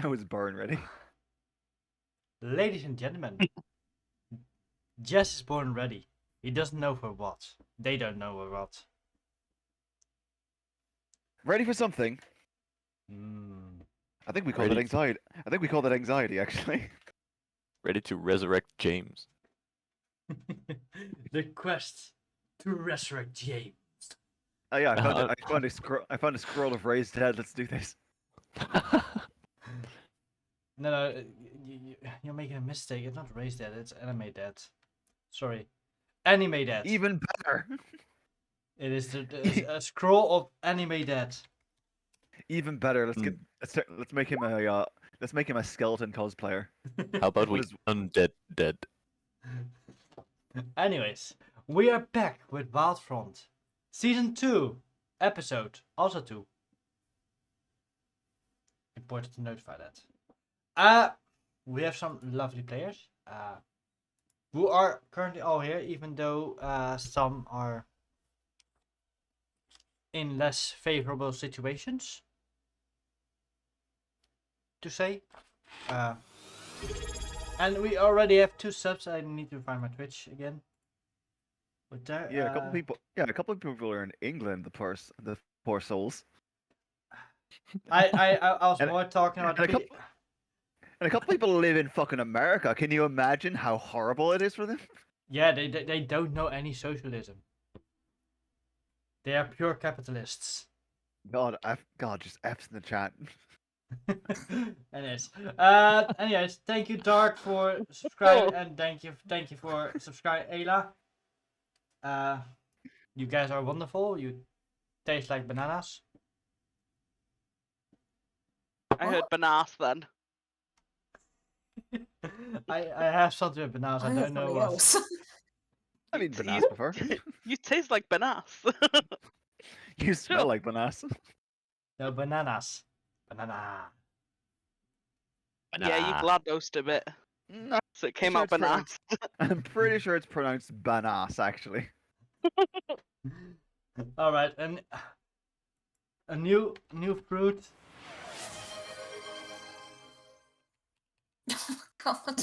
I was born ready. Ladies and gentlemen, Jess is born ready. He doesn't know for what. They don't know for what. Ready for something? Mm. I think we call that Ready. anxiety. I think we call that anxiety, actually. Ready to resurrect James. The quest to resurrect James. Oh yeah, I found it. Uh, I found a scroll of raised dead. Let's do this. No, you're making a mistake. It's not raised dead, it's anime dead. Sorry. Anime dead. Even better. It is a scroll of anime dead. Even better. Let's make him a skeleton cosplayer. How about we What is- undead dead? Anyways, we are back with Wildfront. Season 2, episode, also 2. Important to notify that. We have some lovely players who are currently all here, even though some are in less favorable situations, to say. And we already have 2 subs. I need to find my Twitch again. But there, Yeah, a couple people. Yeah, a couple of people are in England. The poor souls. I was And- more talking about. and a couple people live in fucking America. Can you imagine how horrible it is for them? Yeah, they don't know any socialism. They are pure capitalists. God, just F's in the chat. Anyways, thank you Dark for subscribing, and thank you for subscribing, Ayla. You guys are wonderful. You taste like bananas. I heard bananas then. I have something with bananas. I don't know something what. else. I mean, You- bananas before. You taste like bananas. You smell Sure. like bananas. No, bananas. Banana. Yeah, you GLaDOSed a bit, No, so it came Sure, out it's pronounced- bananas. I'm pretty sure it's pronounced bananas, actually. All right, and a new fruit. God.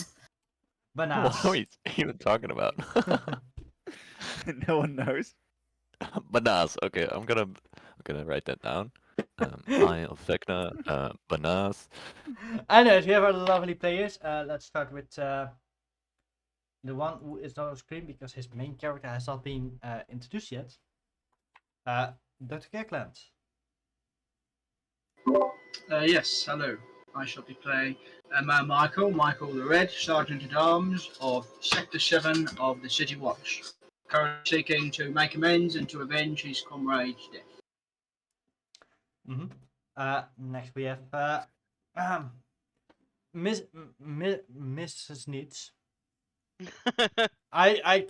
Bananas. What are we even talking about? No one knows. Bananas. Okay, I'm gonna write that down. Lich Vecna, bananas. Anyways, we have our lovely players. Let's start with the one who is not on screen because his main character has not been introduced yet. Dr. Kirkland. Yes, hello. I shall be playing Michael the Red, Sergeant at Arms of Sector 7 of the City Watch. Currently seeking to make amends and to avenge his comrade's death. Next we have Mrs. Needs. I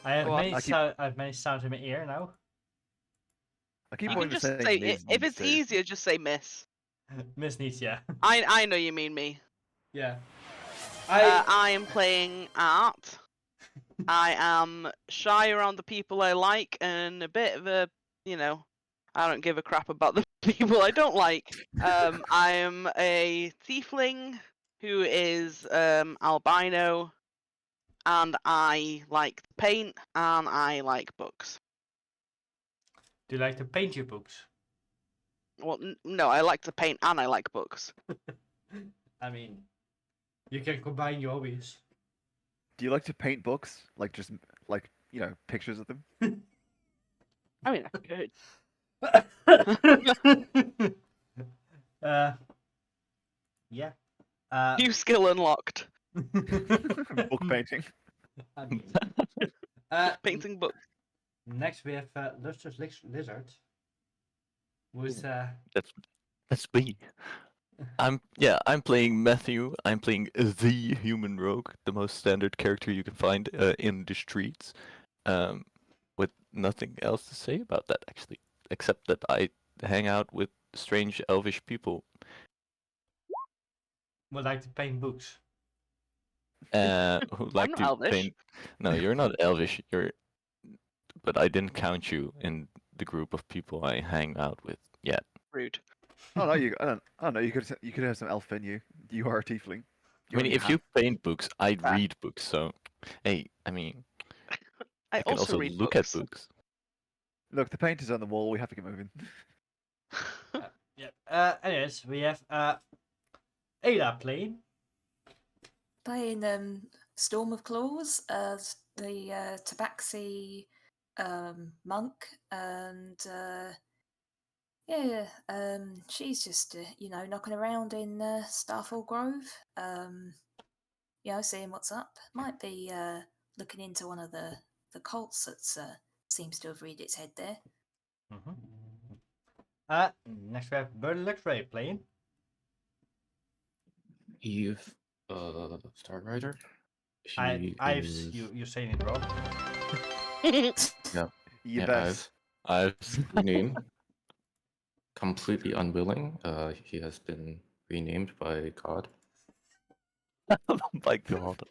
have Go on. I have many sounds in my ear now. I keep You wanting can to just say say Ms. if it's Needs, easier, just say Miss. Miss Needs, yeah. I know you mean me. Yeah. I am playing Art. I am shy around the people I like and a bit of a, I don't give a crap about the people I don't like. I am a tiefling who is albino, and I like paint and I like books. Do you like to paint your books? Well, no, I like to paint and I like books. I mean, you can combine your hobbies. Do you like to paint books? Like just like pictures of them? I mean, I could. Yeah. New skill unlocked. Book painting. I mean, Painting books. next we have Lustrous Lizard. Who's That's me. I'm playing Matthew. I'm playing the human rogue, the most standard character you can find in the streets. With nothing else to say about that actually, except that I hang out with strange elvish people. would like to paint books. Who like not to elvish. paint. No, you're not elvish. But I didn't count you in the group of people I hang out with yet. Rude. Oh no, I don't know. You could have some elf in you. You are a tiefling. I mean, only if half- you paint books, I Ah. read books, so hey, I mean, I I can also also read look books. at books. Look, the paint is on the wall. We have to get moving. Yeah. Anyways, we have Ada playing. Playing Storm of Claws, the Tabaxi monk, and yeah, she's just knocking around in Starfall Grove, seeing what's up. Might be looking into one of the cults that seems to have reared its head there. Next we have Bird Lectray playing. Eve, Star Rider. You're saying it wrong. You Yeah, best. I've renamed. Completely unwilling. He has been renamed by God. Oh my god.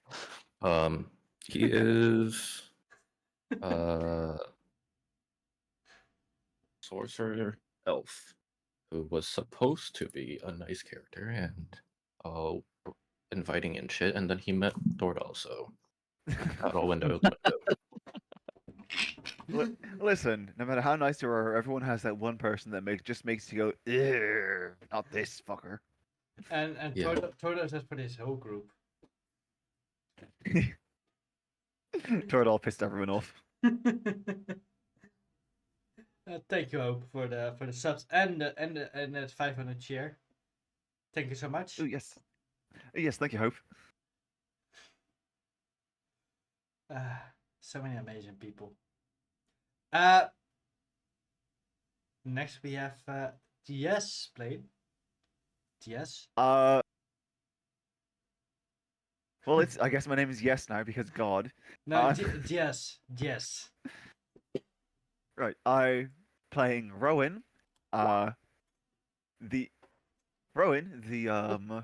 He is sorcerer elf who was supposed to be a nice character and inviting and shit, and then he met Tordal, so that all went out the window. Listen, no matter how nice you are, everyone has that one person that just makes you go, "Ew, not this fucker." And Yeah. Tordo says for this whole group. Tordal pissed everyone off. Thank you, Hope, for the subs and that 500 cheer. Thank you so much. Oh yes, yes. Thank you, Hope. So many amazing people. Next we have DS played. DS. Well, it's. I guess my name is Yes now because God. No, DS. DS. Right. I playing Rowan. The Rowan, the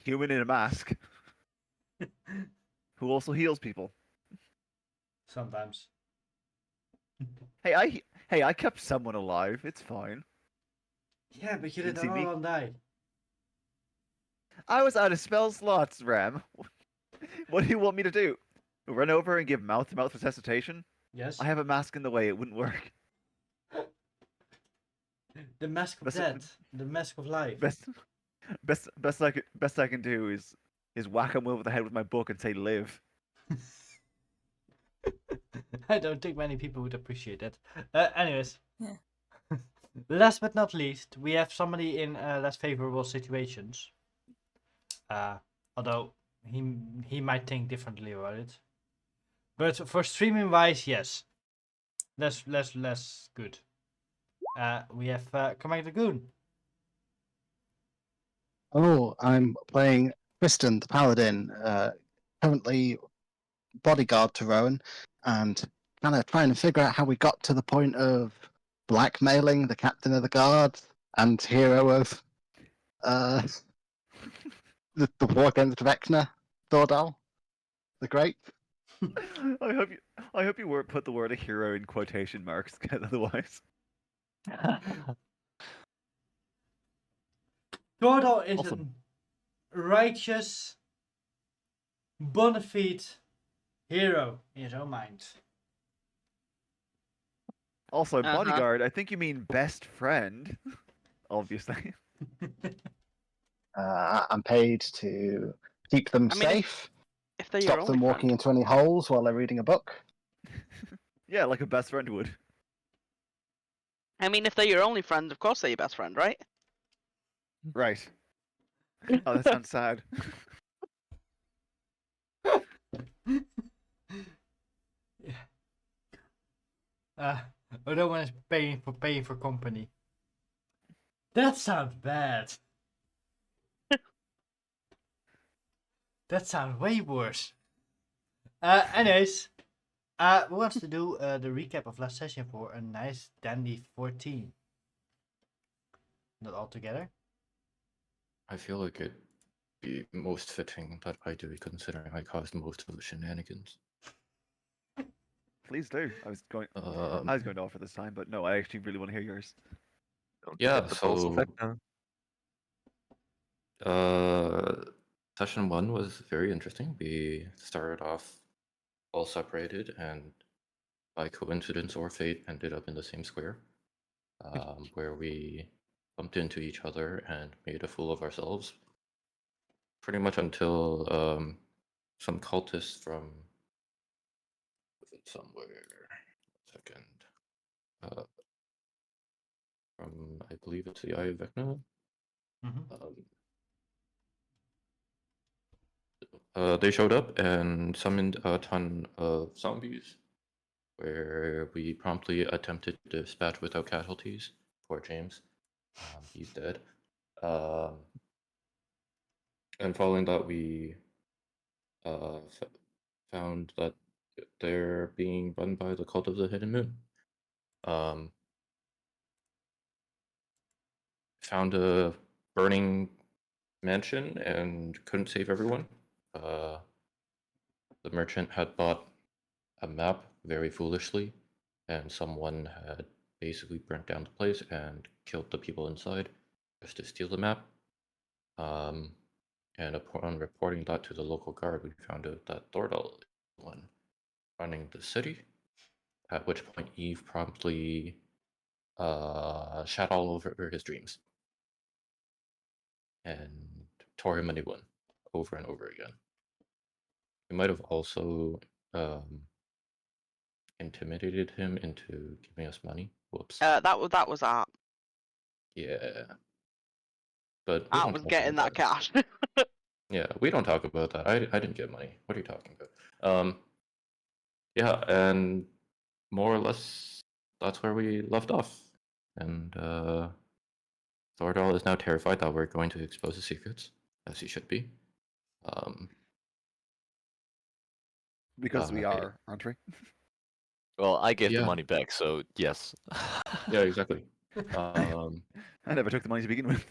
human in a mask who also heals people. Sometimes. Hey, I kept someone alive. It's fine. Yeah, but you Didn't did see all me. on die. I was out of spell slots, Ram. What do you want me to do? Run over and give mouth-to-mouth resuscitation? Yes. I have a mask in the way. It wouldn't work. The mask of Best- death. The mask of life. Best I can do is whack him over the head with my book and say live. I don't think many people would appreciate that. Anyways. Yeah. Last but not least, we have somebody in less favorable situations. Although he might think differently about it. But for streaming wise, yes. Less good. We have Kamek the Goon. Oh, I'm playing Kristen, the Paladin, currently bodyguard to Rowan, and kind of trying to figure out how we got to the point of blackmailing the captain of the guard and hero of the war against Vecna, Tordal, the Great. I hope you put the word a hero in quotation marks, otherwise. Tordal is Awesome. a righteous, bona fide hero in his own mind. Also, Uh-huh. bodyguard. I think you mean best friend. Obviously. I'm paid to keep them I mean, safe, If they're your stop only them walking friend. into any holes while they're reading a book. Yeah, like a best friend would. I mean, if they're your only friend, of course they're your best friend, right? Right. Oh, that sounds sad. Other one is paying for company. That sounds bad. That sounds way worse. Anyways, who wants to do the recap of last session for a nice dandy 14? Not all together. I feel like it'd be most fitting that I do, considering I caused most of the shenanigans. Please do. I was going to offer this time, but no, I actually really want to hear yours. Don't Yeah, forget the Pulse of so Vecna. Session 1 was very interesting. We started off all separated and by coincidence or fate ended up in the same square, where we bumped into each other and made a fool of ourselves pretty much until some cultists from somewhere, 1 second, from I believe it's the Eye of Vecna. Mhm. They showed up and summoned a ton of zombies, where we promptly attempted to dispatch without casualties. Poor James, he's dead. And following that, we found that they're being run by the Cult of the Hidden Moon. Found a burning mansion and couldn't save everyone. The merchant had bought a map very foolishly, and someone had basically burnt down the place and killed the people inside just to steal the map. And upon reporting that to the local guard, we found out that Tordal is the one running the city. At which point, Eve promptly shat all over his dreams and tore him a new one over and over again. We might have also intimidated him into giving us money. Whoops. That was Art. Yeah. But we Art don't was talk getting about that cash. Yeah, we don't talk about that. I didn't get money. What are you talking about? Yeah, and more or less that's where we left off. And Thordal is now terrified that we're going to expose his secrets, as he should be. Because we I- are, aren't we? Well, I gave the Yeah. money back, so yes. Yeah, exactly. I never took the money to begin with.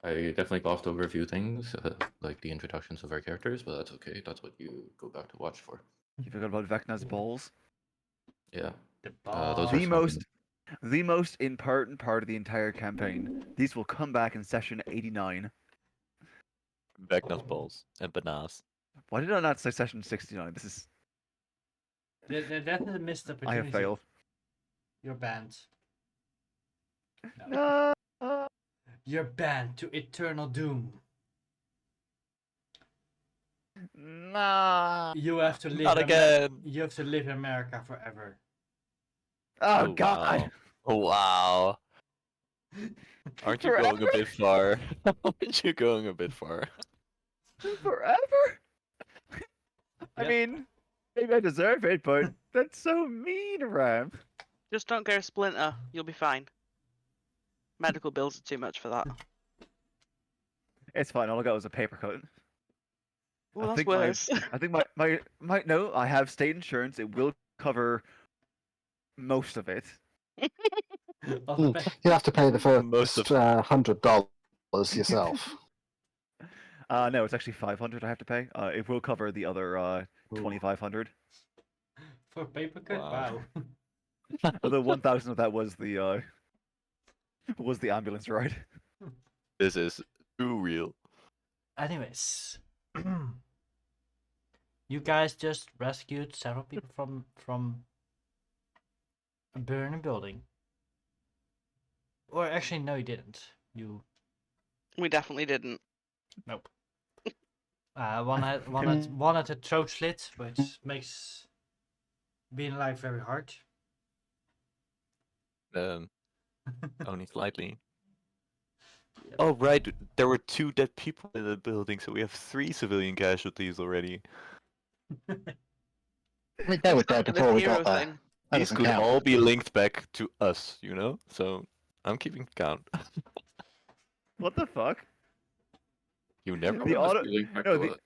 I definitely glossed over a few things, like the introductions of our characters, but that's okay. That's what you go back to watch for. You forgot about Vecna's balls. Yeah. The Those The are the most important part of the entire campaign. These will come back in session 89. Vecna's balls and bananas. Why did I not say session 69? This is. That's a missed I opportunity. have failed. You're banned. No. You're banned to eternal doom. Nah. You have to live. Not again. You have to live in America forever. Oh, God. Wow. Oh, wow. Aren't you going a bit far? Aren't you going a bit far? Forever? I Yep. mean, maybe I deserve it, but that's so mean, Ram. Just don't go Splinter. You'll be fine. Medical bills are too much for that. It's fine. All I got was a paper cut. Well, that's think worse. I think my no. I have state insurance. It will cover most of it. Of the You have to pay the Most first of- $100 yourself. No, it's actually 500 I have to pay. It will cover the other 2,500. For paper cut? Wow. Wow. Although 1,000 of that was the ambulance ride. This is too real. Anyways, you guys just rescued several people from a burning building. Or actually, no, you didn't. You We definitely didn't. nope. One had a throat slit, which makes being alive very hard. Only slightly. Oh, right. There were 2 dead people in the building, so we have 3 civilian casualties already. They were dead The before we hero got there. thing. That These doesn't could count. all be linked back to us, you know? So I'm keeping count. What the fuck? You never The know. auto back no, to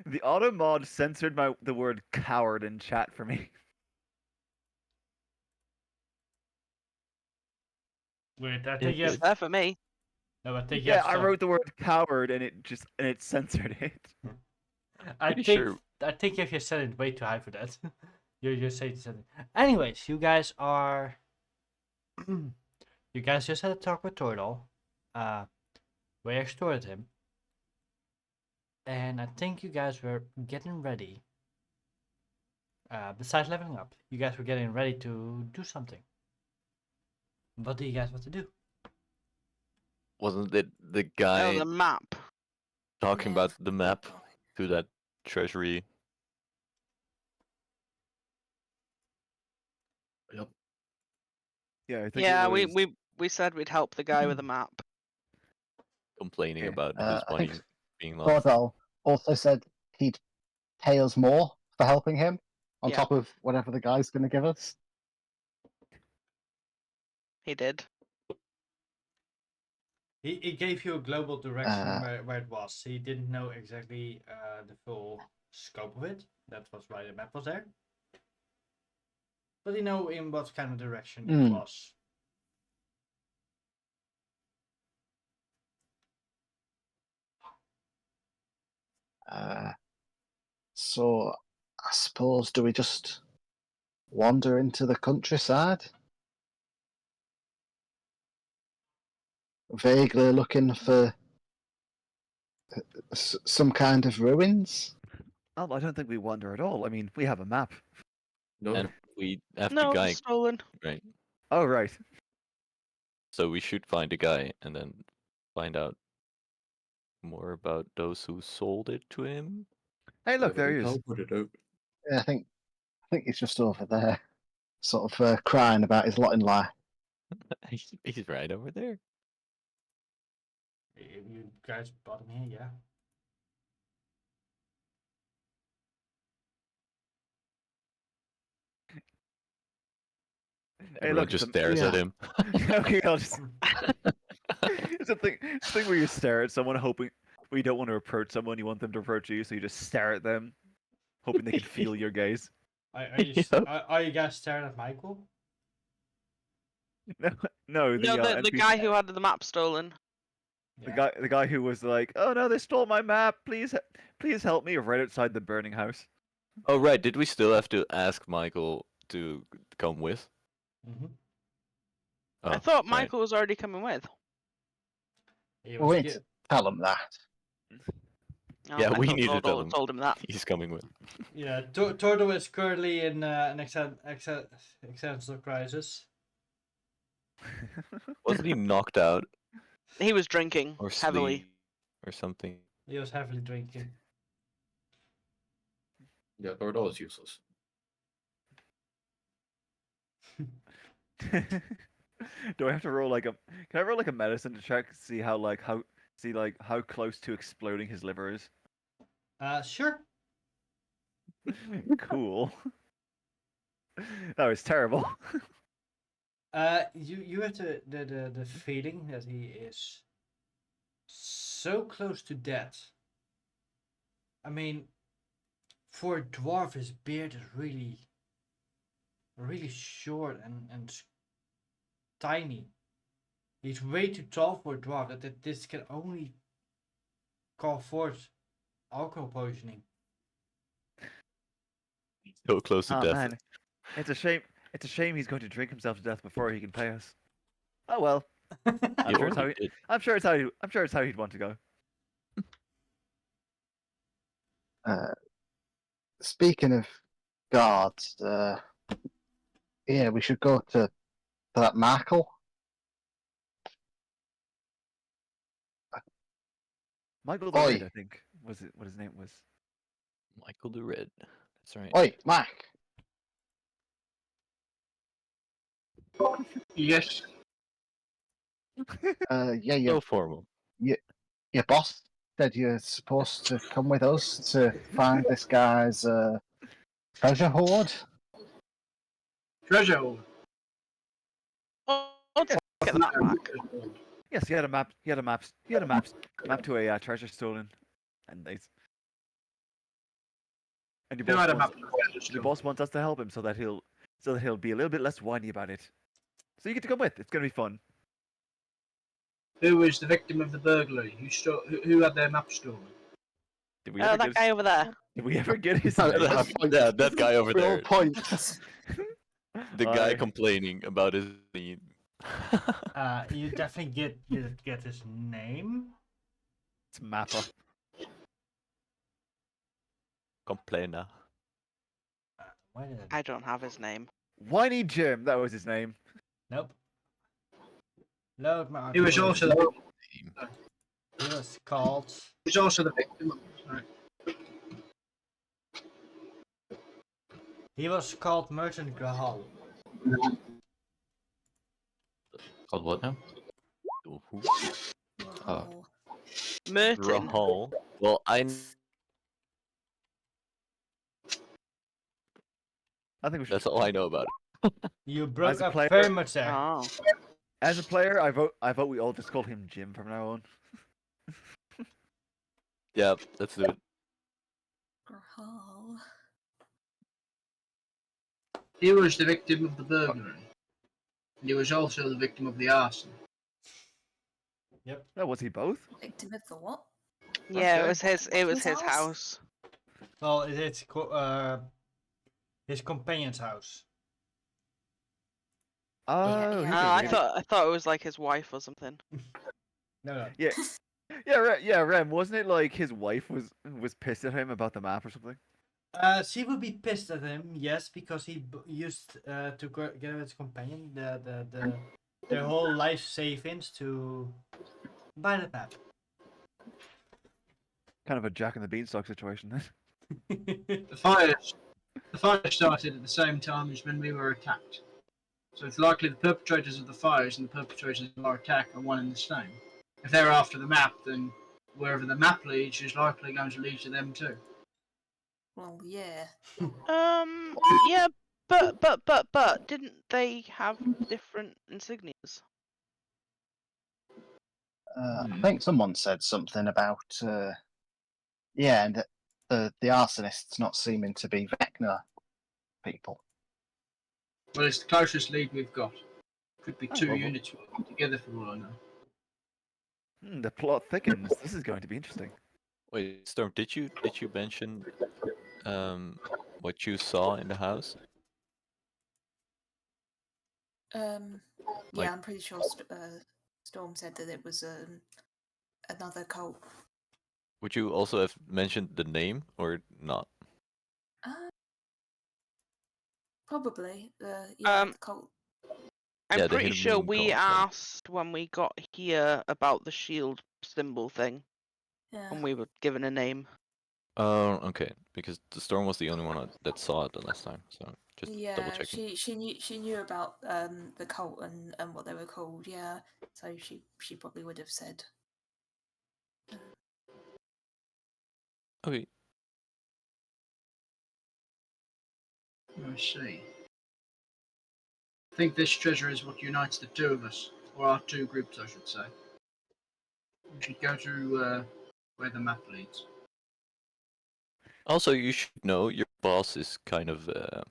the auto mod censored the word coward in chat for me. Wait, I Yeah, think you It's have. there for me. No, I think you Yeah, have I some- wrote the word coward and it censored it. I Pretty think sure- I think if you set it way too high for that, you say something. Anyways, you guys are You guys just had a talk with Tordal. We extorted him. And I think you guys were getting ready. Besides leveling up, you guys were getting ready to do something. What do you guys want to do? Wasn't it the Oh, guy the map. talking Yeah. about the map to that treasury? Yep. Yeah, I think Yeah, it was. we said we'd help the guy with the map. Complaining Yeah, about his I money think being lost. Tordal also said he'd pay us more for helping him, on Yeah. top of whatever the guy's going to give us. He did. He gave you a global direction Uh, where it was. He didn't know exactly the full scope of it. That was why the map was there. But you know in what kind of direction it was. So I suppose, do we just wander into the countryside? Vaguely looking for some kind of ruins? Oh, I don't think we wander at all. I mean, we have a map. No. And we have the No, guy, stolen. right? Oh, right. So we should find a guy and then find out more about those who sold it to him. Hey, look, there he is. I'll put it out. Yeah, I think he's just over there, sort of crying about his lot in life. He's right over there. You guys bought him here, yeah. Hey, Everyone look, just it's a- stares at yeah. him. Okay, I'll just. It's a thing where you stare at someone hoping well, you don't want to approach someone, you want them to approach you, so you just stare at them, hoping they can feel your gaze. Yep. Are you guys staring at Michael? No, no, No, the NPC guy who had the map stolen. the guy who was like, "Oh no, they stole my map! Please help me!" Right outside the burning house. Oh right, did we still have to ask Michael to come with? Mm-hmm. I Oh, thought right. Michael was already coming with. He We was need to tell him that. Oh, Yeah, I we thought need to tell Tordal him. told him that. He's coming with. yeah, Tordal is currently in an existential crisis. Wasn't he knocked out He was drinking or heavily. sleep or something? He was heavily drinking. Yeah, Tordal is useless. Do I have to roll like a? Can I roll like a medicine to check see how close to exploding his liver is? Sure. Cool. That was terrible. You have the feeling that he is so close to death. I mean, for a dwarf, his beard is really short and tiny. He's way too tall for a dwarf. That this can only call forth alcohol poisoning. So close to Oh death. man, it's a shame. It's a shame he's going to drink himself to death before he can pay us. Oh well. He sure it's already how did. I'm sure it's how he'd want to go. Speaking of guards, yeah, we should go to that Markle. Michael the Oi. Red, I think, was it what his name was. Michael the Red. That's right. Oi, Mac. Yes. Yeah, So formal. your boss said you're supposed to come with us to find this guy's treasure hoard. Treasure hoard. Oh, I'll get that back. Yes, he had a map to a treasure stolen, and they. And Who had a map? your boss wants us to help him so that he'll be a little bit less whiny about it. So you get to come with. It's gonna be fun. Who was the victim of the burglary? Who had their map stolen? Did we Oh, ever that get guy over there. Did we ever get his No, name? Yeah, that guy over Real there. point. The guy I- complaining about his You definitely get his name. It's Mappa. Complainer. Why did I don't have his name. Whiny Jim, that was his name. Nope. Load my He was article. also He was called. the victim. Sorry. He was called Merchant Grahal. Called what now? Who? Oh, Merton. Rahal. Well, I think we should. that's all I know about it. You broke As a up player- very much there. Oh. As a player, I vote we all just call him Jim from now on. Yeah, let's do it. Grahal. He was the victim of the burglary. And he was also the victim of the arson. No, was he both? Victim of the what? Yeah, Okay. it was his. It was His his house? house. Well, it's his companion's house. Oh, yeah. he I did. thought it was like his wife or something. No. Yeah, Rem. Wasn't it like his wife was pissed at him about the map or something? She would be pissed at him, yes, because he used to get with his companion their whole life savings to buy the map. Kind of a Jack and the Beanstalk situation. Then. The fire started at the same time as when we were attacked. So it's likely the perpetrators of the fires and the perpetrators of our attack are one and the same. If they're after the map, then wherever the map leads is likely going to lead to them too. Well, yeah. Yeah, but didn't they have different insignias? I think someone said something about yeah, and the arsonists not seeming to be Vecna people. Well, it's the closest lead we've got. Could be Oh, two well, units working together for all I know. The plot thickens. This is going to be interesting. Wait, Storm, did you mention what you saw in the house? Yeah, Like- I'm pretty sure Storm said that it was another cult. Would you also have mentioned the name or not? Probably the cult. I'm Yeah, the pretty Hidden sure Moon we cult, yeah. asked when we got here about the shield symbol thing, Yeah. and we were given a name. Oh, okay. Because the Storm was the only one that saw it the last time, so just double Yeah, checking. she knew about the cult and what they were called. Yeah, so she probably would have said. Okay. I see. I think this treasure is what unites the two of us, or our two groups, I should say. We should go to where the map leads. Also, you should know your boss is kind of a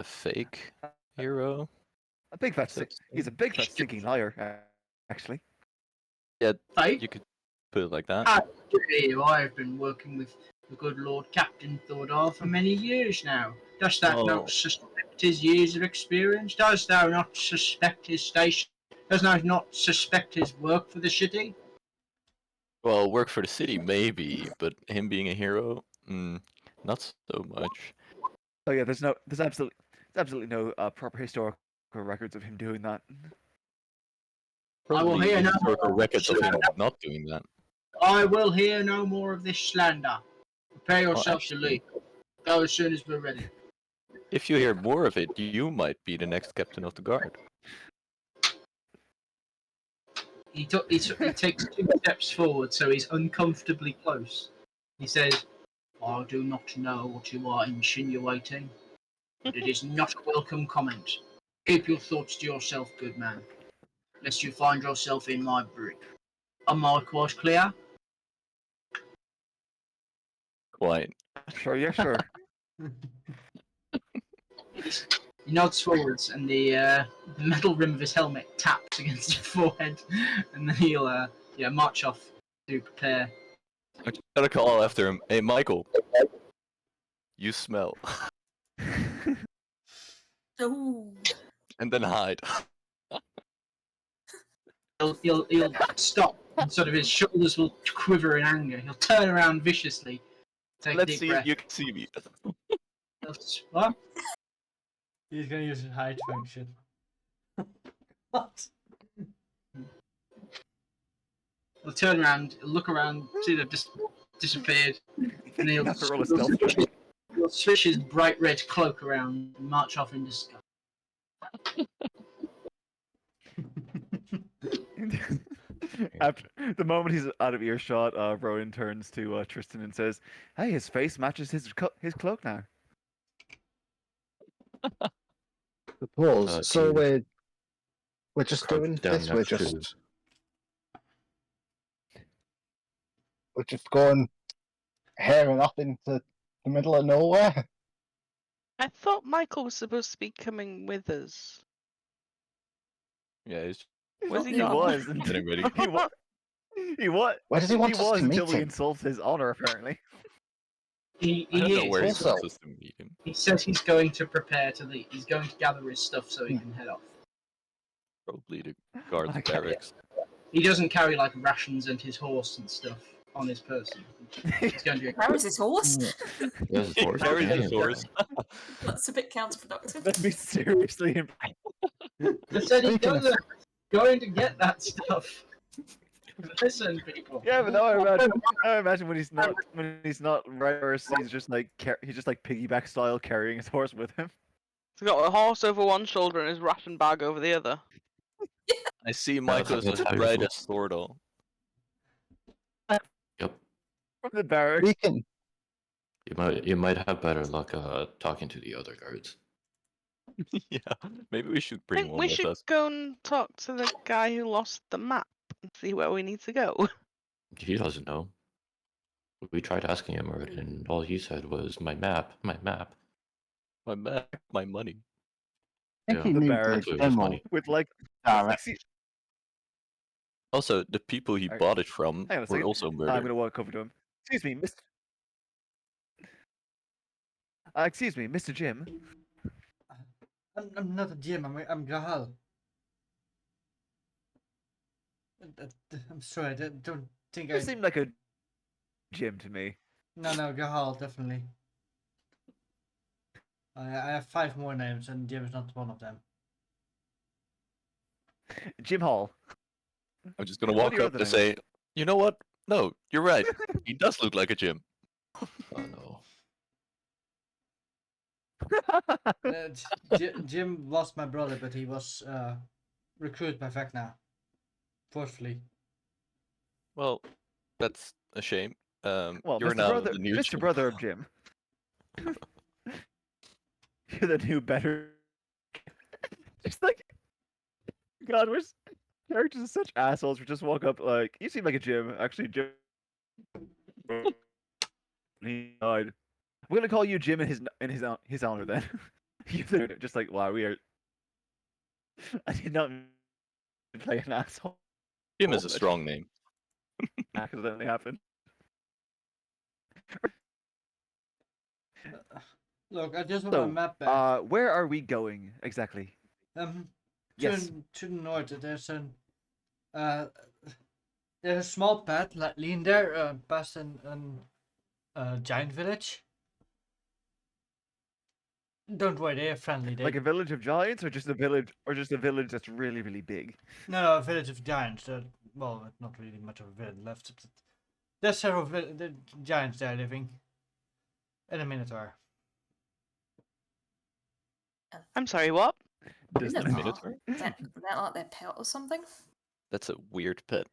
fake hero. A big fat. So to He's a big fat stinking liar. Actually. Yeah, Hey, you could put it like that. how dare you? I have been working with the good Lord Captain Tordal for many years now. Dost thou Oh. not suspect his years of experience? Dost thou not suspect his station? Dost thou not suspect his work for the city? Well, work for the city maybe, but him being a hero, not so much. Oh yeah, there's absolutely no proper historical records of him doing that. I will Probably hear no historical more. records of him not doing that. I will hear no more of this slander. Prepare yourself to actually- leave. Go as soon as we're ready. If you hear more of it, you might be the next captain of the guard. He takes 2 steps forward, so he's uncomfortably close. He says, I do not know what you are insinuating, but it is not a welcome comment. Keep your thoughts to yourself, good man, lest you find yourself in my brig. Am I quite clear? Quite. Sure, yeah, sure. He nods forwards, and the metal rim of his helmet taps against your forehead, and then he'll march off to prepare. I'm gonna call after him. Hey, Michael. You smell. Oh, And then hide. He'll stop, and sort of his shoulders will quiver in anger. He'll turn around viciously, take a Let's deep see breath. if you can see me. What? He's gonna use his hide function. What? He'll turn around, he'll look around, see they've just disappeared, and he'll Have to roll a stealth check. he'll switch his bright red cloak around and march off in disgust. After the moment he's out of earshot, Rowan turns to Tristan and says, "Hey, his face matches his cloak now." The pause. Uh, So can you we're just crouch doing down this. We're next to- just going hairing off into the middle of nowhere. I thought Michael was supposed to be coming with us. Yeah, he's Was he He not? was. getting ready. He was. He was. Where does he want us was to meet until we him? insulted his honor, apparently. He I don't know is. where he also- wants us to meet him. He says he's going to prepare to leave. He's going to gather his stuff so he can head off. Probably to guard the Okay. barracks. He doesn't carry like rations and his horse and stuff on his person. He's going to Where is his horse? Yes, of course. Carries yeah, his yeah. horse. That's a bit counterproductive. That'd be seriously. I said he Speaking of- doesn't. Going to get that stuff. Listen, people. Yeah, but now I imagine when he's not right horse, he's just like piggyback style carrying his horse with him. He's got a horse over one shoulder and his ration bag over the other. I see Michael's that's as how you red roll. as Tordal. Yep. From the barracks. Speaking. You might have better luck talking to the other guards. Yeah, maybe we should I bring think one we with should us. go and talk to the guy who lost the map and see where we need to go. He doesn't know. We tried asking him already, and all he said was, "My map, my map." My map, my money. I think Yeah. he The knew barracks the was general funny. With like, direction. Also, the people he Alright, bought it from hang on a were second. also I'm murdered. gonna walk over to him. Excuse me, Mr. Jim. I'm not a Jim. I'm Gahal. I'm sorry. I don't think You I. seem like a Jim to me. No, Gahal definitely. I have 5 more names, and Jim is not one of them. Jim Hall. I'm just gonna What are walk your up other and say, you know what? No, you're right. He does look like a Jim. Oh no. Jim was my brother, but he was recruited by Vecna. Forcefully. Well, that's a shame. Well, You're Mr. now Brother, the new Mr. Jim. Brother of Jim. You're the new better. Just like, God, characters are such assholes. We just walk up like, you seem like a Jim. Actually, Jim. He died. We're gonna call you Jim in his honor then. You're just like, wow, we are. I did not play an asshole. Jim is a that strong name. accidentally happened. Look, I just want So, my map back. where are we going exactly? Yes. To the north, there's a small path like lean there, past an giant village. Don't worry, they are friendly. They Like a village of giants, or just a village that's really, really big? no, a village of giants. Well, not really much of a village left. But there's several the giants there living. And a minotaur. I'm sorry, what? Does No, the no. Minotaur? Is that like their pet or something? That's a weird pet.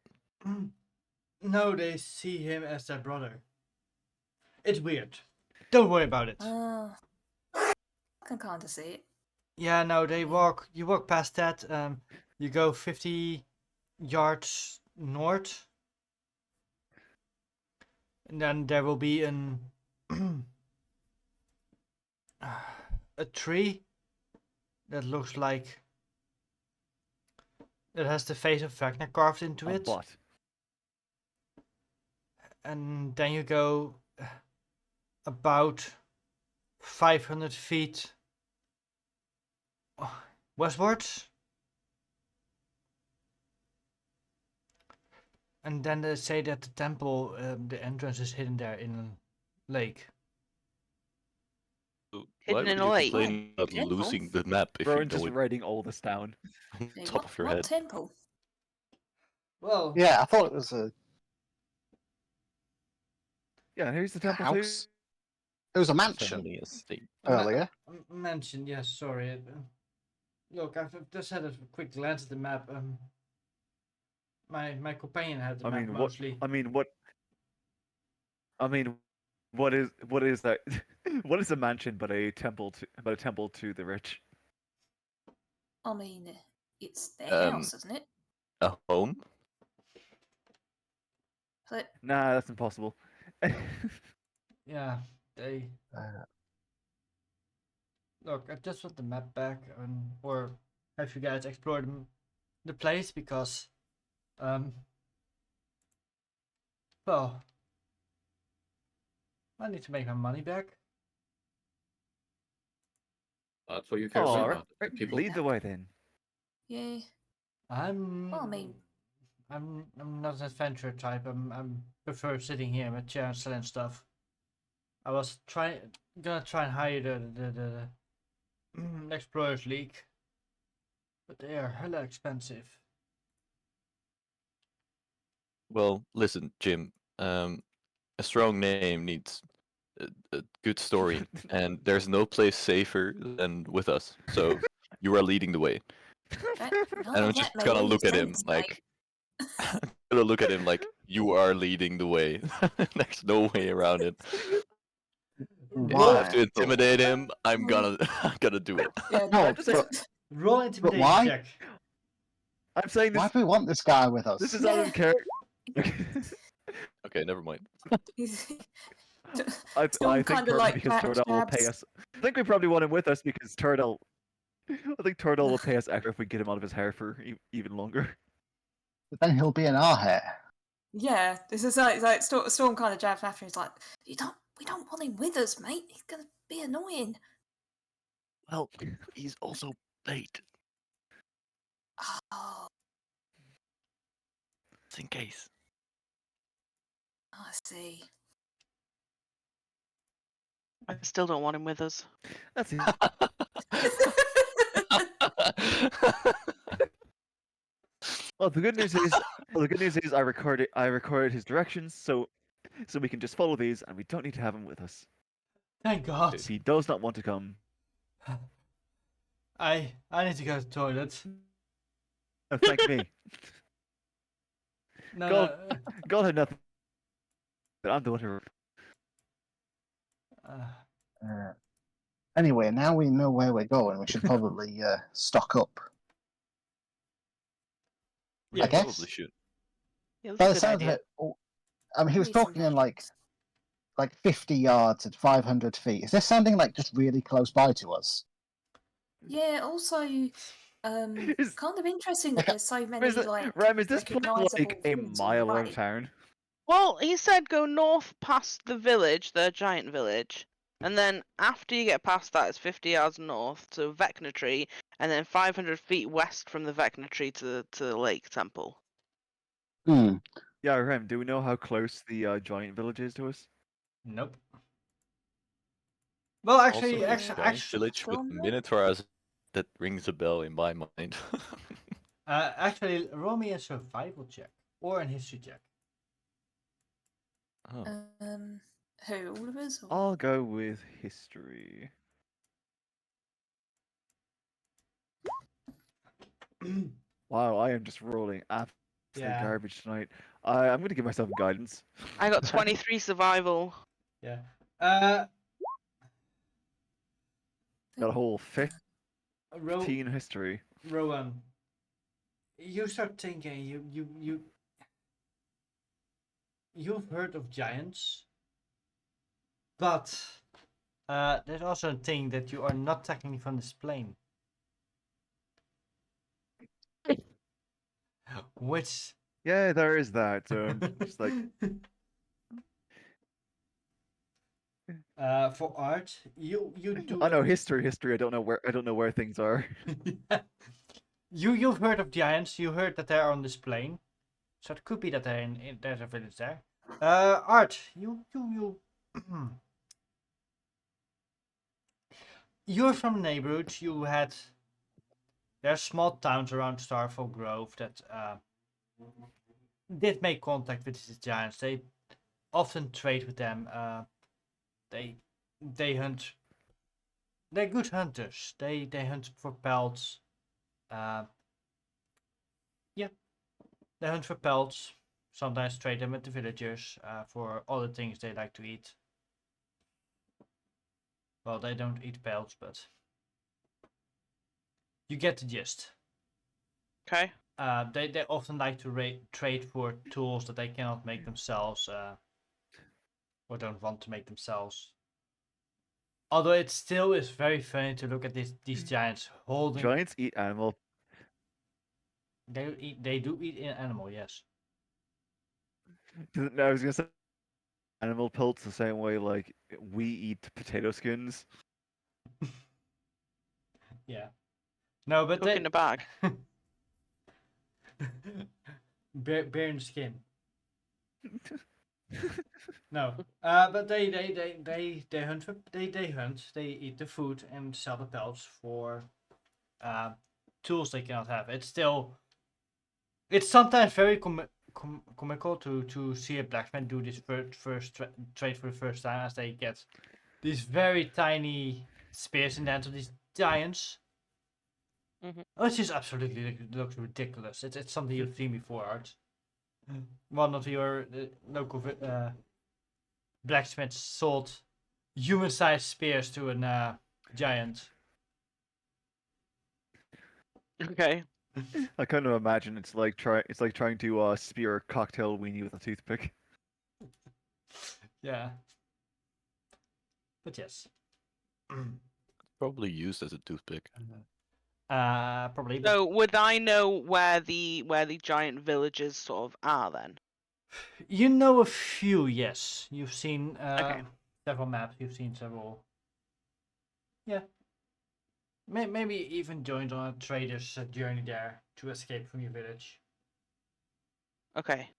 No, they see him as their brother. It's weird. Don't worry about it. I can kind of see it. Yeah, no, you walk past that, you go 50 yards north, and then there will be a tree that looks like, that has the face of Vecna carved into it, what? and then you go about 500 feet westwards. And then they say that the temple, the entrance is hidden there in a lake. So Hidden why in would a you lake. complain about Temple? losing the map if you Rowan know just it writing all this down. on Hey, top of your head? temple? Well, Yeah, I thought it was a Yeah, here's the temple too. house. It was a mansion Family estate. earlier. Mentioned, yes, sorry. Look, I've just had a quick glance at the map. My companion had the I map mean, what? mostly. I mean, what? I mean, what is that? What is a mansion but a temple to the rich? I mean, it's their Um, house, isn't it? A home? But Nah, that's impossible. Yeah, they Uh, look. I just want the map back, or have you guys explored the place because, well, I need to make my money back. That's what you care Oh, about. The right. people. Lead the way then. yeah, I'm. well, I mean, I'm not an adventurer type. I'm prefer sitting here with chair and selling stuff. I was gonna try and hire the Explorers League, but they are hella expensive. Well, listen, Jim. A strong name needs a good story, and there's no place safer than with us. So you are leading the way. that, none And I'm of just that made gonna any look at him sense, mate. like, gonna look at him like you are leading the way. There's no way around it. If I Roll, have to intimidate him, I'm gonna do it. Yeah, No, I'm just saying, roll intimidation why? check. I'm saying Why this. do we want this guy with us? This is out of character. Okay, never mind. I Still think kinda probably like because Jack Tordal will pay Jabs. us. I think we probably want him with us because Tordal. I think Tordal will pay us extra if we get him out of his hair for even longer. But then he'll be in our hair. Yeah, this is like Storm kind of jabs after. He's like, we don't want him with us, mate. He's gonna be annoying. Well, he's also bait, Oh, just in case. I see. I still don't want him with us. That's it. Well, the good news is I recorded his directions, so we can just follow these, and we don't need to have him with us. Thank God. If he does not want to come, I need to go to the toilet. thank me. No, God. no. God had nothing. I'm the one who. Anyway, now we know where we're going. We should probably stock up. Yeah, I guess. Probably should. Yeah, By the that's a good sounds of idea. it, I mean, he was Need some talking in like rations. 50 yards at 500 feet. Is this sounding like just really close by to us? Yeah. Also, Is- kind of interesting that there's so many Is it, like Ram, is this place recognizable like a things on the mile out of way. town? Well, he said go north past the village, the giant village, and then after you get past that, it's 50 yards north to Vecna Tree, and then 500 feet west from the Vecna Tree to the lake temple. Hmm. Yeah, Ram, do we know how close the giant village is to us? nope. Well, actually, Also, a actually, giant village with Don't know. minotaurs, that rings a bell in my mind. actually, roll me a survival check or an history check. Oh. Who? All of us? Or... I'll go with history. Wow, I am just rolling absolute Yeah. garbage tonight. I'm going to give myself guidance. I got 23 survival. Yeah. Got a whole Ro- 15 history. Rowan, you start thinking. You've heard of giants, but there's also a thing that you are not technically from this plane. Which Yeah, there is that. Just like For art, you do. I know history. I don't know where things are. You've heard of giants. You heard that they're on this plane, so it could be that they're there's a village there. Art, you. You're from the neighborhood. You had. There are small towns around Starfall Grove that did make contact with these giants. They often trade with them. They hunt. They're good hunters. They hunt for pelts. Yeah, they hunt for pelts. Sometimes trade them with the villagers for other things they like to eat. Well, they don't eat pelts, but you get the gist. Okay. They often like to trade for tools that they cannot make themselves, or don't want to make themselves. Although it still is very funny to look at these giants holding. Giants eat animal. They do eat an animal, yes. No, I was gonna say animal pelts the same way like we eat potato skins. Yeah. No, but Cook in a bag. bear in the skin. No, but they hunt they eat the food and sell the pelts for tools they cannot have. It's sometimes very comical to see a blacksmith do this first trade for the first time, as they get these very tiny spears in the hands of these giants. Mhm. Which is absolutely looks ridiculous. It's something you've seen before, Art. One of your local blacksmiths sold human-sized spears to a giant. Okay. I kind of imagine it's like trying to spear a cocktail weenie with a toothpick. Yeah. But yes. Probably used as a toothpick. Probably. But So would I know where the giant villages sort of are then? you know a few, yes. You've seen Okay. several maps. You've seen several. Yeah. Maybe even joined on a trader's journey there to escape from your village. Okay.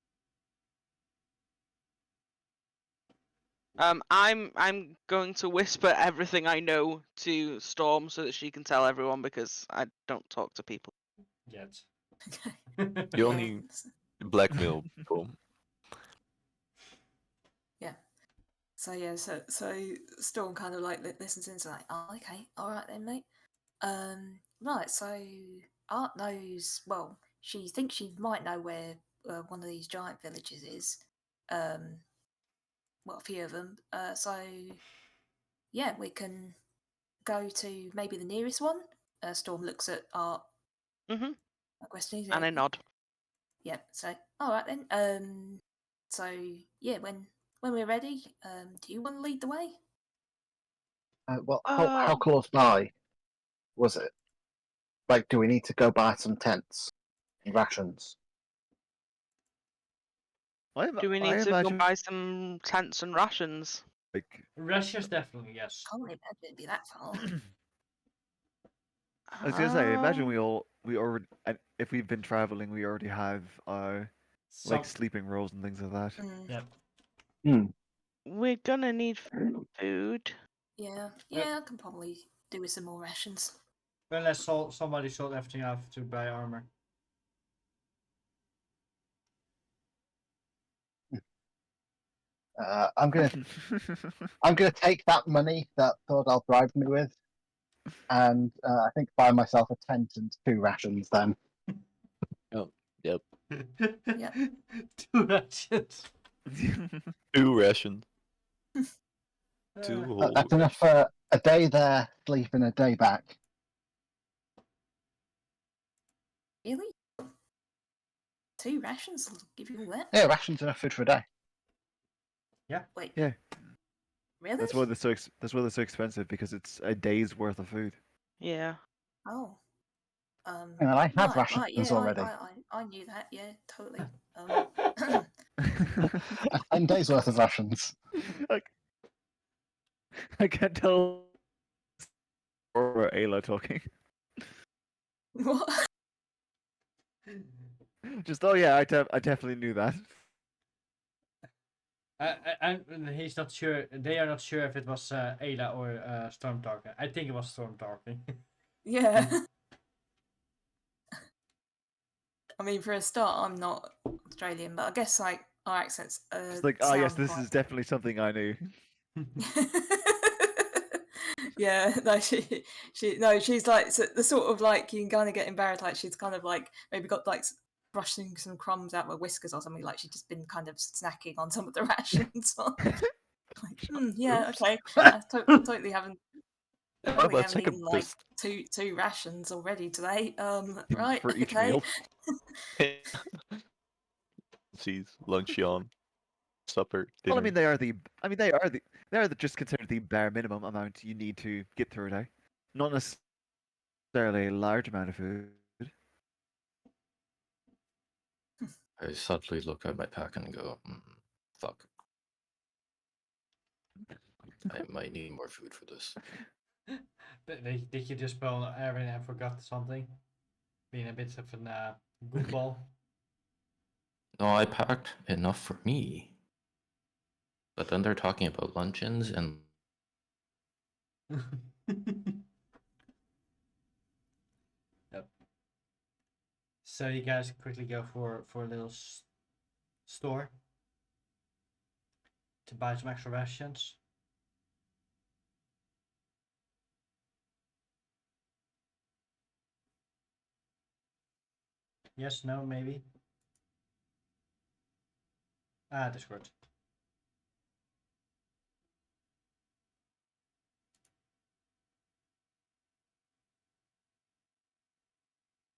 I'm going to whisper everything I know to Storm so that she can tell everyone, because I don't talk to people. Yet. You Yeah, only blackmail people. So yeah, so Storm kind of like listens in, so like, oh, okay, all right then, mate. Right, so Art knows. Well, she thinks she might know where one of these giant villages is. Well, a few of them. So yeah, we can go to maybe the nearest one. Storm looks at Art. Mhm. Questioning. And I nod. Yeah. So all right then. So yeah, when we're ready, do you want to lead the way? Well, how Um, close by was it? Like, do we need to go buy some tents and rations? Do we need I to go imagine buy some tents and rations? like Russia's definitely, yes. Can't imagine it'd be that far. I was gonna say, I imagine Um, we already if we've been traveling, we already have like Some, sleeping rolls and things like that. Mm, yeah. we're gonna need food. yeah, I can probably do with some more rations. Unless somebody sold everything off to buy armor. I'm gonna take that money that Tordal bribed me with, and I think buy myself a tent and 2 rations. Then Yep. Yep. 2 rations. 2 rations. 2 whole. that's enough for a day there, sleep, and a day back. Really? 2 rations will give you all that? Yeah, rations enough food for a day. Wait. Yeah. Really? That's why they're so expensive, because it's a day's worth of food. Yeah. Oh. And I have rations right, yeah, already. I knew that, yeah, totally. 10 days worth of rations. Like, I can't tell. Or Ayla talking. What? Just oh yeah, I definitely knew that. He's not sure. They are not sure if it was Ayla or Storm talking. I think it was Storm talking. Yeah. I mean, for a start, I'm not Australian, but I guess like our accents. It's like oh yes, sound this quite- is definitely something I knew. Yeah, no, no, she's like the sort of like you can kind of get embarrassed. Like she's kind of like maybe got like brushing some crumbs out with whiskers or something. Like she's just been kind of snacking on some of the rations. Like, yeah, okay, totally haven't. How Probably about haven't second eaten like best? two rations already today. Right, For each okay. meal. Cheese, luncheon, supper, dinner. Well, I mean they are just considered the bare minimum amount you need to get through a day. Not necessarily a large amount of food. I suddenly look at my pack and go, fuck. I might need more food for this. Did you just pull Aaron and forgot something? Being a bit of a goofball. No, I packed enough for me. But then they're talking about luncheons and Yep. So you guys quickly go for a little store to buy some extra rations. Yes, no, maybe. Discord.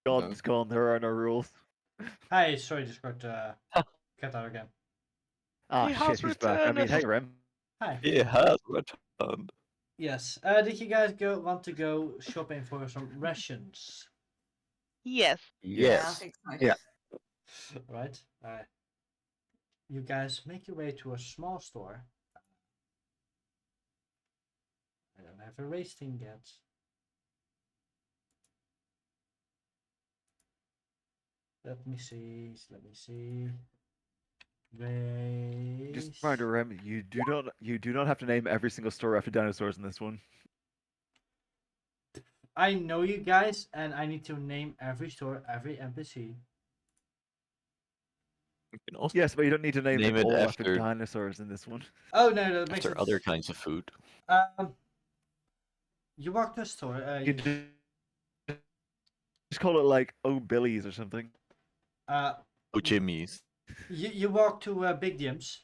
God's gone. There are no rules. Hi, sorry, Discord. Cut out again. Ah He shit, has who's back? I mean, hey returned. Rem. Hi. It has returned. Yes. Did you guys want to go shopping for some rations? Yes. Yeah, I Yes. think so. Yeah. Right. You guys make your way to a small store. I don't have a race thing yet. Let me see. Race. Just reminder, Rem, you do not have to name every single store after dinosaurs in this one. I know you guys, and I need to name every store, every NPC. You can also Yes, but you don't need to name, Name them it all after after- dinosaurs in this one. Oh no, that makes after sense. other kinds of food. You walk to a store. You just call it like Oh Billy's or something. uh, Oh, Jimmy's. you walk to Big Jim's.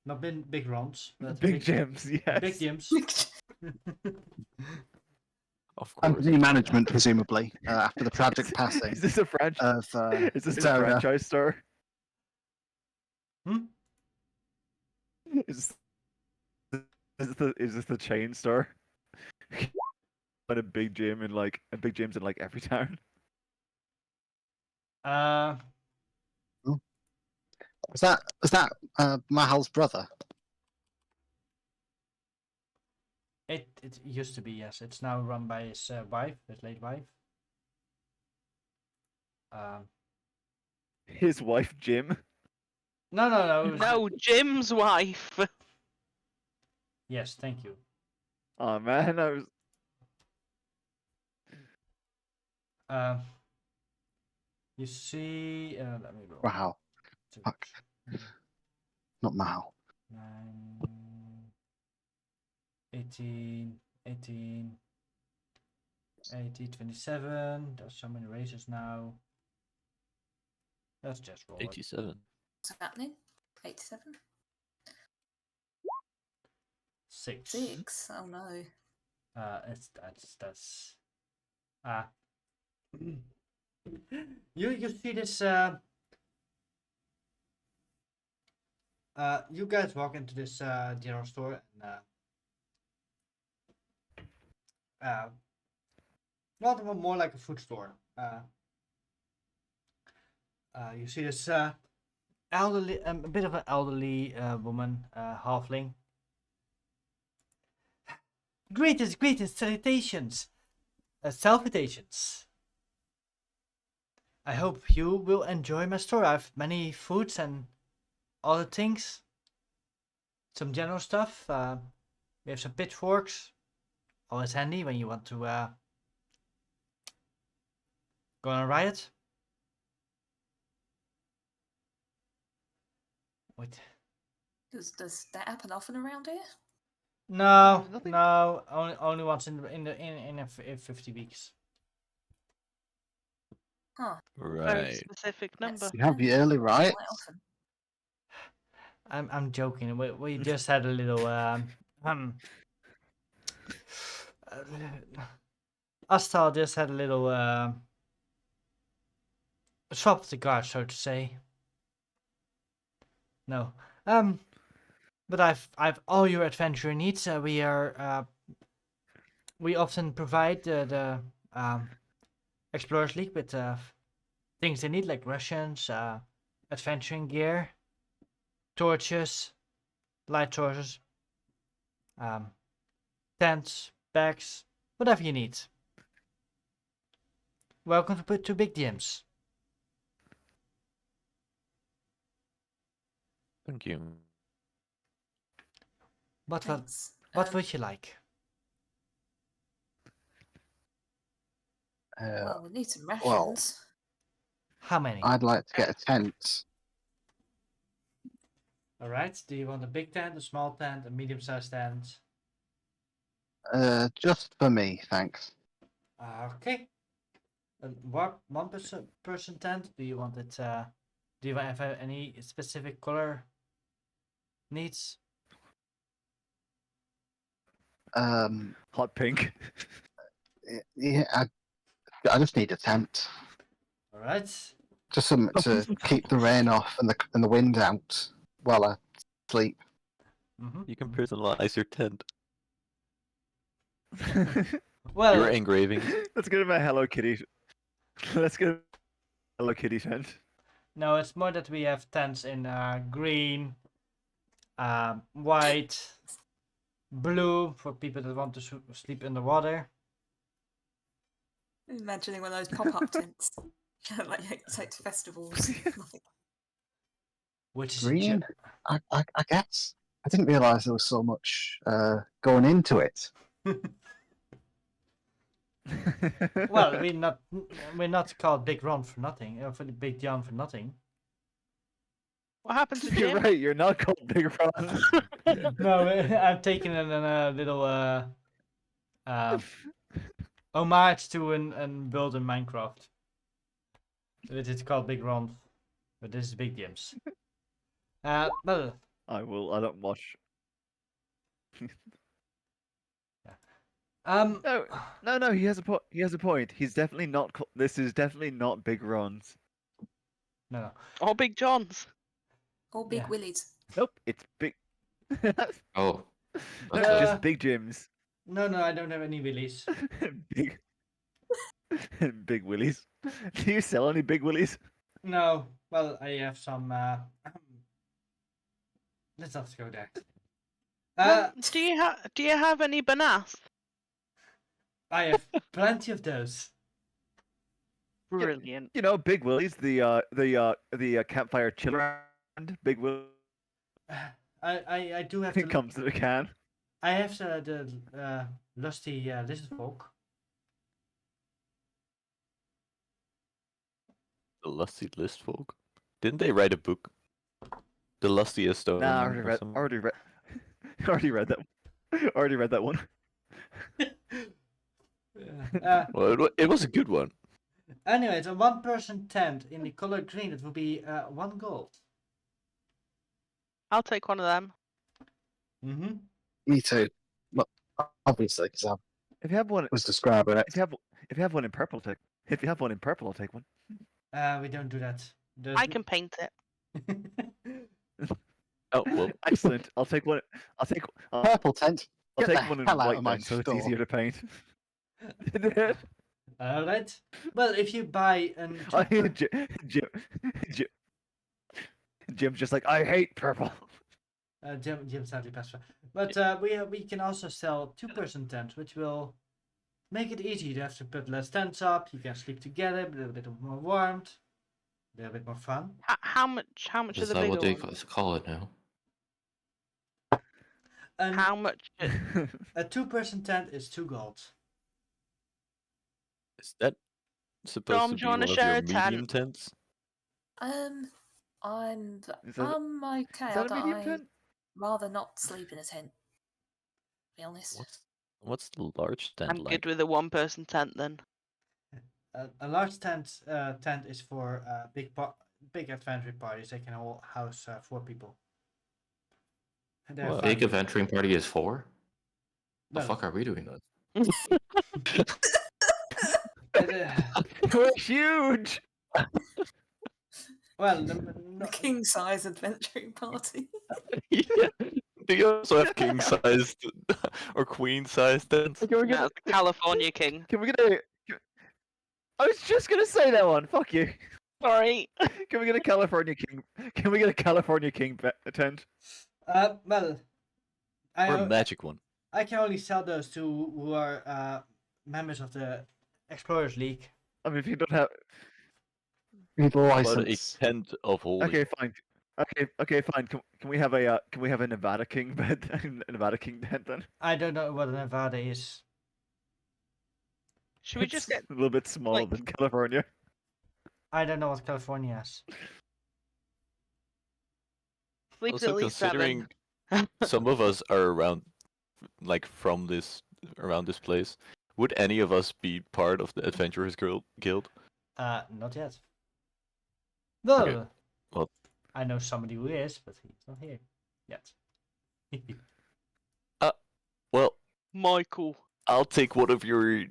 Not big Ron's. But Big Jim's, yes. Big Jim's. Of course. Company management, presumably, after the tragic passing Is this a franchise? of Is this a Zona. franchise store? Hmm? Is this the chain store? But a big gym in like big gyms in like every town. Was that Mahal's brother? It used to be, yes. It's now run by his wife, his late wife. His wife Jim. No. it was- No, Jim's wife. Yes, thank you. Oh man, I was. You see, let me roll. Wow, fuck. Not Mahal. 9, 18, 27. There's so many races now. Let's just roll it. 87. What's happening? 87? 6. 6? Oh no. That's you see this you guys walk into this general store and not more like a food store. You see this elderly, a bit of an elderly woman, halfling, Greetings, salutations, salutations. I hope you will enjoy my store. I have many foods and other things. Some general stuff. We have some pitchforks. Always handy when you want to go on a riot. Wait. Does that happen often around here? No, There's nothing- no. Only once in 50 weeks. Huh. Very Right. specific number. You have your early Quite rights. often. I'm joking. We just had a little Astal just had a little swap of the guard, so to say. No. But I've all your adventure needs. We often provide the Explorers League with things they need, like rations, adventuring gear, torches, light torches, tents, bags, whatever you need. Welcome to Big Gyms. Thank you. What Thanks. would you like? Well, we need some rations. well, How many? I'd like to get a tent. Alright, do you want a big tent, a small tent, a medium-sized tent? Just for me, thanks. Okay. One person tent? Do you want it? Do you have any specific color needs? Hot pink. Yeah, I just need a tent. Alright. Just something to keep the rain off and the wind out while I sleep. You can personalize your tent. Well, Your engravings. Let's get him a Hello Kitty. Let's get him a Hello Kitty tent. no, it's more that we have tents in green, white, blue for people that want to sleep in the water. Imagining one of those pop-up tents. Like you take to festivals. Which is Green? I guess. I didn't realise there was so much going into it. well, we're not called Big Ron for nothing, for the Big John for nothing. What happened to You're Jim? right. You're not called Big Ron. No, I'm taking a little homage to an build in Minecraft. It is called Big Ron, but this is Big Gyms. Well, I don't watch. No. He has a point. He has a point. He's definitely not. This is definitely not Big Ron's. no. Or Big John's. Or Big Yeah. Willies. Nope. It's big. Oh, No, that's just Big Gyms. No, I don't have any willies. Big. Big Willies. Do you sell any Big Willies? No, well, I have some. Let's not go there. Do you have any bananas? I have plenty of those. Brilliant. You know, Big Willies, the campfire chiller brand. Big Will. I do have It comes in a can. I have the lusty lizard folk. The Lusty List folk. Didn't they write a book? The Lustiest Stone. Nah, I or already read. something? Already read that. Already read that one. Well, it was a good one. Anyway, it's a one-person tent in the color green. It will be 1 gold. I'll take one of them. Mm-hmm. Me too. Well, obviously, because I If you have one, was describing it. if you have one in purple, take. If you have one in purple, I'll take one. We don't do that. I can paint it. Oh well. Excellent. I'll take one. I'll take Purple tent. I'll Get take the one in hell out white of my then, so it's store. easier to paint. All right. Well, if you buy an I hear Jim's just like, I hate purple. Jim sadly passed away. But we can also sell 2-person tents, which will make it easy. You have to put less tents up. You can sleep together, a little bit more warmth, a little bit more fun. How much? How much are Is the that what bigger they ones? call it now? And How much? a 2-person tent is 2 gold. Is that supposed Dom, to do you be want to one of share your a medium tent? tents? I'm Is that, okay. is that a medium I'd tent? rather not sleep in a tent. To be honest. What's the large tent I'm like? good with a 1-person tent then. A large tent is for big adventure parties. They can all house 4 people. And they're Well, fine. Big adventuring party is 4? The Well, fuck are we doing then? We're huge. well, The king size adventuring party. Yeah. Do you also have king sized or queen sized tents? Can we No, get? it's the California King. Can we get a? I was just gonna say that one. Fuck you. Sorry. Can we get a California King? Can we get a California King tent? well, Or a magic one? I can only sell those to who are members of the Explorers League. I mean, if you don't have. People But a license. tent of holy. Okay, fine. Okay, fine. Can we have a Nevada King bed? A Nevada King tent then? I don't know what a Nevada is. Should we just It's get a little bit smaller like- than California? I don't know what California is. sleeps Also at least 7? considering some of us are around, like from around this place, would any of us be part of the Adventurers Guild? Not yet. No. Okay, well- I know somebody who is, but he's not here yet. Well, Michael. I'll take one of your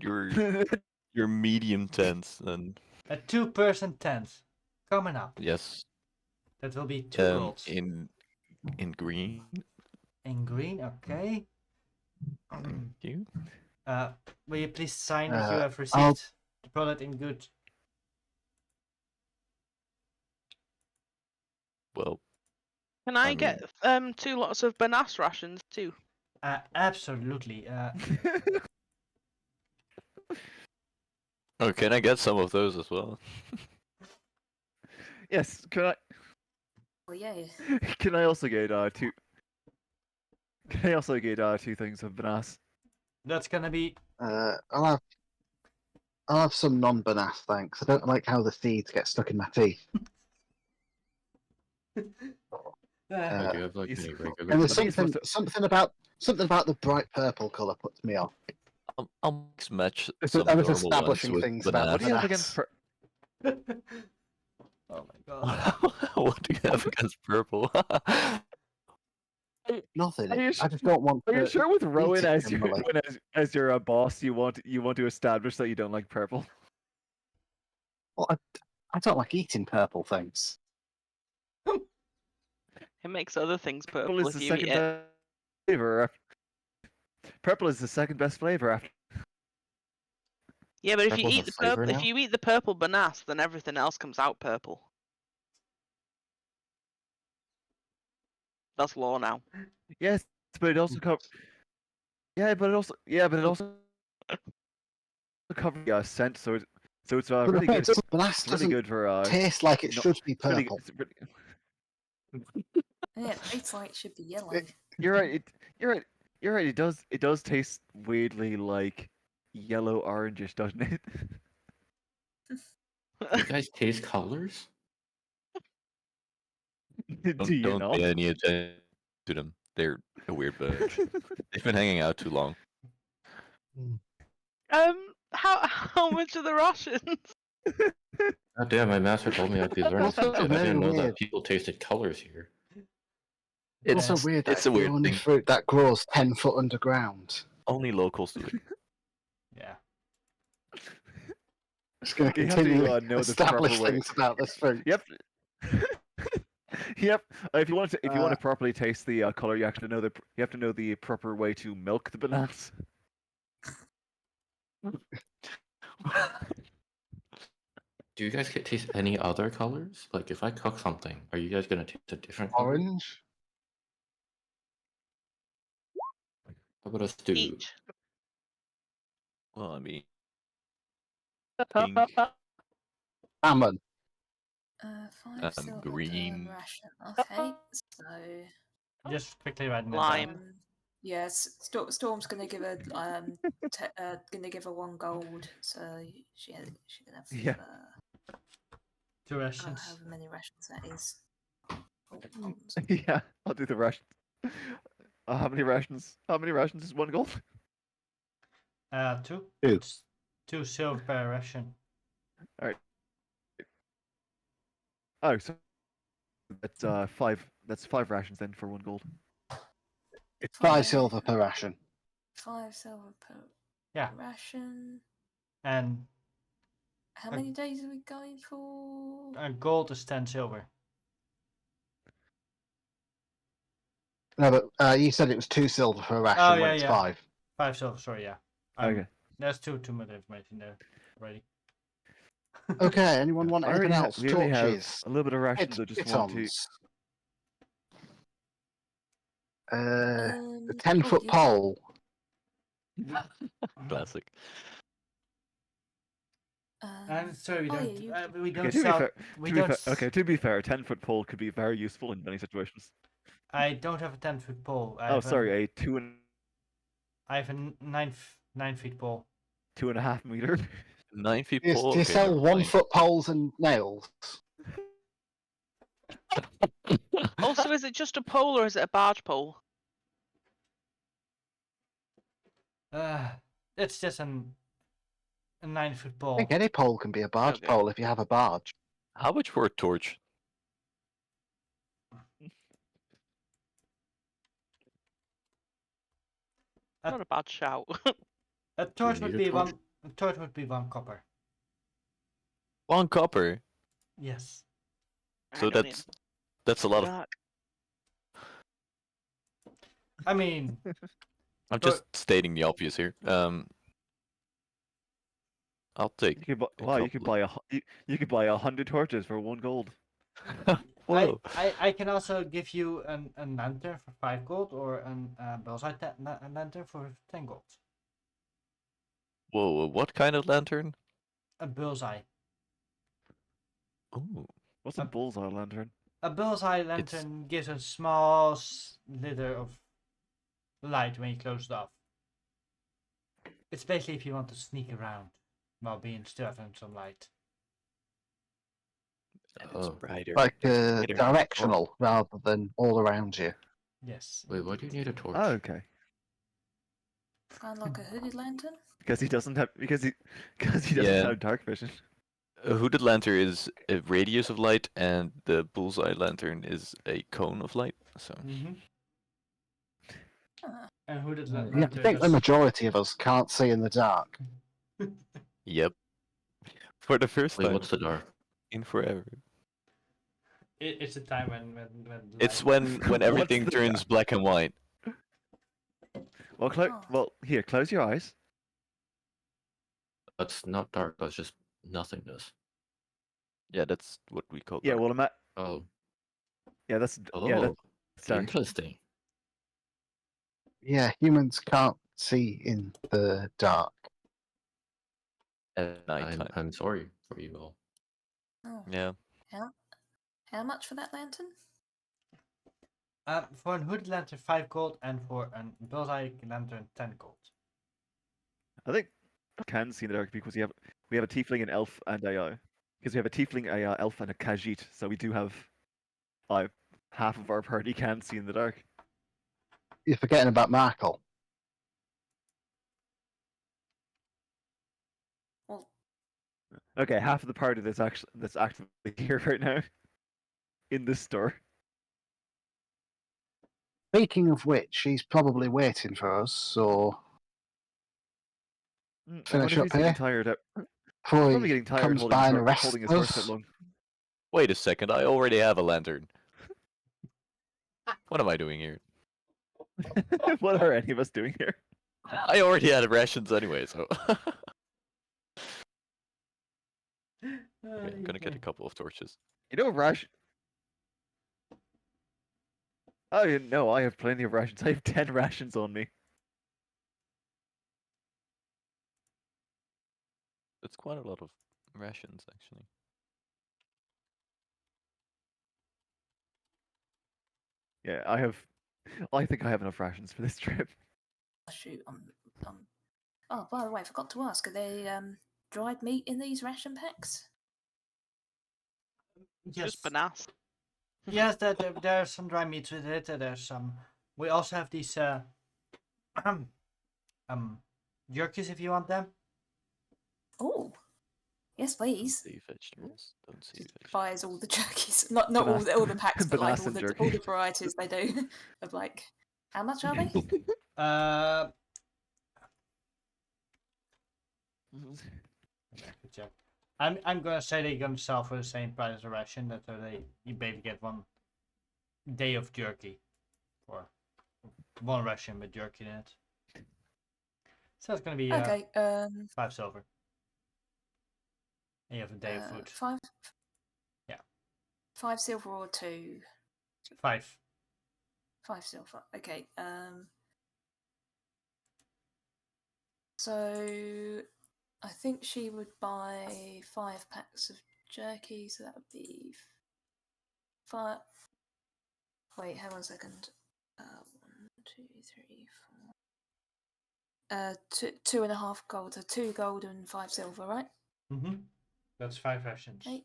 medium tents then. A 2-person tent coming up. Yes. That will be 2 golds. In green. In green, okay. Thank you. Will you please sign that you have received I'll- the product in good? Well, Can I I get 2 lots of Banas rations too? Absolutely. oh, can I get some of those as well? Yes. Well, yeah. Can I also get 2? Can I also get 2 things of bananas? That's gonna be. I'll have some non-banath, thanks. I don't like how the seeds get stuck in my teeth. I do have like Yes. any regular. And there's I think it's something about the bright purple color puts me off. I'll mix match It's- some I was normal establishing ones with things about What do you have bananas. against? Oh my god. what do you have against purple? Nothing. Are you I just don't want. Are you to sure with Rowan eat it as your generally. as your boss, you want to establish that you don't like purple? Well, I don't like eating purple things. It makes other things Purple purple is if the you second eat it. best flavor. Purple is the second best flavor after. Yeah, but if you Purple's a eat the flavor purple, now? if you eat the purple Banas, then everything else comes out purple. That's law now. Yes, but it also covers. Yeah, but it also covers the scent, so it's really good. Banath It's really doesn't good for taste like it no, should be it's really, purple. it's really, Yeah, it tastes like it should be yellow. you're right. You're right. You're right. It does taste weirdly like yellow orangish, doesn't it? You guys taste colors? Do you Don't not? pay any attention to them. They're a weird bunch. They've been hanging out too long. How much are the rations? God damn, my master told me I'd be learning Also something. I very didn't know weird. that people tasted colors here. It's It's so weird that it's a the weird only thing. fruit that grows 10 foot underground. Only locals do it. Yeah. It's going to You have to, continue know to the establish proper way. things about this fruit. Yep. Yep. If you want Uh, to properly taste the color, you have to know the proper way to milk the bananas. Do you guys taste any other colors? Like if I cook something, are you guys gonna taste a different color? Orange. How about a stew? Each. Well, I mean, pink, Salmon. 5 silver green. per ration. Okay, so Just quickly writing that Lime. down. yes, Storm's gonna give her gonna give her 1 gold, so she can have Yeah. 2 rations. however many rations that is. Oh, hold on. Yeah, I'll do the rations. How many rations? How many rations is 1 gold? 2. Two. It's 2 silver per ration. Oh, so that's 5. That's 5 rations then for 1 gold. It's 5 Five. silver per ration. 5 silver per Yeah. ration. And How Uh, many days are we going for? gold is 10 silver. No, but you said it was 2 silver per ration Oh, when yeah, it's yeah. 5. 5 silver, sorry, yeah. Okay. There's too much information there already. Okay, anyone want I anything already else? we already have Torches. a little bit of rations. I just want to. Pitons. The Oh, 10-foot yeah. pole. Classic. And sorry, we oh, don't. yeah, We don't Okay, to be sell. fair, We to be don't. fair, okay, to be fair, a 10-foot pole could be very useful in many situations. I don't have a 10-foot pole. Oh, sorry, a 2 and I have a 9 feet pole. 2.5 meter. 9 feet Do pole. you Okay, sell never 1 mind. foot poles and nails? Also, is it just a pole or is it a barge pole? It's just a 9-foot I pole. think any pole can be a barge Okay. pole if you have a barge. How much for a torch? Not a bad shout. A torch need would a be torch? 1. A torch would be 1 copper. 1 copper. Yes. So that's a lot of. Dark. I mean, I'm But- just stating the obvious here. I'll take. You could buy, a wow, you could couple buy you could buy 100 torches for 1 gold. Whoa. I can also give you a lantern for 5 gold or a bullseye lantern for 10 gold. Whoa, what kind of lantern? A bullseye. Ooh. What's a bullseye lantern? A bullseye lantern gives a small slither of light when you close it off. It's basically if you want to sneak around while being still having some light. And it's Oh. brighter. Like brighter. directional rather than all around you. Yes. Wait, why do you need a torch? Oh, okay. kind of like a hooded lantern. Because he doesn't have doesn't Yeah. have dark vision. A hooded lantern is a radius of light, and the bullseye lantern is a cone of light. So Mm-hmm. Ah, And hooded Yeah, I lantern think the majority of us can't see in the dark. yep. For the first Wait, time what's the dark? in forever. It's a time when It's light- when What's everything the turns black and white. Well, Oh. well, here, close your eyes. That's not dark, that's just nothingness. Yeah, that's what we call. Yeah, dark. well, Oh. yeah, that's Oh, that's dark. interesting. Yeah, humans can't see in the dark. Nighttime. I'm sorry for you all. oh. Yeah. How much for that lantern? For a hooded lantern 5 gold and for a bullseye lantern 10 gold. I think I can see in the dark because we have a tiefling, an elf, and a because we have a tiefling, a elf, and a khajiit. So we do have half of our party can see in the dark. You're forgetting about Markle. Well, Okay, half of the party that's actively here right now in this store. Speaking of which, she's probably waiting for us, so I Finish wonder if up he's getting here? tired. before Probably he getting tired comes holding by his, and hor- arrests holding his horse that us. long. Wait a second, I already have a lantern. What am I doing here? What are any of us doing here? I already had rations anyway, so. Okay, I'm gonna get a couple of torches. You know, Oh no, I have plenty of rations. I have 10 rations on me. That's quite a lot of rations, actually. Yeah, I think I have enough rations for this trip. Oh, shoot, Oh, by the way, I forgot to ask. Are they dried meat in these ration packs? Yes. Just bananas. Yes, there's some dry meats with it. There's some. We also have these jerkies if you want them. Oh, yes, Don't please. say vegetables. Don't say Just vegetables. buys all the jerkies. Not all the packs, but like all Banana the jerky. varieties they do. Of like, how much are they? Good check. I'm gonna say they're gonna sell for the same price as a ration. That you basically get 1 day of jerky for 1 ration with jerky in it. So it's gonna be Okay. 5 silver. And you have a day of food. 5. Yeah. 5 silver or 2. 5. 5 silver. Okay. So I think she would buy 5 packs of jerky, so that would be 5. Wait, hang on a second. 1, 2, 3, 4. 2.5 gold. So 2 gold and 5 silver, right? That's 5 rations. 8.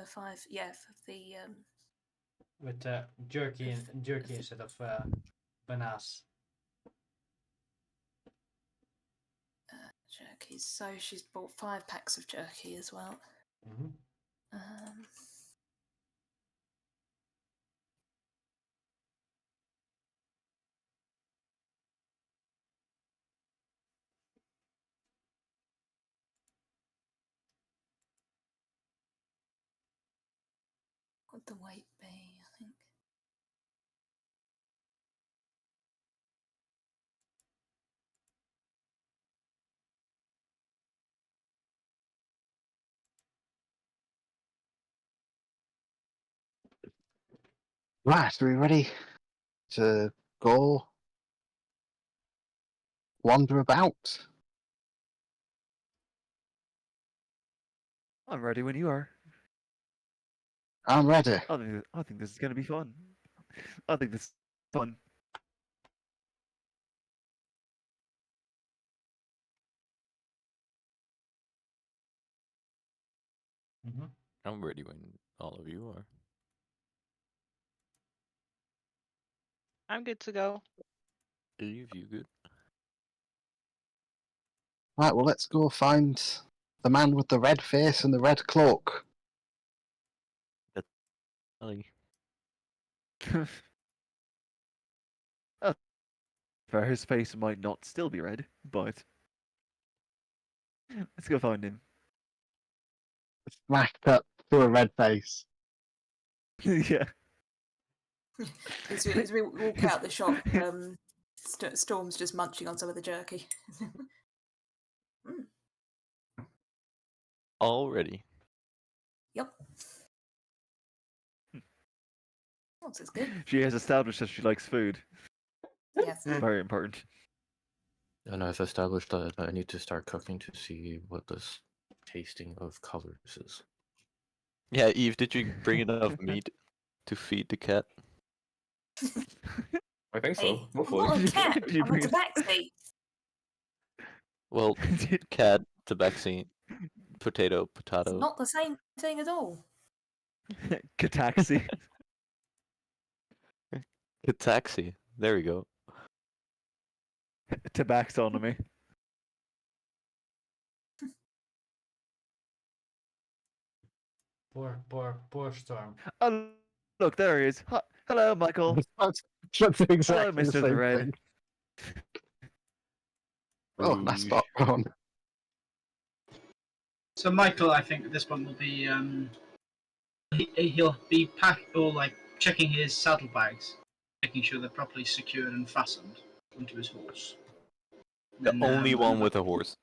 5. Yeah, for the With jerky instead of bananas. jerky. So she's bought 5 packs of jerky as well. What would the weight be? I think. Right, are we ready to go wander about? I'm ready when you are. I'm ready. I think this is gonna be fun. I think this is fun. I'm ready when all of you are. I'm good to go. Eve, you good? Right, well, let's go find the man with the red face and the red cloak. Ellie. For his face might not still be red, but let's go find him. Smashed up to a red face. Yeah. As we walk out the shop, Storm's just munching on some of the jerky. Already. Yep. Oh, this is good. She has established that she likes food. Yes. Very important. And I've established that I need to start cooking to see what this tasting of colors is. Yeah, Eve, did you bring enough meat to feed the cat? I think Hey, so. I'm Hopefully. not a cat. Did you I'm a bring us- tabaxi. Well, cat, tabaxi, potato, It's potato. not the same thing at all. Cataxi. Taxi. There we go. Tabaxonomy. Poor Storm. Oh, look, there he is. Hello, Michael. That's exactly the Mr. the same Red. thing. Oh, that's Rouge. not on. So Michael, I think at this point will be he'll be packed or like checking his saddlebags, making sure they're properly secured and fastened onto his horse. The And, only one with a horse.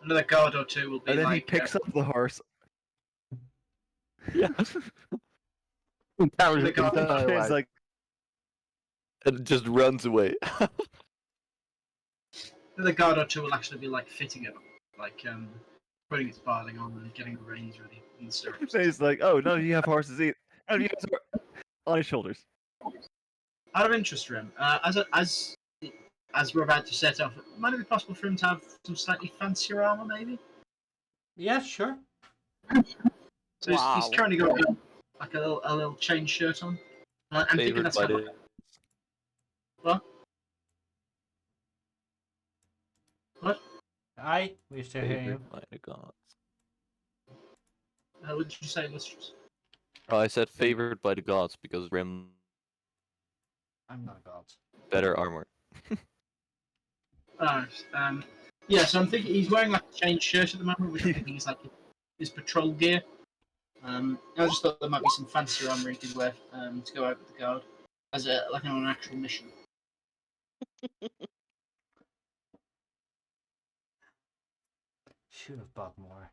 Another guard or two will be And then like he picks up the horse. Yeah. Carries The it guy- entirely It's away. like, And it just runs away. another guard or two will actually be like fitting it like putting its piling on and getting the reins ready and the stirrups. He's like, oh, none of you have horses either. None of you guys are on his shoulders. Out of interest, Rim, as we're about to set off, might it be possible for him to have some slightly fancier armor, maybe? Yeah, sure. So he's Wow. currently got like a little chain shirt on. I'm thinking Favored that's by kind of the what? What? We're still hearing you. favored by the gods. What did you say, Lustrous? Oh, I said favored by the gods because Rim I'm not God. better armor. Alright. Yeah, so I'm thinking he's wearing like a chain shirt at the moment, which I'm thinking is like his patrol gear. I just thought there might be some fancier armor he could wear to go out with the guard as like on an actual mission. Should have bought more.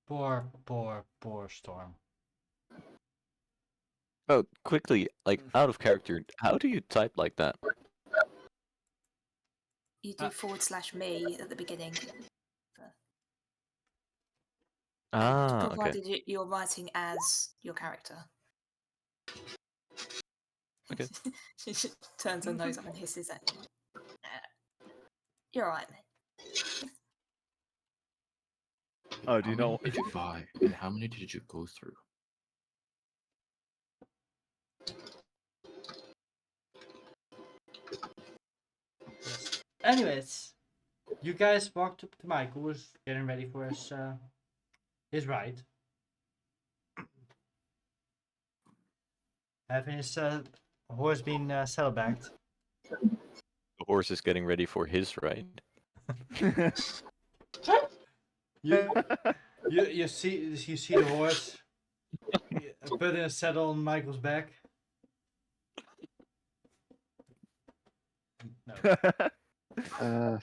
Poor Storm. Oh, quickly, like out of character, how do you type like that? You do /me at the beginning. Ah, okay. Provided you're writing as your character. Okay. She turns her nose up and hisses at you. You're alright, mate. Oh, do you How know? many did you buy, and how many did you go through? Yes. Anyways, you guys walked up to Mike, who was getting ready for his ride. Having his horse been saddlebagged. The horse is getting ready for his ride. You see the horse put in a saddle on Michael's back. No.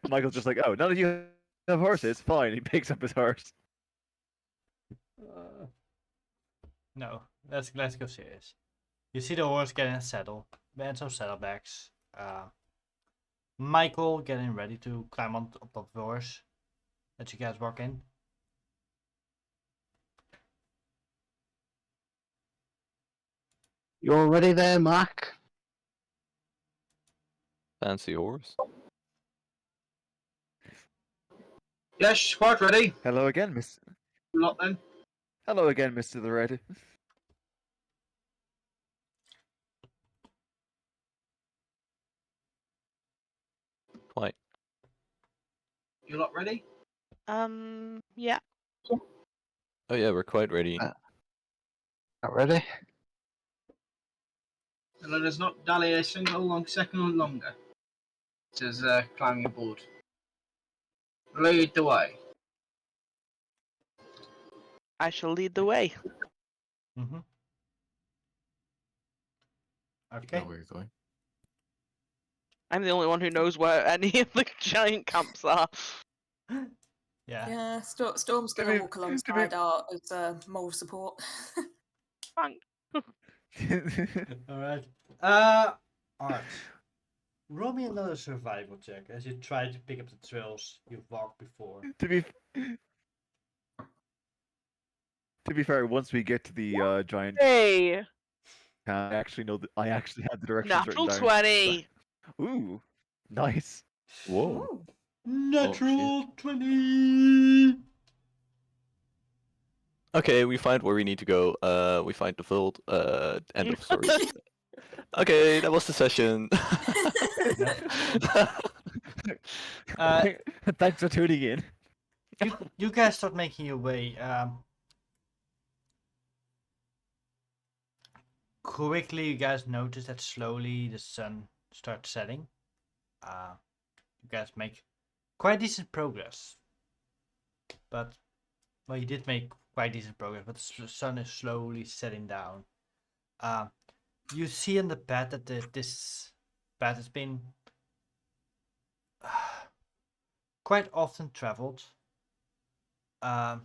Michael's just like, oh, none of you have horses. Fine. He picks up his horse. No, let's go serious. You see the horse getting a saddle, and some saddlebags. Michael getting ready to climb on top of the horse. Let you guys walk in. You already there, Mark? Fancy horse. Yes, quite ready. Hello again, Miss. Lot then. Hello again, Mr. the Red. Quite. You lot ready? Yeah. Oh yeah, we're quite ready. Not ready? And let us not dally a single long second longer. Says climbing aboard. Lead the way. I shall lead the way. Mm-hmm. You Okay. know where you're going? I'm the only one who knows where any of the giant camps are. Yeah. Yeah, Storm's To gonna be- walk to be- alongside Art as moral support. Fine. All right. Art. Roll me another survival check as you try to pick up the trails you've walked before. To be fair, once we get to the giant, Hey! I actually know that I actually had the directions Natural written down. 20! Ooh, nice. Whoa. Ooh. Natural 20! Okay, we find where we need to go. We find the field. End of story. Okay, that was the session. Thanks for tuning in. You guys start making your way. Quickly, you guys notice that slowly the sun starts setting. You guys make quite decent progress. But, well, you did make quite decent progress, but the sun is slowly setting down. You see in the path that this path has been quite often traveled. And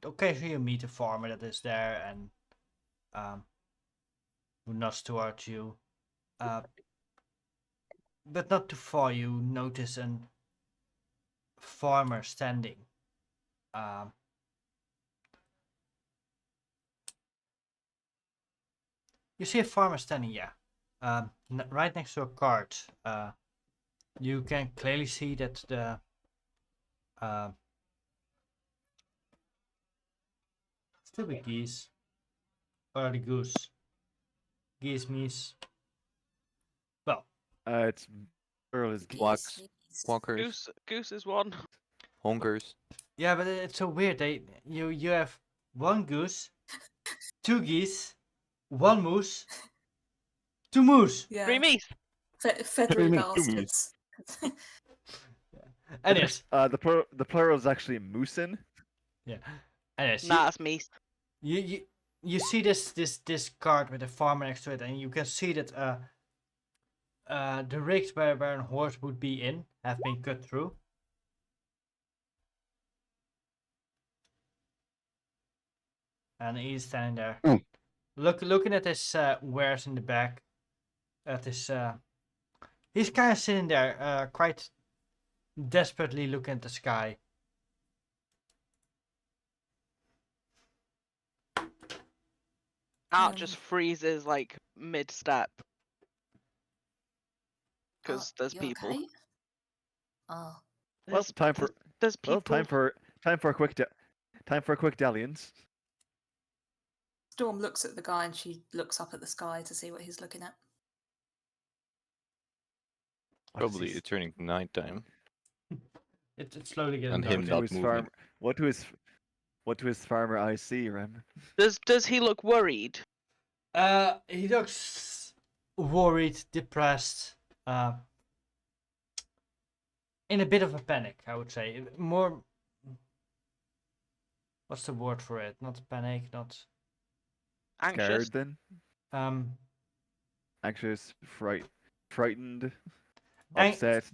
occasionally you meet a farmer that is there and who nods towards you. but not too far, you notice an farmer standing. Um, you see a farmer standing, yeah, right next to a cart. You can clearly see that the still the geese or the goose. Geese means well, It's girl is Walks. Geese. Walkers, Goose is one. honkers. yeah, but it's so weird. You have one goose, two geese, one moose, two moose. Yeah. Three meat. Feathery meat. bastards. And yes, the plural is actually moosin. yeah, and yes, Nah, it's meat. you see this cart with a farmer next to it, and you can see that the rigs where a horse would be in have been cut through. And he's standing there, Hmm. looking at his wares in the back. At his, he's kind of sitting there, quite desperately looking at the sky. Art Um, just freezes like mid-step. Because there's you people. Okay? Oh, Well, There's, time for there's people. time for a quick dalliance. Storm looks at the guy and she looks up at the sky to see what he's looking at. What does Probably he s- turning nighttime. It's slowly getting And dark. him to not his moving. farm? What to his farmer I see, Rem? Does he look worried? He looks worried, depressed, in a bit of a panic, I would say. More. What's the word for it? Not panic, not. Anxious? Scared then? Um. Anxious, frightened, Ang- upset.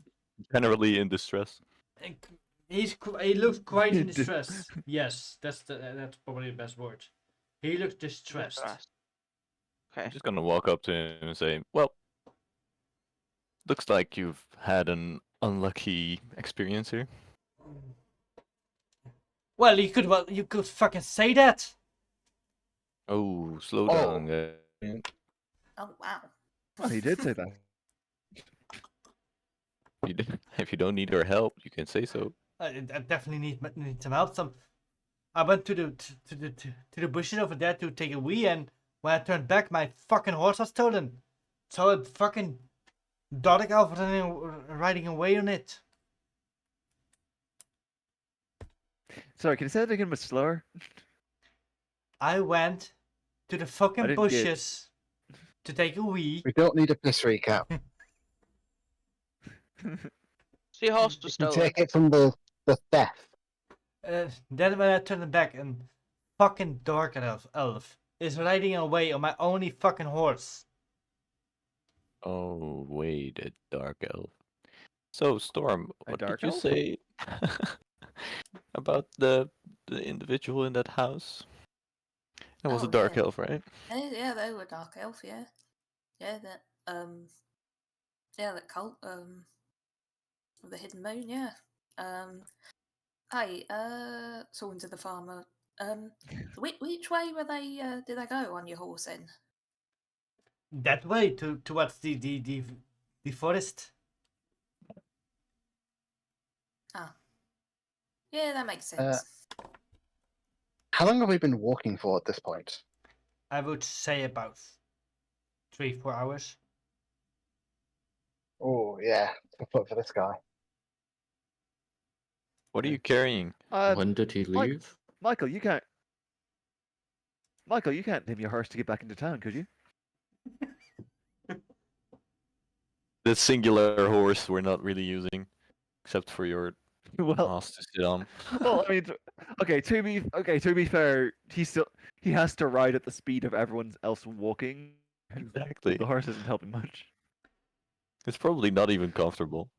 Generally in distress. He looks quite in Dis- distress. Yes, that's probably the best word. He looks distressed. Okay. I'm just gonna walk up to him and say, "Well, looks like you've had an unlucky experience here." Well, you could fucking say that. Oh, slow Oh. down, guy. Oh, wow. Oh, he did say that. If you don't need our help, you can say so. I definitely need some help. I went to the bushes over there to take a wee, and when I turned back, my fucking horse was stolen. So a fucking dark elf riding away on it. Sorry, can you say that again a bit slower? I went to the fucking didn't get- bushes to take a wee. We don't need a piss recap. So your horse You was can stolen. take it from the theft. Then when I turned back, and fucking dark elf is riding away on my only fucking horse. Oh, wait, a dark elf. So, Storm, A what dark did you elf? say about the individual in that house? That was a Oh, dark yeah. elf, right? Yeah, they were dark elf, yeah. Yeah, that cult, of the hidden moon, yeah. Hey, talking to the farmer, which way were they, did they go on your horse then? That way towards the forest. Yeah, that makes sense. How long have we been walking for at this point? I would say about 3-4 hours. Oh, yeah. Tough luck for this guy. What are you carrying? When did he Mike- leave? Michael, you can't name your horse to get back into town, could you? The singular horse we're not really using, except for your Well, ass to sit on. well, I mean, okay. To be fair, he has to ride at the speed of everyone else walking. Exactly. The horse isn't helping much. It's probably not even comfortable.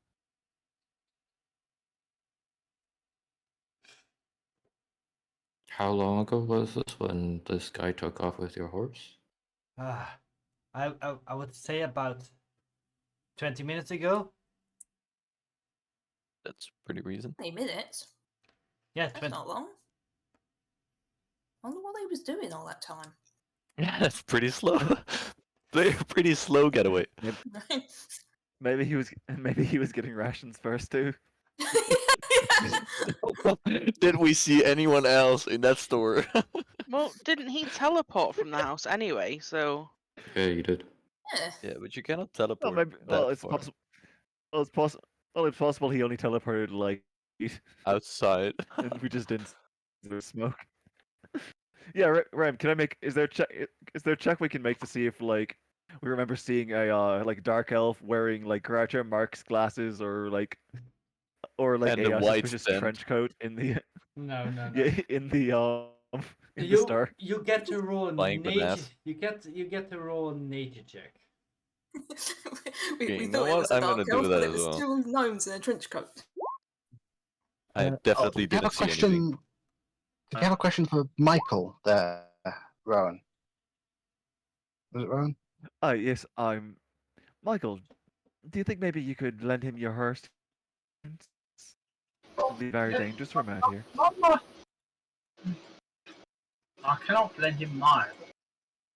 How long ago was this when this guy took off with your horse? I would say about 20 minutes ago. That's pretty recent. 20 minutes? Yeah, That's 20. not long. I wonder what he was doing all that time. Yeah, that's pretty slow. Pretty slow getaway. Maybe he was getting rations first too. Did we see anyone else in that store? Well, didn't he teleport from the house anyway? So Yeah, you did. Yeah. Yeah, but you cannot Well, teleport maybe. that Well, it's far possible. Well, it's possible. Well, it's possible he only teleported like, outside. and we just didn't see the smoke. Yeah, Ram. Can I make? Is there a check? Is there a check we can make to see if like we remember seeing a like dark elf wearing like Groucho Marx glasses or like And a a white suspicious tent. trench coat in the No, no, no. yeah in the you store. you get to roll a Flying nature. bananas. You get to roll a nature check. we Okay, you thought know it what? was a I'm gonna dark do elf, that but it as was well. two gnomes in a trench coat. I definitely I have a didn't see anything. question. Did you have a question for Michael there, Rowan? Was it Rowan? Yes, I'm Michael. Do you think maybe you could lend him your horse? It'd be very dangerous for him out here. I cannot lend him mine.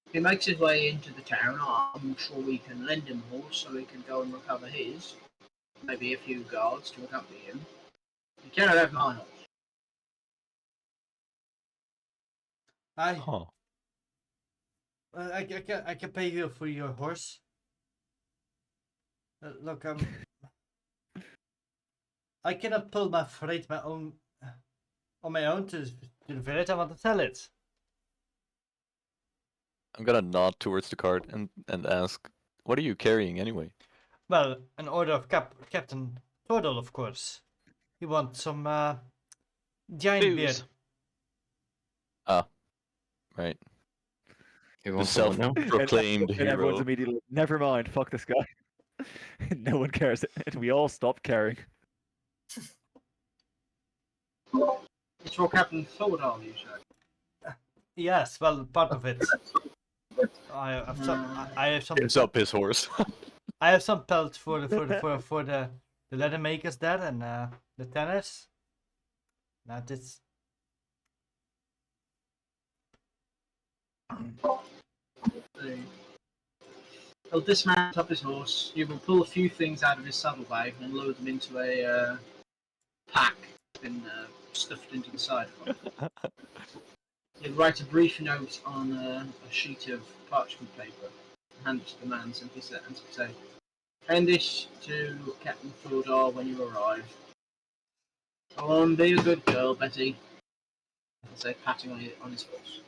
If he makes his way into the town, I'm sure we can lend him a horse so he can go and recover his. Maybe a few guards to accompany him. You cannot have mine horse. Huh. I can pay you for your horse. Look, I cannot pull my freight on my own to the village. I want to sell it. I'm gonna nod towards the cart and ask, what are you carrying anyway? Well, an order of Captain Tordal, of course. You want some giant beer. booze. Right. You The want someone now? self-proclaimed And everyone's hero. immediately, never mind, fuck this guy. No one cares, and we all stopped caring. It's for Captain Tordal, you say? Yes, well, part of it. I have some. Gives up his horse. I have some pelts for the leather makers there and the tanners. That is. He'll dismount up his horse. You will pull a few things out of his saddlebag and load them into a pack and stuffed into the side of him. He'll write a brief note on a sheet of parchment paper and hand it to the man, simply say, hand this to Captain Tordal when you arrive. Go on, be a good girl, Betty. I'll say, patting on his horse.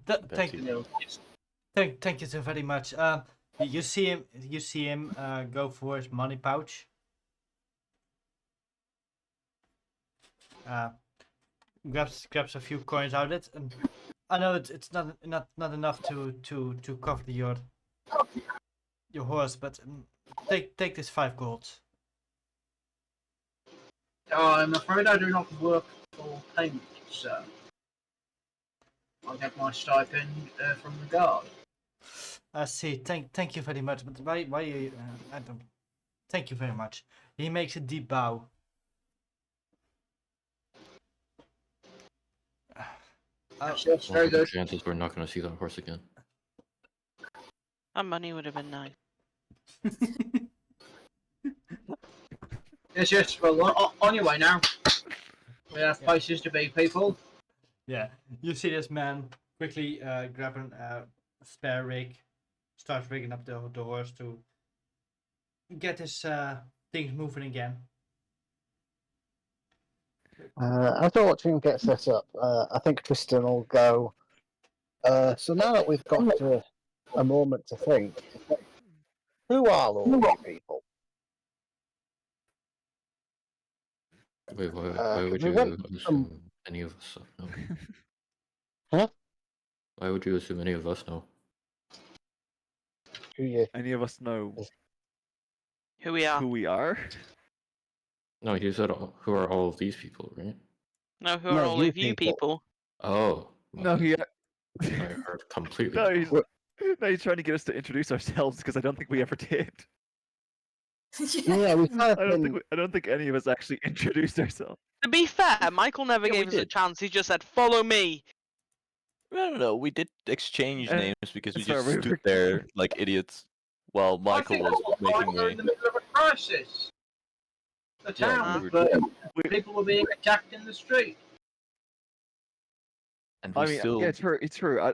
Thank Betty. you. Thank you so very much. You see him go for his money pouch. Grabs a few coins out of it, and I know it's not enough to cover your horse, but take this 5 gold. I'm afraid I do not work for payment, sir. I'll get my stipend from the guard. I see. Thank you very much. But why I don't. Thank you very much. He makes a deep bow. Yes, very good. Chances we're not going to see that horse again. That money would have been nice. Yes. Well, on your way now. We have places to be, people. Yeah, you see this man quickly grabbing a spare rig, starts rigging up the horse to get his things moving again. After watching him get set up, I think Tristan will go. So now that we've got a moment to think, who are all you people? Wait, why would we you went assume any of us know? Huh? Why would you assume any of us know? Who you? Any of us know Who we are? who we are? No, you said who are all of these people, right? No, who are No, all you of you people. people? Oh. No, he. I heard completely. No, different. he's trying to get us to introduce ourselves because I don't think we ever did. Yeah, we've kind of been. I don't think any of us actually introduced ourselves. To be fair, Michael never Yeah, we gave us a did. chance. He just said, "Follow me." No. We did exchange Uh, names because we sorry, just we stood were- there like idiots while I Michael think was at one point making we were way. in the middle of a crisis. The Yeah, town we was were, burning. We- People were being attacked in the street. and we I mean, still. yeah, it's true.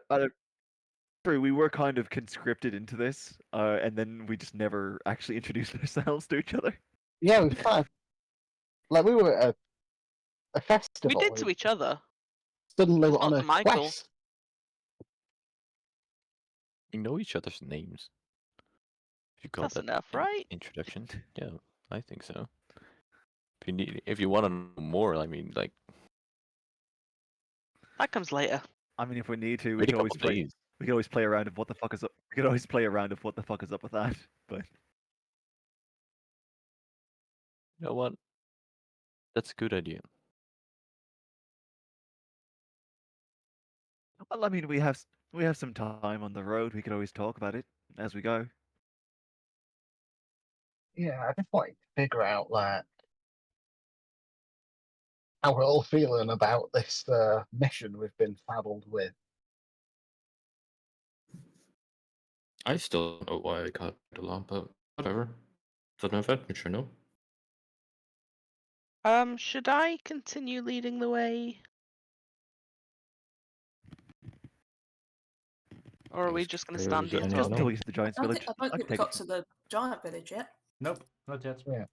True, we were kind of conscripted into this, and then we just never actually introduced ourselves to each other. Yeah, we've kind of. Like, we were at a festival. We did to each other. Suddenly, we're Not on to a Michael. quest. We know each other's names. If you call That's that enough, an right? introduction. Yeah, I think so. If you want to know more, I mean, like, That comes later. I mean, if we need to, we wait a can always couple play. days. We can always play around of what the fuck is up. We could always play around of what the fuck is up with that. But You know what? That's a good idea. well, I mean, we have some time on the road. We could always talk about it as we go. Yeah, I just wanted to figure out like how we're all feeling about this mission we've been saddled with. I still don't know why I got the lamp, but whatever. It's an adventure, no? Should I continue leading the way? Or are we just going to Is stand here anyone Just else? until talking? we get to the Giants I don't village. think, I don't I think can we take got it. to the giant village yet. Nope, not yet. Yeah.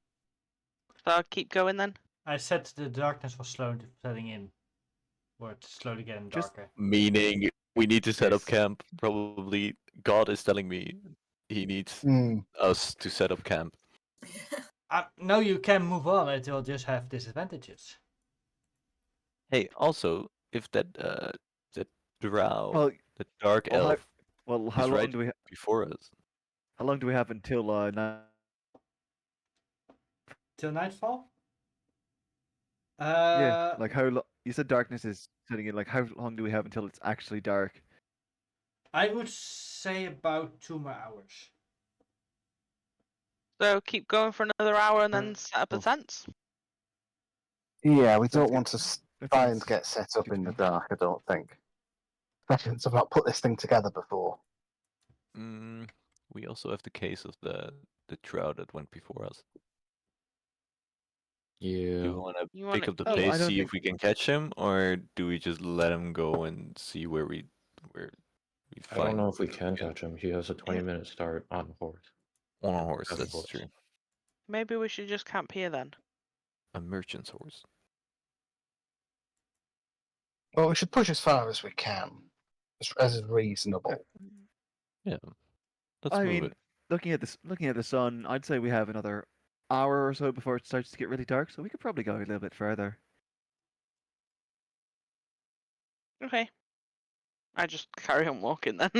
So I'll keep going then. I said the darkness was slow setting in. Or it's slowly getting Just- darker. Meaning, we need to set up Yes. camp. Probably, God is telling me he needs Hmm. us to set up camp. No, you can move on. It will just have disadvantages. Hey, also, if that drow, Well, the dark well, elf, how is long right do we? before us. How long do we have until Till nightfall? Yeah, like how long? You said darkness is setting in. Like how long do we have until it's actually dark? I would say about 2 more hours. So keep going for another hour and then set up a Oh. tent. Yeah, we Sounds don't good. want to That try and sounds get set up good to in the me. dark, I don't think. Especially since I've not put this thing together before. We also have the case of the drow that went before us. Do Yeah. you want to You pick want up the Oh, I pace, don't see think- if we can catch him, or do we just let him go and see where we I don't find know if we can him catch him. He has a 20-minute start on horse. on a horse? Have a That's horse. true. Maybe we should just camp here then. A merchant's horse. Well, we should push as far as we can, as is reasonable. Yeah. Let's I move mean, it. looking at the sun, I'd say we have another hour or so before it starts to get really dark, so we could probably go a little bit further. Okay. I just carry on walking then.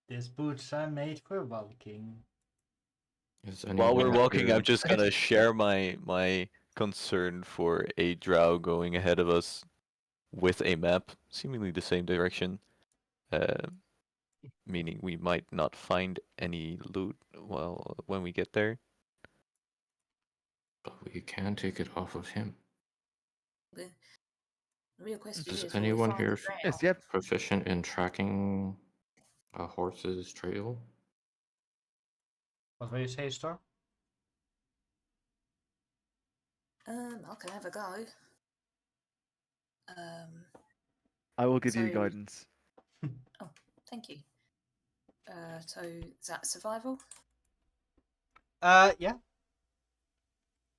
These boots are made for walking. Is While anyone we're walking, here- I'm just gonna share my concern for a drow going ahead of us with a map, seemingly the same direction. Meaning we might not find any loot when we get there. But we can take it off of him. The real question Does is, will we anyone find here the drow? Yes, yep. proficient in tracking a horse's trail? What will you say, Storm? I can have a go. I will give you So- guidance. Thank you. So is that survival? Yeah.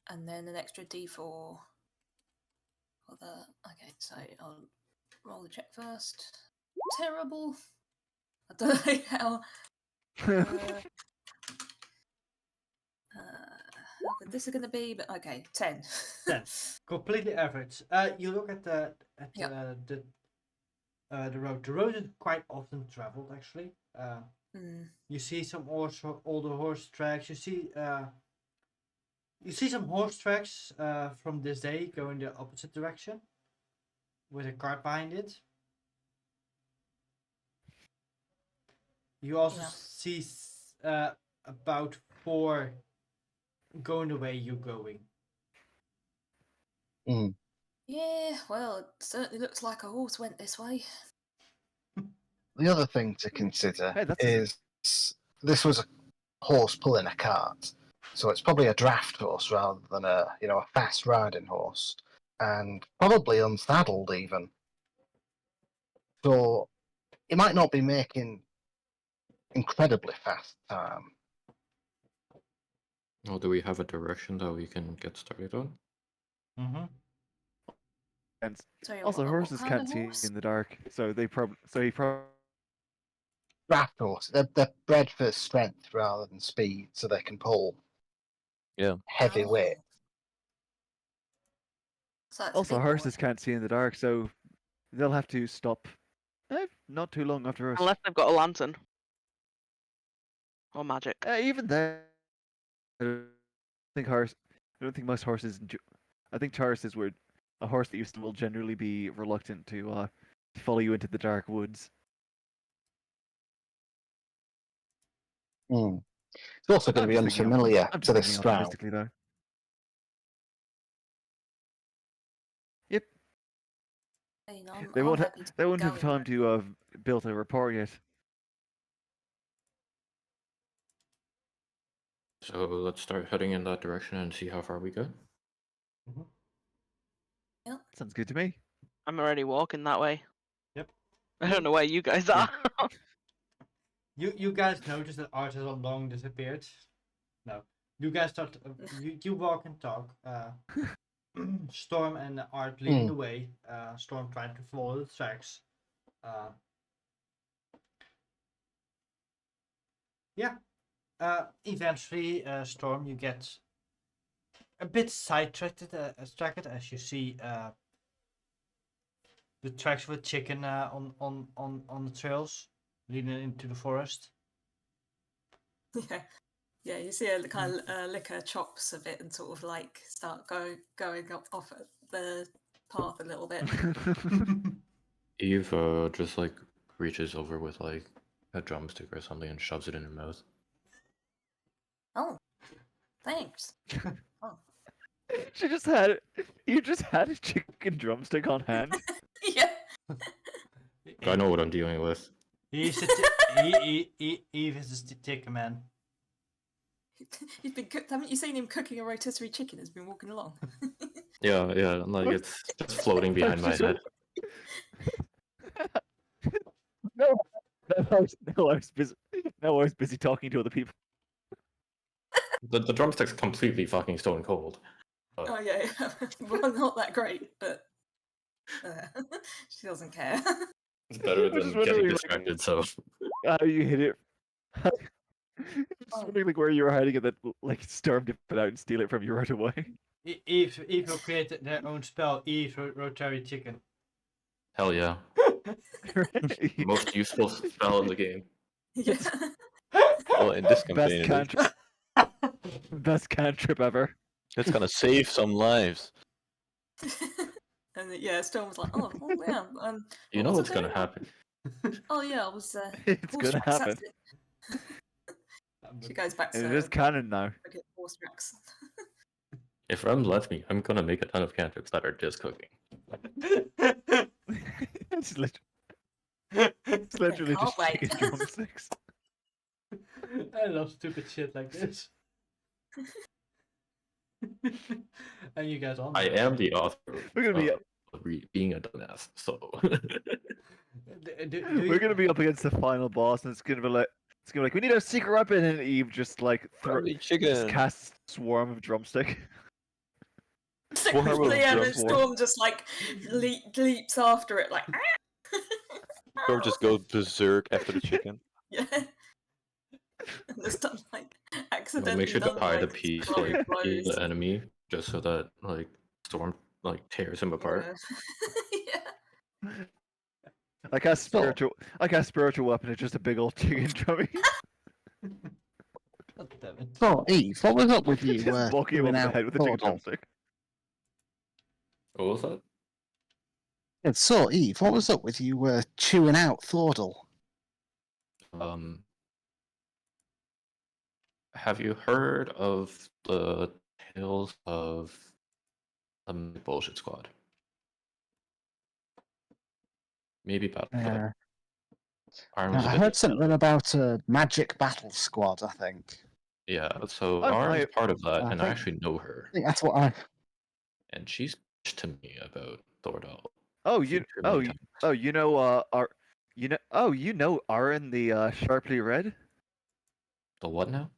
And then an extra D4 for the. Okay, so I'll roll the check first. Terrible. I don't know how. How good this is going to be, but okay, 10. 10. Completely average. You look at the road. The road is quite often traveled, actually. You see some older horse tracks. You see some horse tracks from this day going the opposite direction, with a cart behind it. You also Yeah. see about 4 going the way you're going. Yeah, well, it certainly looks like a horse went this way. The other thing to consider Hey, that's is this was a horse pulling a cart, so it's probably a draft horse rather than a fast riding horse, and probably unsaddled even. So it might not be making incredibly fast time. Well, do we have a direction that we can get started on? Mm-hmm. And So also, what horses kind can't of see horse? in the dark, so he probably Draft horse, they're bred for strength rather than speed, so they can pull heavy Oh. weight. So that's a also big horses boy. can't see in the dark, so they'll have to stop. Not too long after us. Unless they've got a lantern. Or magic. Even then, I don't think horse. I don't think most horses. I think Taurus were a horse that will generally be reluctant to follow you into the dark woods. It's also going to be I'm just thinking unfamiliar I'm to just this thinking stroud. optimistically, though. Yep, You know, I'm, they I'm won't. happy to They keep won't have going. time to have built a rapport yet. So let's start heading in that direction and see how far we go. Sounds good to me. I'm already walking that way. Yep. I don't know where you guys are. You guys notice that Art has long disappeared. No. You guys start. You walk and talk. Storm and Art leading the way. Storm trying to follow the tracks. Yeah. Eventually, Storm, you get a bit sidetracked as you see the tracks of a chicken on the trails leading into the forest. Yeah, yeah. You see a kind of lick her chops a bit and sort of like start going up off at the path a little bit. Eve just like reaches over with like a drumstick or something and shoves it in her mouth. Oh, thanks. Oh, You just had a chicken drumstick on hand. yeah. I know what I'm dealing with. Eve is a sticker man. He's been cooked. Haven't you seen him cooking a rotisserie chicken as been walking along? Yeah, like it's just floating behind my head. No, I was busy. No, I was busy talking to other people. The drumstick's completely fucking stone cold. But Oh yeah, yeah. Well, not that great, but she doesn't care. it's better I was than just getting wondering, distracted, so How you hit it? Just Oh. wondering like where you were hiding it that like Storm to put out and steal it from you right away. Eve will create their own spell. Eve rotary chicken. hell yeah. Most useful spell in the game. Yeah. Well, in this Best campaign, it is. cantrip. Best cantrip ever. It's gonna save some lives. And yeah, Storm was like, "Oh, yeah." You what know was I what's gonna doing? happen. Oh yeah, I was. It's horse gonna tracks, happen. that's it. She goes back to And it is canon now. look at horse tracks. If Rem lets me, I'm gonna make a ton of cantrips that are just cooking. It's literally Can't just wait. chicken drumsticks. I love stupid shit like this. And you guys all know I am the author We're gonna be of being a dumbass, so we're gonna be up against the final boss, and it's gonna be like we need our secret weapon, and Eve just like Friendly just chicken. casts swarm of drumstick. Swarm of Yeah, and then drum Storm just like leaps after it, like. Or just go berserk after the chicken. Yeah. And just done like I'll accidentally make sure to done hide a like piece throwing like in blows. the enemy, just so that like Storm like tears him apart. Yeah. I cast spiritual weapon. It's just a big old chicken drumming. God damn it. So, Eve, what was up with you Just bulky him chewing over the out head with a chicken Tordal? drumstick. What was that? And so, Eve, what was up with you chewing out Tordal? Have you heard of the tales of the Bullshit Squad? Maybe Battle for the Arn was a I bit. heard something about a magic battle squad, I think. Yeah, so Oh, Arn is I- part of that, I and I think- actually know her, I think that's what I. and she's bitched to me about Tordal. Oh, a you. feature Oh, many you. times. Oh, you know. You know. Oh, you know. Aaron the sharply red. The what now?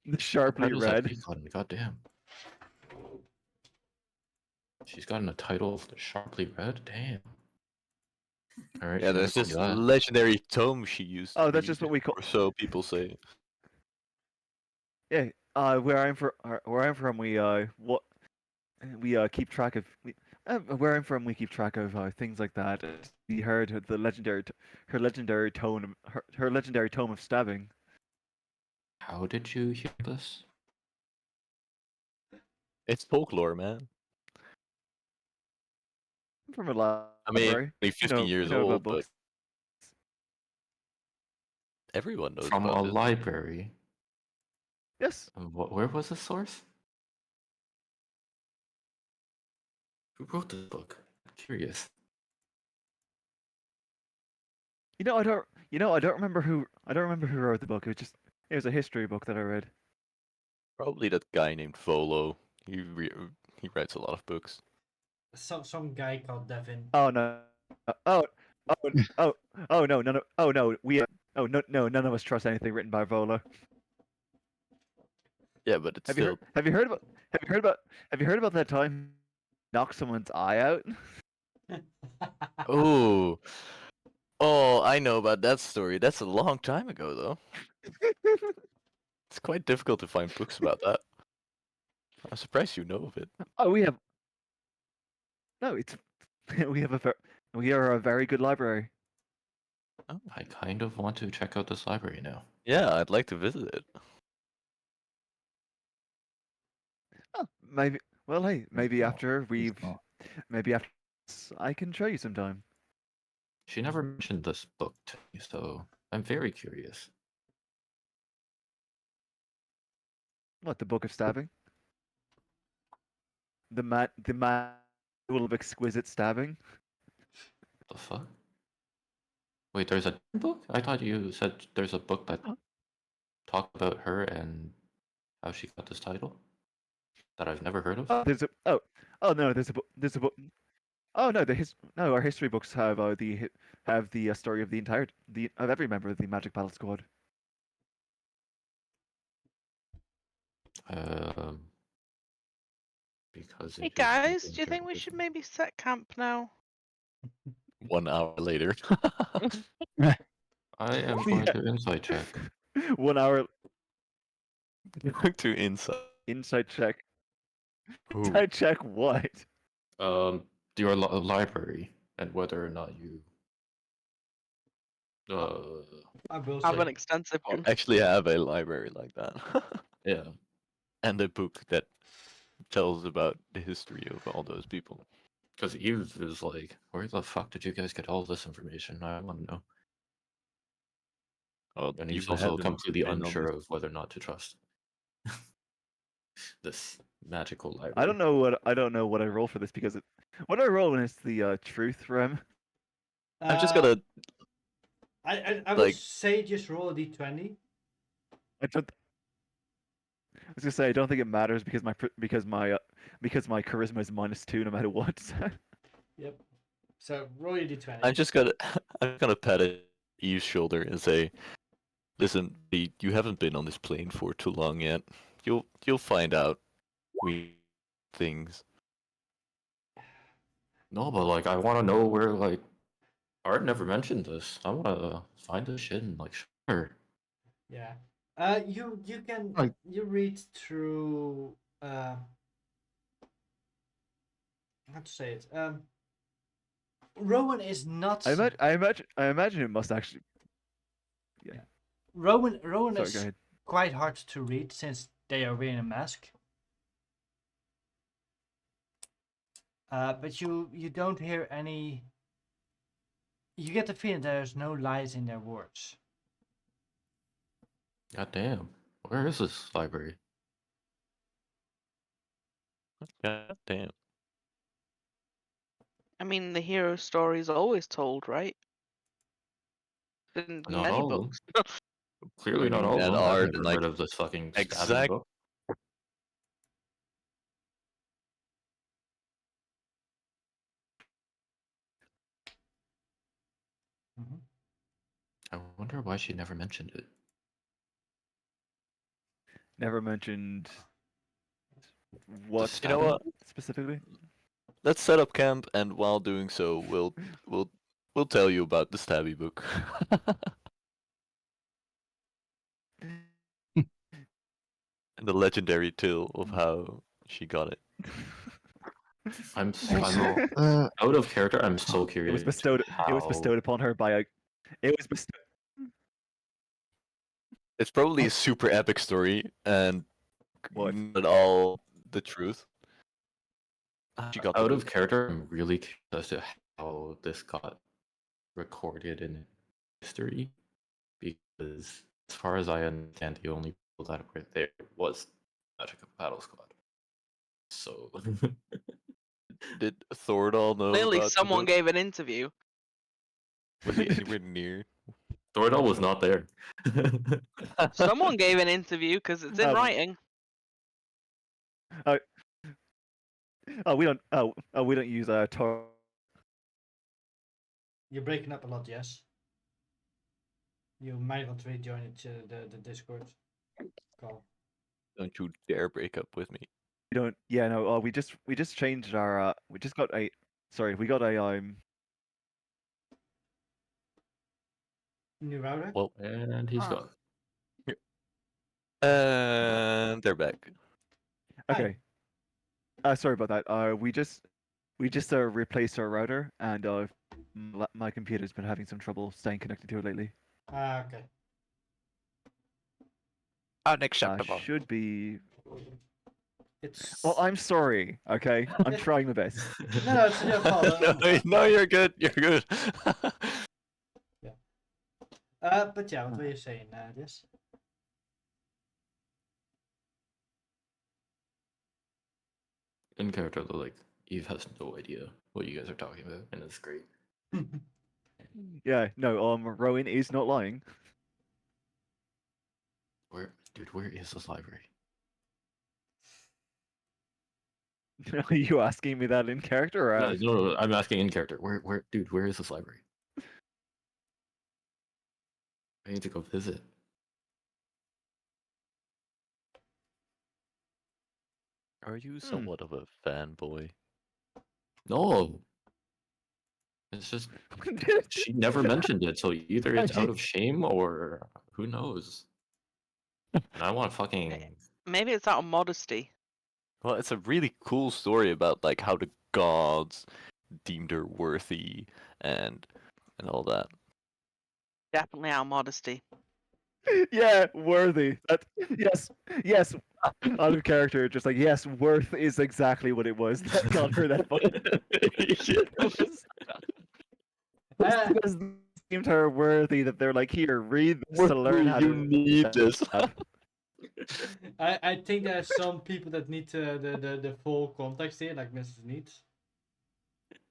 The What sharply title is that red. gotten? Goddamn. She's gotten a title of the Sharply Red? Damn. Alright, Yeah, she never there's told this me that. legendary tome she used. Oh, to that's just read, what we call. or so people say. Yeah. Where I'm from, we keep track of. Where I'm from, we keep track of things like that. We heard the her legendary her legendary tome of stabbing. How did you hear this? It's folklore, man. I'm from a I mean, library. only 50 years about old, but books. everyone knows From about a this. library. Yes. And where was the source? Who wrote this book? I'm curious. I don't remember who. I don't remember who wrote the book. It was a history book that I read. Probably that guy named Volo. He writes a lot of books. Some guy called Devin. Oh no. Oh. Oh no. No. Oh no. Oh no. None of us trust anything written by Volo. Yeah, but it's Have you still. heard? Have you heard about that time he knocked someone's eye out? Oh, oh, I know about that story. That's a long time ago, though. It's quite difficult to find books about that. I'm surprised you know of it. Oh, we have. No, it's. We are a very good library. Oh, I kind of want to check out this library now. yeah, I'd like to visit it. Oh, maybe. Well, hey, maybe not. after He's we've. not. Maybe after. I can show you sometime. She never mentioned this book to me, so I'm very curious. What, the Book of Stabbing? The Manual of Exquisite Stabbing? The fuck? Wait, there's a book? I thought you said there's a book that talked about her and how she got this title that I've never heard of. Oh no, there's a book. Oh no, no, our history books have the story of of every member of the Magic Battle Squad. Um, because Hey it is guys, something do you think we very should different. maybe set camp now? 1 hour later. I am going to insight check. 1 hour to inside. insight check. Ooh. Insight check what? Your library and whether or not you. I will Have an say. extensive You one. actually have a library like that. Yeah. And a book that tells about the history of all those people. Because Eve is like, where the fuck did you guys get all this information? I want to know. Oh, And you he's also haven't completely been on unsure this- of whether or not to trust this magical library. I don't know what I roll for this because what I roll is the truth rem. I'm just gonna. I would like- say just roll a d20. I was gonna say I don't think it matters because my charisma is -2 no matter what. Yep. So roll your d20. I'm just gonna. I'm gonna pat Eve's shoulder and say, "Listen, you haven't been on this plane for too long yet. You'll find out things." No, but like, I want to know where, like, Art never mentioned this. I want to find this shit and, like, sure. Yeah. You can Right. you read through how to say it. Rowan is not. I imagine it must actually. Rowan Sorry, go is ahead. quite hard to read since they are wearing a mask. But you don't hear any. You get the feeling there's no lies in their words. God damn. Where is this library? God damn. I mean, the hero story is always told, right? In Not many all of them. books. Clearly not mean, all of that them. I've are never like read of this fucking stabbing exact- book. Mhm. I wonder why she never mentioned it. Never mentioned what You know what? specifically. Let's set up camp, and while doing so, we'll tell you about the stabby book. And the legendary tale of how she got it. I'm Also, out of character. I'm so It curious. was bestowed. It was bestowed upon her by a. It was bestowed. It's probably a super epic story, and What? not all the truth. She got the Out of book. character, I'm really curious as to how this got recorded in history, because as far as I understand, the only people that were there was Magic of Battle Squad. So Did Thordal know Clearly, about the someone book? gave an interview. Was he anywhere near? Thordal was not there. Someone gave an interview because it's in Um, writing. we don't. We don't use Tor. You're breaking up a lot, yes. You might want to rejoin it, the Discord call. Don't you dare break up with me. We don't. Yeah, no. We just changed our. We just got a. Sorry, we got a. New router? Well, And he's Oh. gone. and they're back. Okay. Sorry about that. We just replaced our router, and my computer's been having some trouble staying connected to it lately. Okay. Should be. It's Well, I'm sorry. Okay, I'm trying my best. no, it's your fault. No, you're good. You're good. But yeah, what were you saying, yes? In character, though, like Eve has no idea what you guys are talking about, and it's great. Yeah, no. Rowan is not lying. Where is this library? Are you asking me that in character? Or, No, I'm asking in character. Where is this library? I need to go visit. Are you somewhat of a fanboy? No, it's just she never mentioned it, so either it's out of shame or who knows. And I want fucking. Maybe it's out of modesty. Well, it's a really cool story about like how the gods deemed her worthy and all that. Definitely out of modesty. Yeah, worthy. Yes. Out of character, just like yes, worth is exactly what it was that got her that book. Because they deemed her worthy that they're like, here, read this to learn how to. need this. I think there's some people that need the full context here, like Mrs. Needs.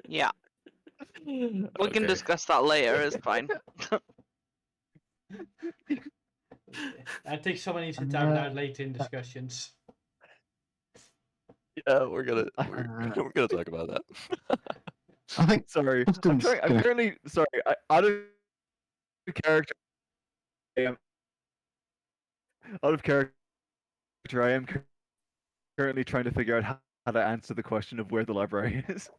Yeah, we can Okay. discuss that later. It's fine. I think someone needs to time it out later in discussions. Yeah, we're gonna talk about that. I think Sorry, I'm Kristen's trying. I'm gonna- currently sorry. Out of character, I am out of character. I am currently trying to figure out how to answer the question of where the library is,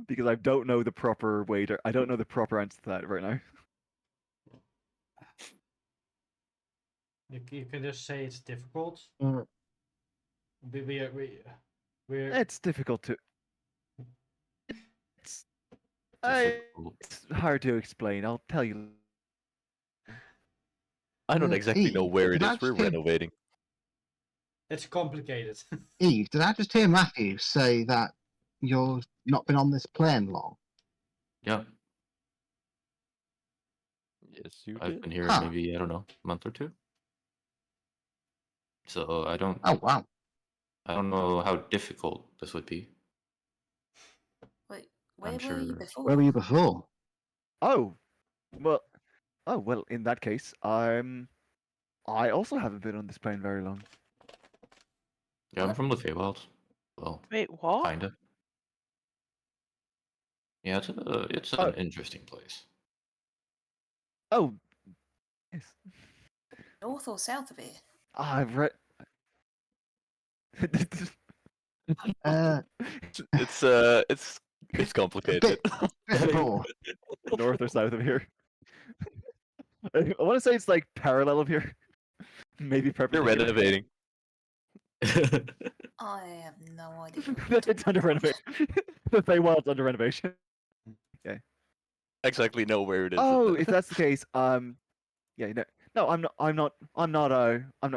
because I don't know the proper way to. I don't know the proper answer to that right now. You can just say it's difficult. Mm. We're It's difficult to. It's Difficult. it's hard to explain. I'll tell you. I don't exactly know Eve, where it did I is. We're just hear- renovating. it's complicated. Eve, did I just hear Matthew say that you've not been on this plane long? Yeah, Yes, you I've did. been here Huh. maybe, I don't know, a month or two. So I don't Oh wow. know how difficult this would be. Wait, where I'm were you sure. before? Where were you before? Oh, well, in that case, I also haven't been on this plane very long. Yeah, I'm What? from the Feywild. Well, Wait, what? kinda. Yeah, it's Oh. an interesting place. Oh, yes. North or south of here? I've read. Uh, It's complicated. bit of both. North or south of here. I want to say it's like parallel of here. Maybe They're perpendicular. renovating. I have no idea. What you're It's under talking about. renovation. The Feywild's under renovation. Exactly know where it is. Oh, if that's the case, yeah, no, I'm not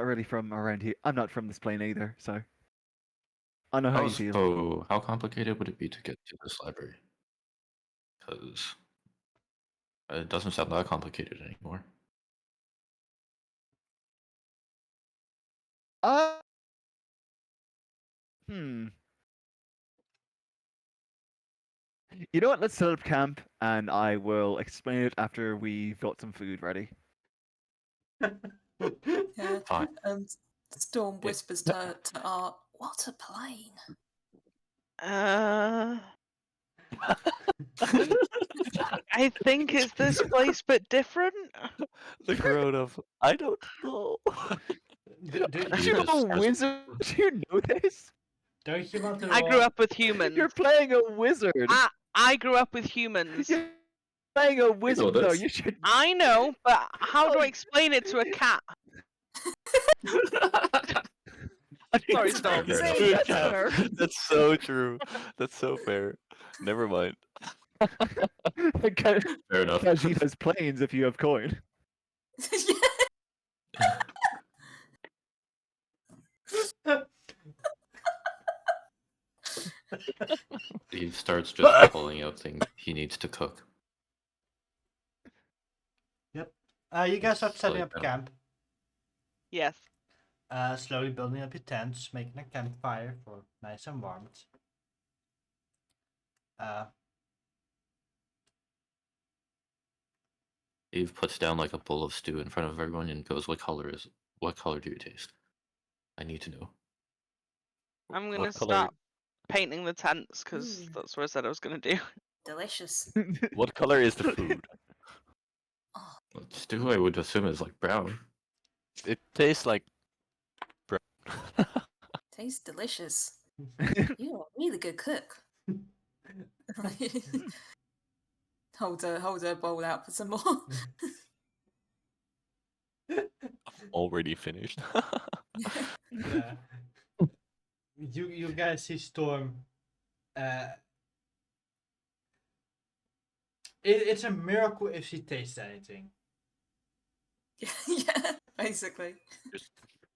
really from around here. I'm not from this plane either, so I know how you feel. So, how complicated would it be to get to this library? Because it doesn't sound that complicated anymore. Uh, hmm. You know what? Let's set up camp, and I will explain it after we've got some food ready. Yeah. Fine. Storm Yeah. whispers to Art, "What a plane!" I think it's this place but different. The crowd of I don't know. Do, do, Are You you just- a wizard? Do you know this? don't you want to? I grew up with humans. You're playing a wizard. I grew up with humans. You're playing a wizard. No, this. you should. I know, but how do Oh. I explain it to a cat? Sorry, Storm. Fair enough. Say that's Yeah. fair. That's so true. That's so fair. Never mind. Fair enough. Khajiit has planes if you have coin. He starts just pulling out things he needs to cook. You guys start setting Like, up camp. Yes. Slowly building up your tents, making a campfire for nice and warmth. Eve puts down like a bowl of stew in front of everyone and goes, What color do you taste? I need to know. I'm What gonna color- start painting the tents because Mm. that's what I said I was gonna do. Delicious. What color is the food? Oh, Stew, I would assume, is like brown. It tastes like brown. tastes delicious. You're a really good cook. hold her bowl out for some more. Already finished. Yeah. You guys see Storm. It's a miracle if she tastes anything. yeah, basically. Just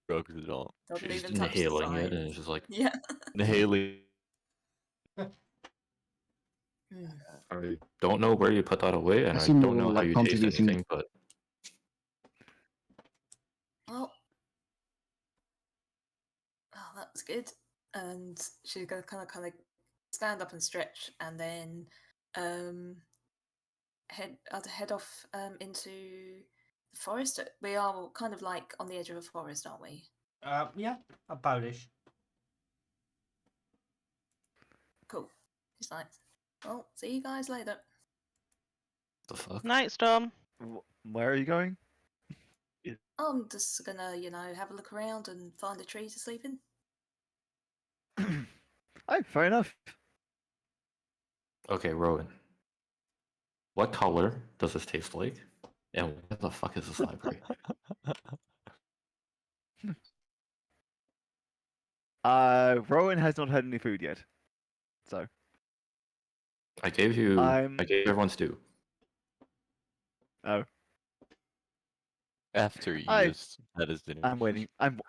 drugs it all. Doesn't She's even touch the inhaling it and sides. it's just like, Yeah. Inhaling. Mm. I don't know where you put that away and I assume don't you're, know how like, you taste contributing- anything, but Well, oh, that was good. And she's gonna kind of stand up and stretch, and then head off into the forest. We are kind of like on the edge of a forest, aren't we? Yeah, aboutish. Cool. It's like, well, see you guys later. the fuck? Night, Storm. Where are you going? I'm just gonna, have a look around and find a tree to sleep in. Oh, fair enough. Okay, Rowan. What color does this taste like? And what the fuck is this library? Rowan has not had any food yet, so I gave everyone stew. oh, After he I- just had his dinner. I'm waiting. I'm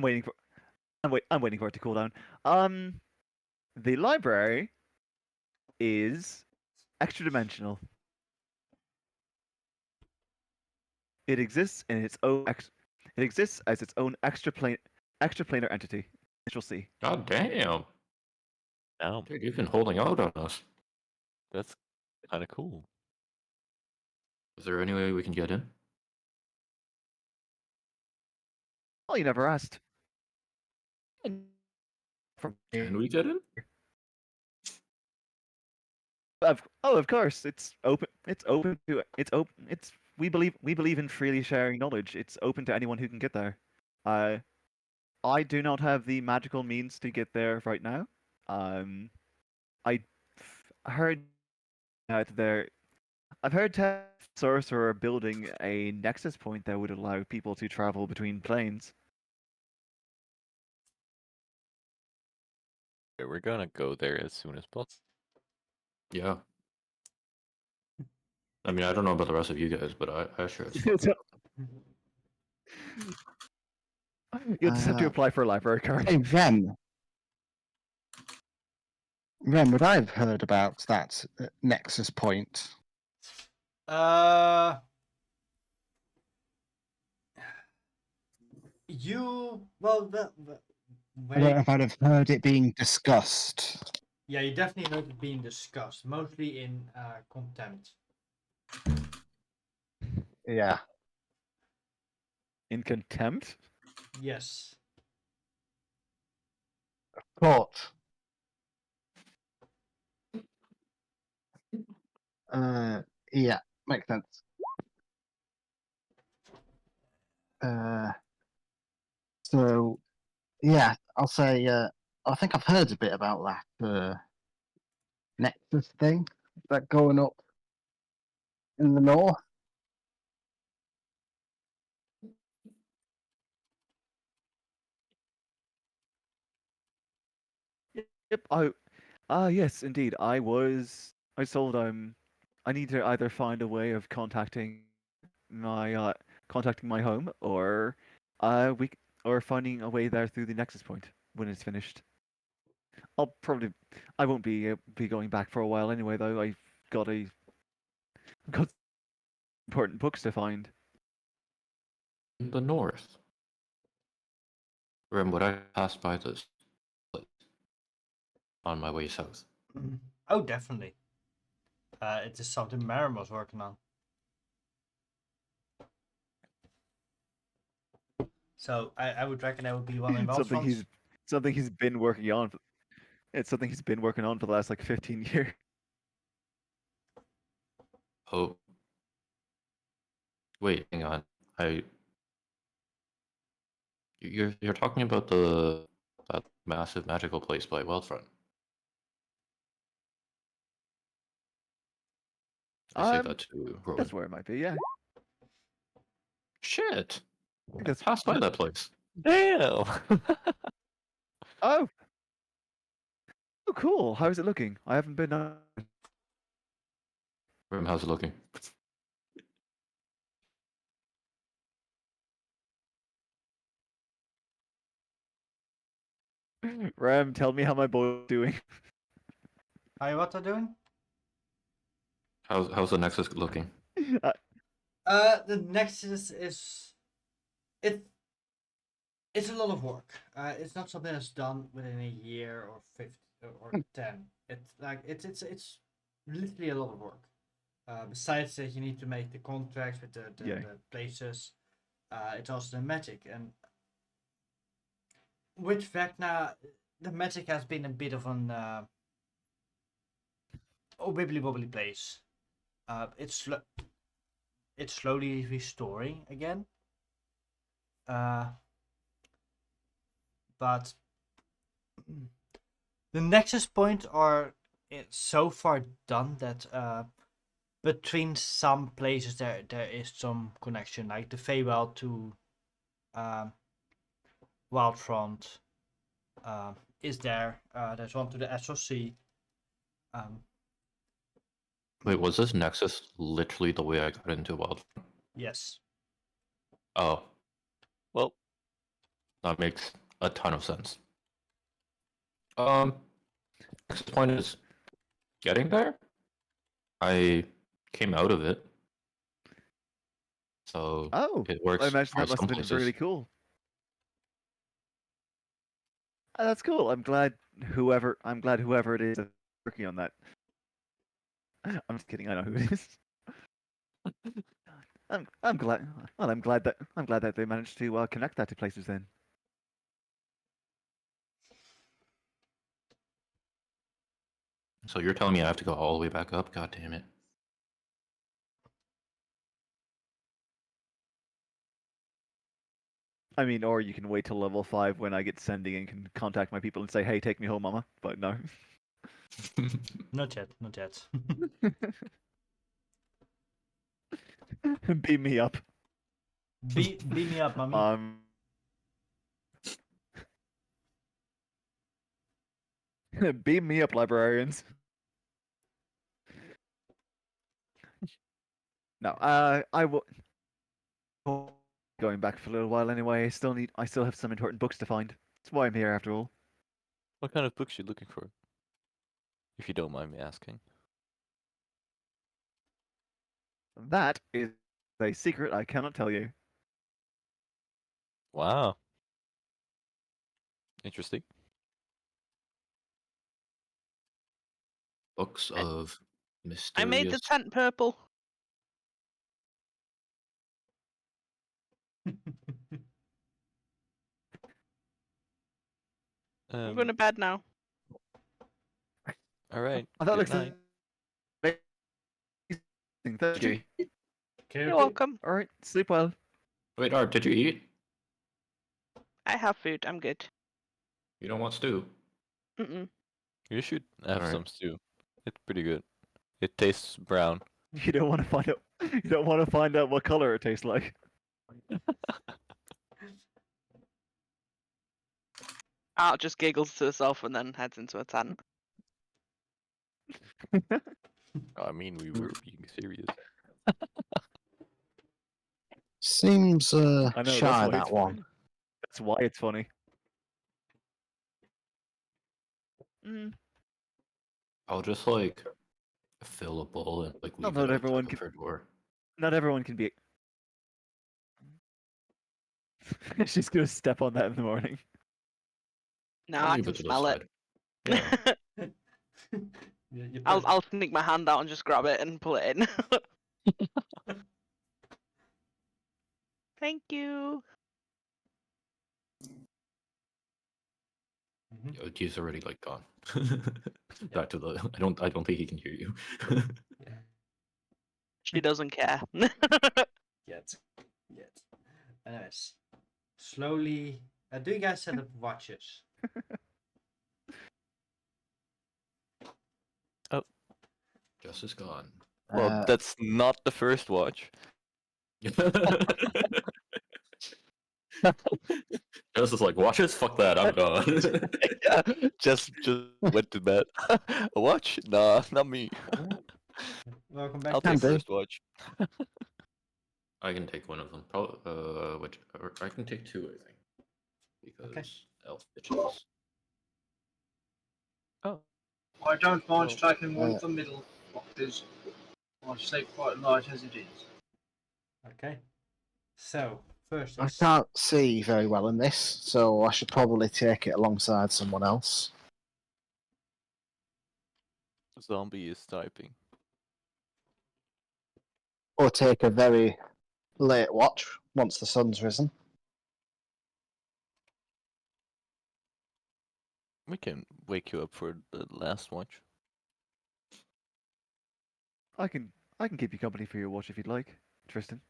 waiting for. I'm waiting for it to cool down. The library is extra dimensional. It exists in its own. It exists as its own extra plane. extraplanar entity. Initial C. God damn. Damn, Dude, you've been holding out on us. that's kind of cool. Is there any way we can get in? Oh, you never asked. From Can we get in? of course, it's open. It's open to. It's open. It's we believe in freely sharing knowledge. It's open to anyone who can get there. I do not have the magical means to get there right now. I heard that there. I've heard Sorcerer are building a nexus point that would allow people to travel between planes. Okay, we're gonna go there as soon as possible. Yeah. I mean, I don't know about the rest of you guys, but I sure as fuck. So- You'll just have to apply for a library card. Hey, Rem. Rem, would I have heard about that Nexus point? You well, I don't know wait. if I'd have heard it being discussed. Yeah, you definitely heard it being discussed, mostly in contempt. Yeah. In contempt? Yes. Court. Yeah, makes sense. So, yeah, I'll say, I think I've heard a bit about that Nexus thing that going up in the north. Yep. Yes, indeed. I was told I need to either find a way of contacting my home, or we or finding a way there through the nexus point when it's finished. I won't be going back for a while anyway, though. Got important books to find. In the north. Remember, I passed by this place on my way south. Oh, definitely. It is something Marin was working on. So I would reckon that would be one of something he's been working on. It's something he's been working on for the last like 15 years. Oh. Wait, hang on. You're talking about that massive magical place by Wildfront. I say that to Rowan. That's where it might be. Yeah. Shit! I That's passed by that place. Damn. Oh. Oh, cool. How's it looking? I haven't been. How's it looking? Ram, tell me how my boy's doing. Hi, what are doing? How's the Nexus looking? The Nexus is it's a lot of work. It's not something that's done within a year or 50 or 10. It's literally a lot of work. Besides that, you need to make the contracts with the places. It's also the magic, and with Vecna, the magic has been a bit of an wibbly wobbly place. It's slowly restoring again. But the Nexus points are so far done that between some places there is some connection, like the Feywild to Wildfront is there. There's one to the SOC. Wait, was this Nexus literally the way I got into Wildfront? Yes. Oh, Well, that makes a ton of sense. Nexus point is getting there. I came out of it, so Oh, it works I imagine for that must some have been places. really cool. That's cool. I'm glad whoever it is that's working on that. I'm just kidding. I know who it is. I'm glad. Well, I'm glad that they managed to connect that to places then. So you're telling me I have to go all the way back up? God damn it. I mean, or you can wait till level 5 when I get sending and can contact my people and say, "Hey, take me home, mama." But no. Not yet, not yet. Beam me up. Beat me up, mommy. Beam me up, librarians. No, I will. Going back for a little while anyway. I still have some important books to find. That's why I'm here after all. What kind of books you looking for? If you don't mind me asking. That is a secret I cannot tell you. Wow. Interesting. Books of mysterious. I made the tent purple. I'm going to bed now. All right. I thought Good it night. Thank you. Okay, You're welcome. All right, sleep well. Wait, Art, did you eat? I have food. I'm good. You don't want stew? Mm-mm. You should have Alright. some stew. It's pretty good. It tastes brown. You don't want to find out. You don't want to find out what color it tastes like. Art just giggles to herself and then heads into a tent. I mean, we were being serious. Seems I know, that's shy, why that it's one. That's why it's funny. Mm. I'll just like fill a bowl and like leave Not it everyone outside of can. her door. Not everyone can be. She's gonna step on that in the morning. No, I'll I leave can it to the smell it. side. Yeah. You I'll sneak my hand out and just grab it and pull it in. Thank you. Mhm. He's already like gone. Back to the. I don't think he can hear you. Yeah. She doesn't care. Yet. Anyways, slowly. Do you guys set up watches? Jess is gone. Well, that's not the first watch. Jess is like, watch it, fuck that, I'm gone. Yeah, just went to bed. A watch? Nah, not me. Welcome back. I'll Can take do. first watch. I can take one of them. Probably, or I can take two, I think. Because Okay. elf bitches. Oh. I don't mind Well, taking one of the middle because I sleep quite light as it is. Okay. So first I is can't see very well in this, so I should probably take it alongside someone else. Zombie is typing. Or take a very late watch once the sun's risen. We can wake you up for the last watch. I can keep you company for your watch if you'd like, Tristan.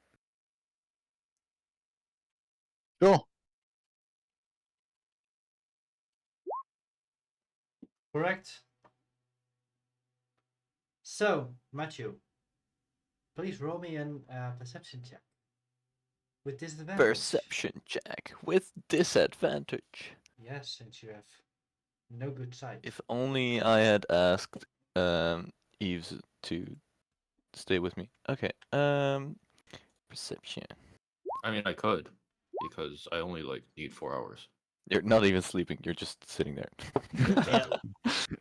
Sure. correct. So Matthew, please roll me an perception check with disadvantage. Perception check with disadvantage. Yes, since you have no good sight. If only I had asked Eves to stay with me. Okay. Perception. I mean, I could. Because I only like need 4 hours. You're not even sleeping. You're just sitting there. Yeah.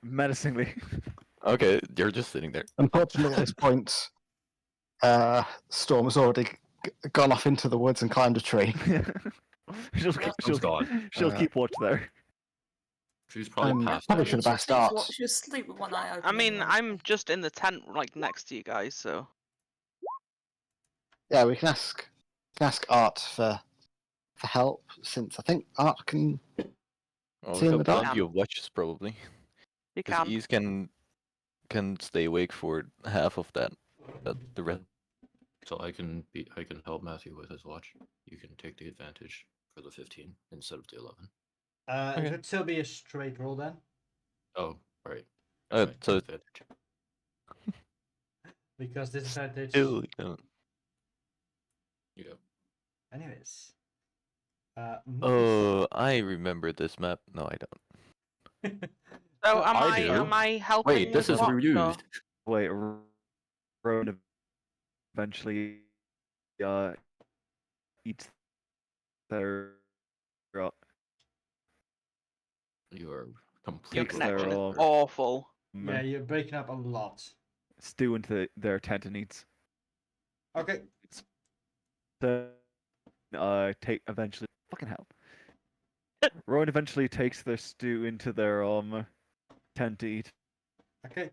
Menacingly. Okay, you're just sitting there. Unfortunately, at this point, Storm has already gone off into the woods and climbed a tree. she'll Storm's gone. she'll keep watch there. She's probably passed probably out. should have asked Art. She'll sleep with one eye open. I mean, anyway. I'm just in the tent, like next to you guys, so. Yeah, we can ask Art for help, since I think Art can. Oh, See we in got the dark? plenty of watches probably. You Because can. Ease can stay awake for half of that, but the rest. So I can help Matthew with his watch. You can take the advantage for the 15 instead of the 11. It Okay. should still be a straight roll then, Oh, right. So Advantage. because disadvantage. still, Yeah. Anyways. Oh, I remember this map. No, I don't. So I do. am I helping Wait, this with is what, or- reused. Wait, Rowan eventually eats their You are Your completely connection is wrong. awful. Yeah, you're breaking up a lot. stew into their tent and eats. Okay. So, take eventually. Fucking hell. Rowan eventually takes their stew into their tent to eat. Okay.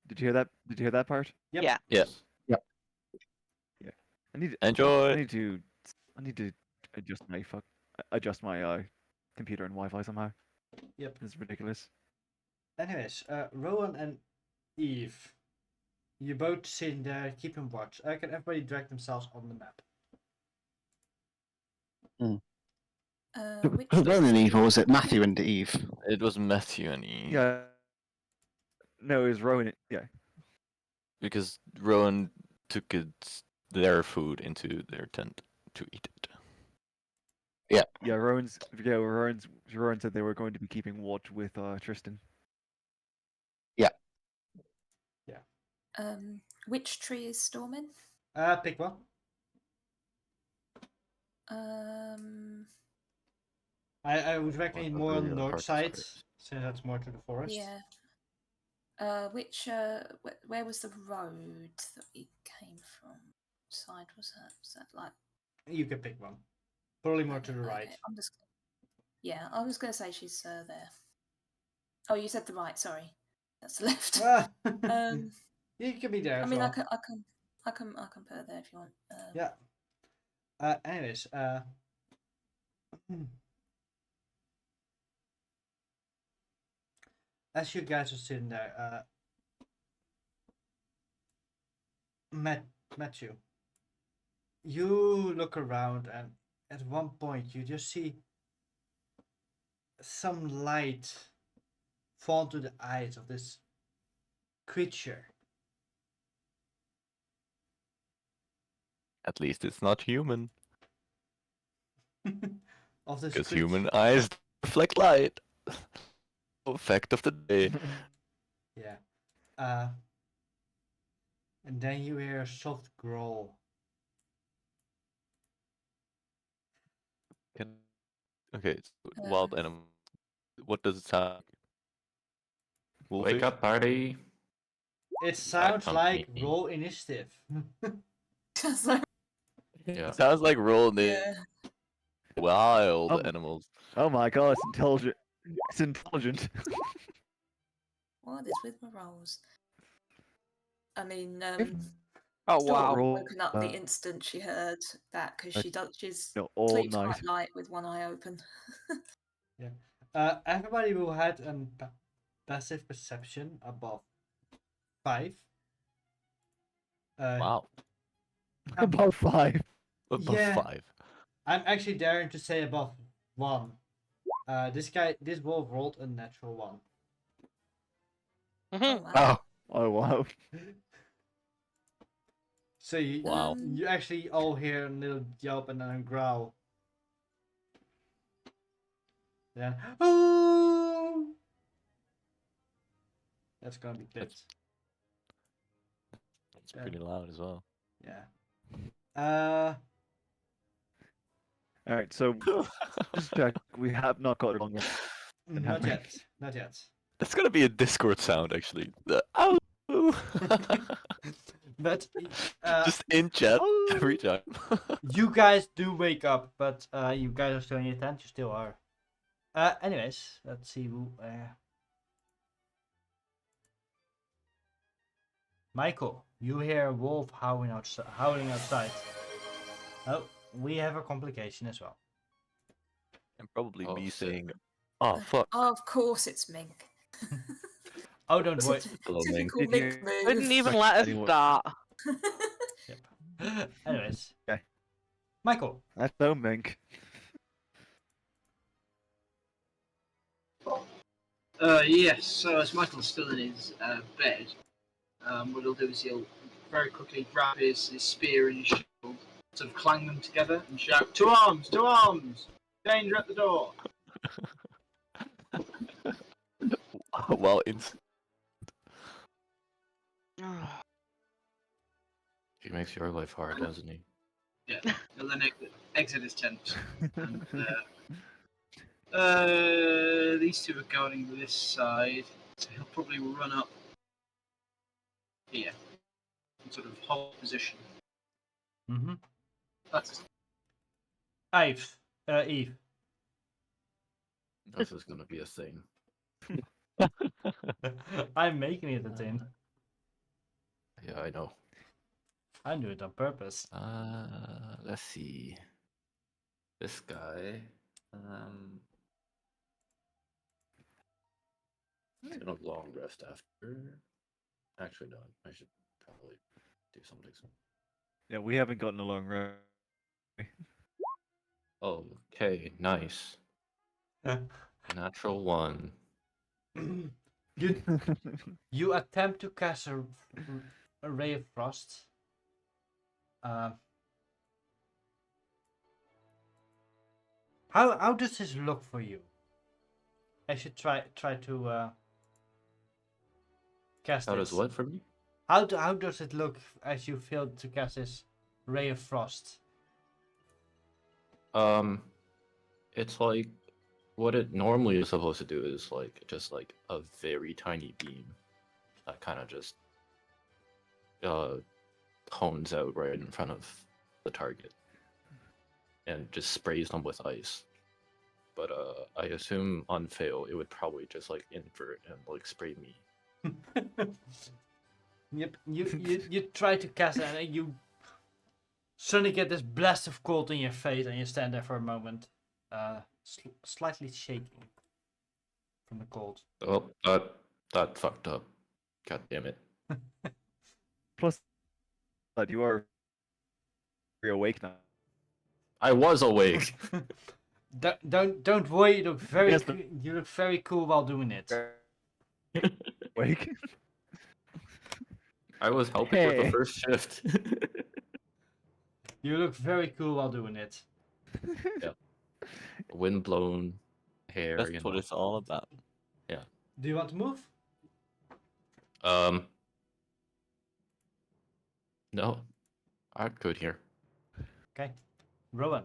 Did you hear that? Did you hear that part? Yep. Yeah. Yeah. I need. Enjoy. I need to adjust my computer and Wi-Fi somehow. Yep. This is ridiculous. Anyways, Rowan and Eve, you both sitting there keeping watch. Can everybody drag themselves on the map? Which Who Rowan and Eve, or was it Matthew and Eve? It was Matthew and Eve. Yeah. No, it was Rowan. Yeah. Because Rowan took their food into their tent to eat it. Yeah, Rowan said they were going to be keeping watch with Tristan. which tree is storming? Pick one. I would recommend more on the north side, since that's more to the forest. Yeah. Where was the road that we came from? What side was that? Was that like? You can pick one. Probably more to the Okay, right. I'm just. Yeah, I was gonna say she's there. Oh, you said the right. Sorry, that's the left. You can be there. I as mean, well. I can put her there if you want. Yeah. Anyways, as you guys are sitting there, Matthew, you look around, and at one point you just see some light fall to the eyes of this creature. At least it's not human. Of this Because creature. human eyes reflect light. Fact of the day. Yeah. And then you hear a soft growl. Okay, so wild animal. What does it sound like? Wolfish? Wake up, party. It sounds like company. roll initiative. Yeah. Sounds like roll the Yeah. wild Oh. animals. Oh my god, it's intelligent. It's intelligent. What is with my rolls? I mean, Oh Dawn wow. woken up the instant she heard that because she's No, all sleeps night. quite light with one eye open. Everybody will had a passive perception above 5. Wow. About 5. Above Yeah. 5. I'm actually daring to say above 1. This wolf rolled a natural 1. Mhm. wow. Oh wow. So you Wow. you actually all hear a little yelp and then a growl. Then oh, that's gonna be bits. It's pretty loud as well. Yeah. Alright, so just check. We have not got it wrong yet. Not yet. Not yet. That's gonna be a Discord sound actually. The ow. But Just in chat every time. you guys do wake up, but you guys are still in your tent. You still are. Anyways, let's see who. Michael, you hear a wolf howling outside. Oh, we have a complication as well. And probably Oh, me shit. saying, "Oh fuck." Of course, it's Mink. Oh, don't worry. Hello, Ming. Typical Did Mink you- move. Wouldn't even Right, let us anyway. start. Yep. Anyways. Okay. Michael. That's so mink. Yes, so as Michael's still in his bed, what he'll do is he'll very quickly grab his spear and his shield, sort of clang them together and shout, "To arms! To arms! Danger at the door!" Well, He makes your life hard, doesn't he? Yeah, he'll then exit his tent. And, these two are going this side, so he'll probably run up here and sort of hold position. Mm-hmm. That's Eve. This is gonna be a thing. I'm making it a thing. Yeah, I know. I do it on purpose. Let's see. This guy. He's gonna long rest after. Actually, no. I should probably do something soon. Yeah, we haven't gotten along right. Okay, nice. Natural one. You attempt to cast a ray of frost. How does this look for you? I should try to cast How this. does what for me? How does it look as you failed to cast this ray of frost? It's like what it normally is supposed to do is like just like a very tiny beam that kind of just hones out right in front of the target and just sprays them with ice. But I assume on fail it would probably just like invert and like spray me. Yep. You try to cast it and you suddenly get this blast of cold in your face and you stand there for a moment, slightly shaking from the cold. Oh, that fucked up. God damn it. Plus, that you are awake now. I was awake. Don't worry. You look very Yes, but- you look very cool while doing it. Awake. I was helping with the Hey. first shift. You look very cool while doing it. Wind-blown hair. that's you what know. it's all about. Do you want to move? No, I'm good here. Okay, Rowan.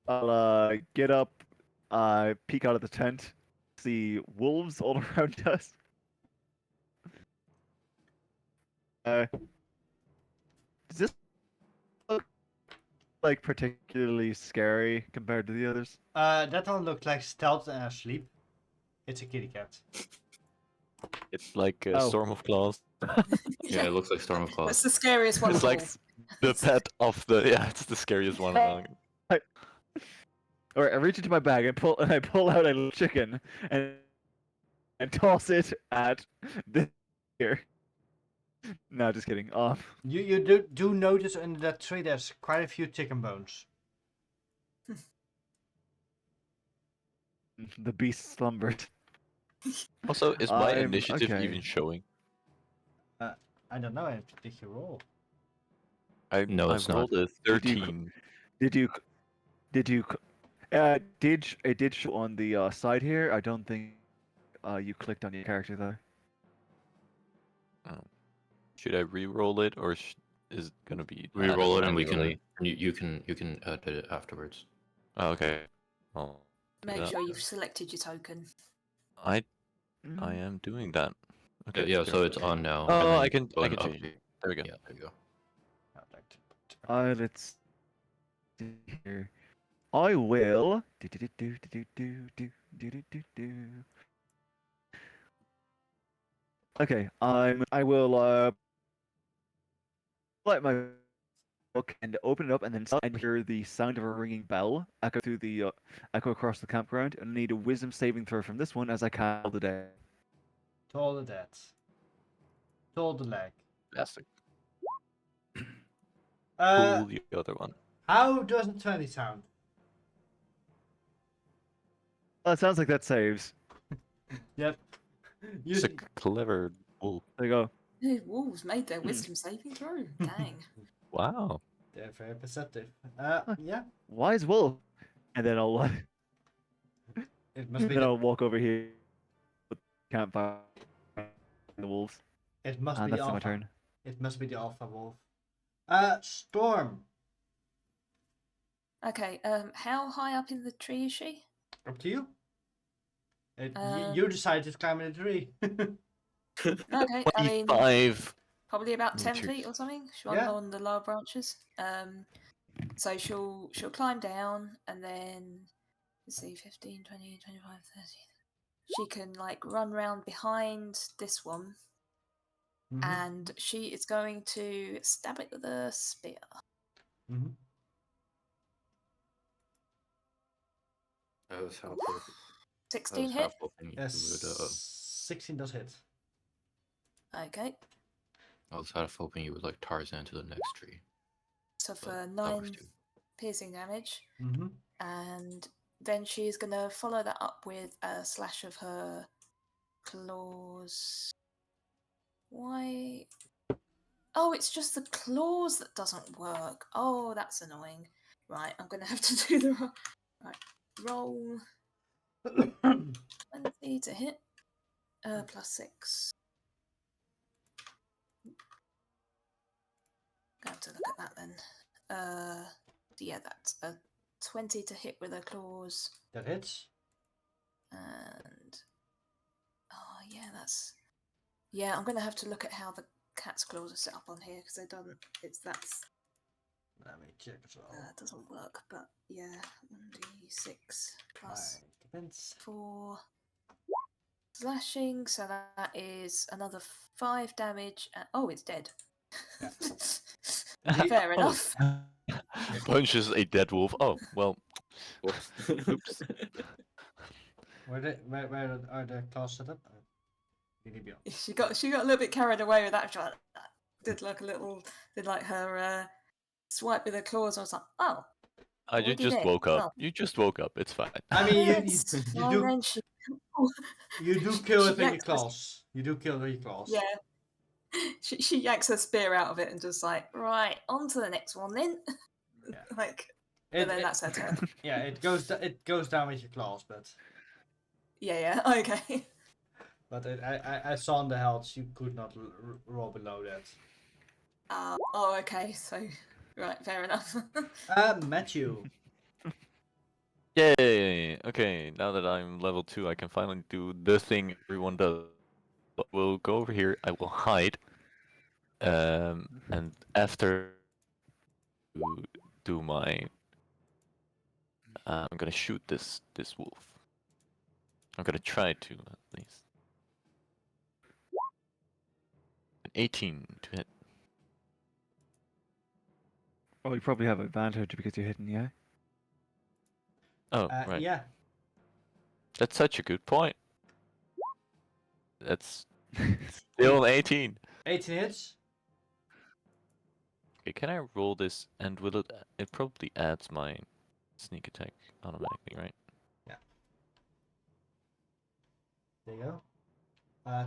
I'll get up, peek out of the tent, see wolves all around us. Does this look like particularly scary compared to the others? That one looks like stealth and asleep. It's a kitty cat. It's like a Oh. storm of claws. Yeah, it looks like Storm of That's Claws. the scariest one It's of like all. the pet of the it's the scariest one among. Alright, I reach into my bag and I pull out a little chicken and toss it at this here. No, just kidding. You do notice under that tree there's quite a few chicken bones. The beast slumbered. Also, is my I'm- initiative okay. even showing? I don't know. I have to take your roll. No, it's I've not. rolled a Did you 13. Did you? It did show on the side here. I don't think you clicked on your character though. Should I re-roll it or is it gonna be? We roll it and we manually? can you can edit it afterwards. Oh, okay. Well, Make yeah. sure you've selected your token. I am doing that. Yeah, Okay. yeah, so it's on now. and Oh, then I you can go and change it. update. There we go. Yeah, there you go. I'd like to put- Let's here. I will. Okay, I will light my book and open it up, and then hear the sound of a ringing bell echo through the echo across the campground. And I need a wisdom saving throw from this one as I call the day. Toll the dead. Toll the leg. Fantastic. Uh, Pull the other one. how does a 20 sound? Well, it sounds like that saves. Yep. It's a clever wolf. There you go. The wolves made their wisdom saving throw. Dang. Wow. They're very perceptive. Yeah. Wise wolf. And then I'll It must be. then I'll walk over here with the campfire the wolves. It must And be the that's my alpha. turn. It must be the alpha wolf. Storm. Okay. How high up in the tree is she? Up to you. Um, You decided to climb in the tree. Okay. I mean, 25. probably about 10 meters. feet or something. She's Yeah. on the lower branches. So she'll climb down and then let's see, 15, 20, 25, 30. She can like run round behind this one, Mhm. and she is going to stab it with a spear. Mhm. I was half hoping, 16 hit. hoping you Yes. would. 16 does hit. Okay. I was half hoping you would like Tarzan to the next tree. So but for that 9 works too. piercing damage, Mm-hmm. and then she's gonna follow that up with a slash of her claws. Why? Oh, it's just the claws that doesn't work. Oh, that's annoying. Right, I'm gonna have to do the roll 20 to hit. Plus 6. Going to look at that then. Yeah, that's a 20 to hit with her claws, That hits. and oh yeah, that's yeah. I'm gonna have to look at how the cat's claws are set up on here because they don't. That's Let me check as well. doesn't work. But yeah, 1d6 plus Depends. 4 slashing, so that is another 5 damage. Oh, it's dead. Fair Oh. enough. Punches a dead wolf. Oh, well. Oops. Where are the claws set up? Really beyond. She got a little bit carried away with that. She did like her swipe with her claws. I was like, oh, You already just there. woke up. Oh. You just woke up. It's fine. I mean, Yes. you Well, do then she you do kill she it with your yanks her- claws. You do kill with your claws. yeah. She yanks her spear out of it and just like, right, on to the next one then. Yeah. Like, It- and then it- that's her turn. Yeah, it goes down with your claws, but Yeah, okay. I saw in the health you could not roll below that. Oh, okay. So, right, fair enough. Matthew. Yay! Okay, now that I'm level 2, I can finally do the thing everyone does. We'll go over here, I will hide. And after do my I'm gonna shoot this wolf. I'm gonna try to at least. An 18 to hit. Oh, you probably have advantage because you're hitting, yeah? Oh, right. Yeah. That's such a good point. That's still an 18. 18 hits. Okay, can I roll this and will it? It probably adds my sneak attack automatically, right? There you go.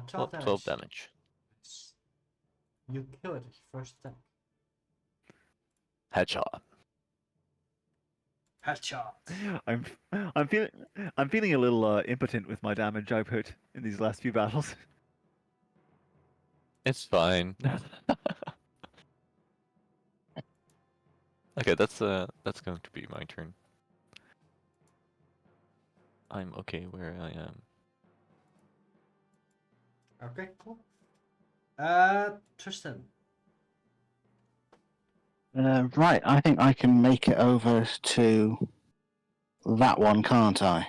12 damage. 12 damage. You kill it with your first attack. Headshot. Headshot. I'm feeling a little impotent with my damage output in these last few battles. It's fine. Okay, that's going to be my turn. I'm okay where I am. Okay, cool. Tristan. Right, I think I can make it over to that one, can't I?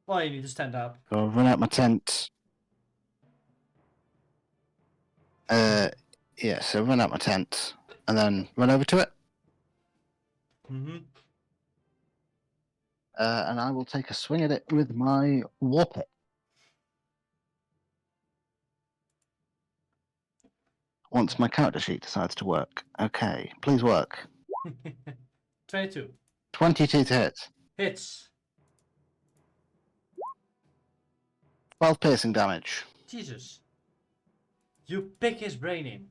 Well, you need to stand up. So I'll run out my tent. Yeah, so run out my tent and then run over to it. Mm-hmm. And I will take a swing at it with my warpick. Once my character sheet decides to work. Okay, please work. 22. 22 to hit. Hits. 12 piercing damage. Jesus. You pick his brain in.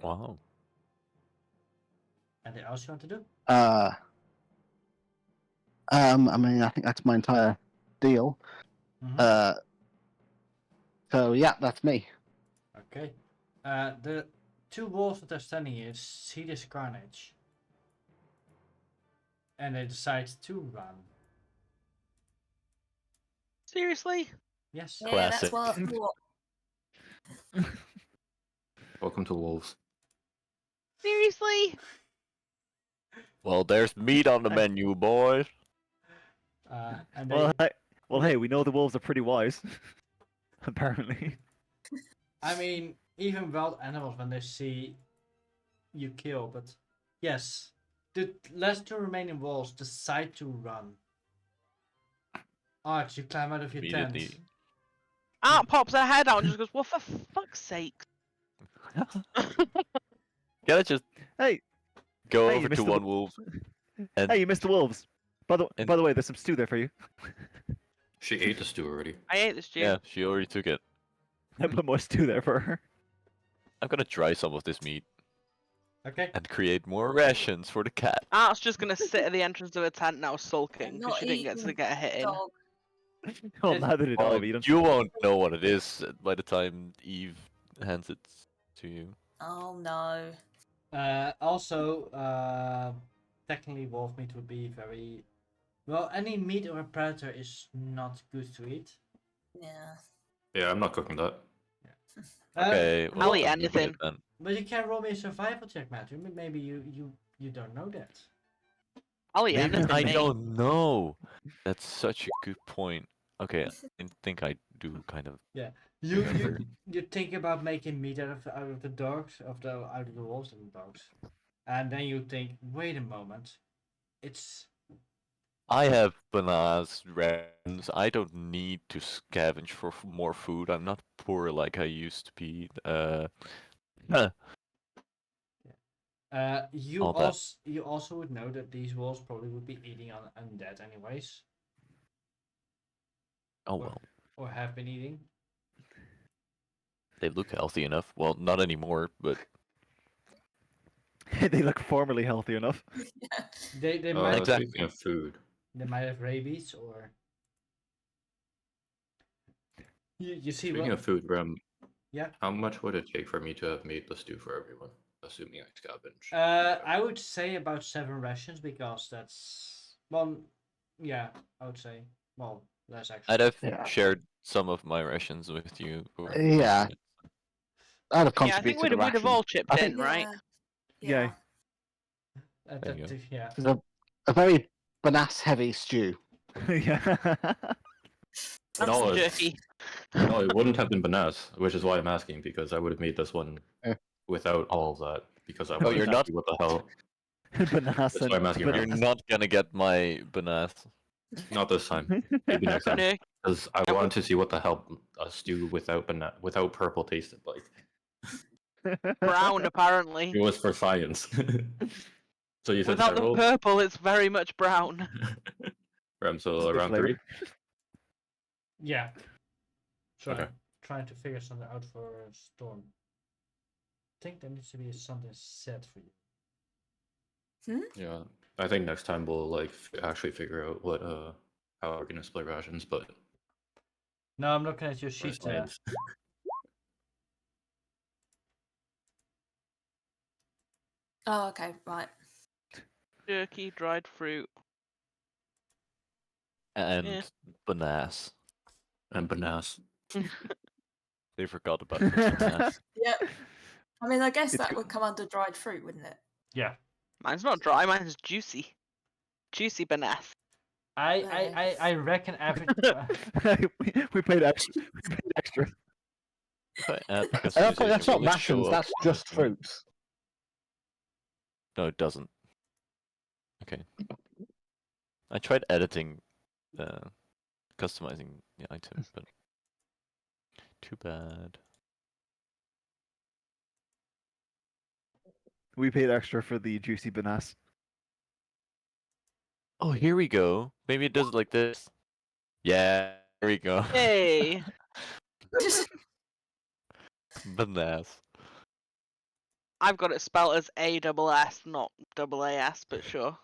Wow. Anything else you want to do? I mean, I think that's my entire deal. Mm-hmm. So yeah, that's me. Okay. The two wolves that are standing here see this carnage. And they decide to run. Seriously? Yes. Yeah, that's Classic. what I thought. Welcome to Wolves. Seriously? Well, there's meat on the menu, boys. And they, Well, hey, we know the wolves are pretty wise. Apparently. I mean, even wild animals when they see you kill, but yes, the last two remaining wolves decide to run. Arch, you climb out of your tent. Immediately. Art pops her head out and just goes, "Well, for fuck's sake!" Can I just Hey, go Hey, you over missed to the one wolf and hey, you missed the wolves. By the way, there's some stew there for you. She ate the stew already. I hate this, Jew. yeah, she already took it. I put more stew there for her. I'm gonna try some of this meat Okay. and create more rations for the cat. Art's just gonna sit at the entrance of a tent now, sulking because not she didn't get to eating get a hit in. Dog. Well, Yes. neither did I, but you don't. You won't know what it is by the time Eve hands it to you. Oh no. Also, technically wolf meat would be very... Well, any meat of a predator is not good to eat. Yeah. Yeah, I'm not cooking that. Okay, well, I'll eat I'm cooking anything. it then. But you can roll me a survival check, Matthew. Maybe you don't know that. I'll eat Maybe anything, I mate. don't know. That's such a good point. Okay, I think I do kind of. You remember. you think about making meat out of the dogs, out of the wolves and the dogs, and then you think, wait a moment, it's I have bananas, rations. I don't need to scavenge for more food. I'm not poor like I used to be. you All that. also would know that these wolves probably would be eating on undead anyways, Oh well, or have been eating. they look healthy enough. Well, not anymore, but They look formerly healthy enough. Yeah. They might Exactly. Speaking of food, they might have rabies or you see speaking what of food, Rem, yeah. how much would it take for me to have made the stew for everyone? Assuming I scavenge. I would say about 7 rations because that's well, yeah, I would say less actually. I'd have Yeah. shared some of my rations with you. Yeah. I'd have Yeah, I think contributed to the we'd have ration. all chipped I in, think right? Yeah. There you go. Yeah. it's a very bananas heavy stew. Yeah. And No, some it's- jerky. No, it wouldn't have been bananas, which is why I'm asking, because I would have made this one Yeah. without all of that, because I Oh, wanted you're to not- see what the hell. Bananas That's why I'm asking and You're not gonna get my bananas. Not this time. Maybe next time. Nick, Because I wanted to see what the hell a stew without purple tasted like. brown apparently. It was for science. So you said Without the several? purple, it's very much brown. Rem, so Good around flavor. 3? Yeah. Okay. Trying to figure something out for Storm. I think there needs to be something set for you. Yeah. I think next time we'll like actually figure out what how we're gonna split rations, but No, I'm looking at your for sheet. science. Oh, okay, right. Jerky, dried fruit. And Yeah. bananas. And bananas. They forgot about the math. Yeah. I mean, I guess It's that good. would come under dried fruit, wouldn't it? Yeah. Mine's not dry, mine's juicy. Juicy bananas. I reckon every. we paid extra. We paid extra. If I add That's customization, not will it show rations. up That's on just the screen? fruits. No, it doesn't. Okay. I tried editing, customizing the item, but too bad. We paid extra for the juicy bananas. Oh, here we go. Maybe it does it like this. Yeah, here we go. Hey. Bananas. I've got it spelled as A-double-S, not double-A-S, but sure.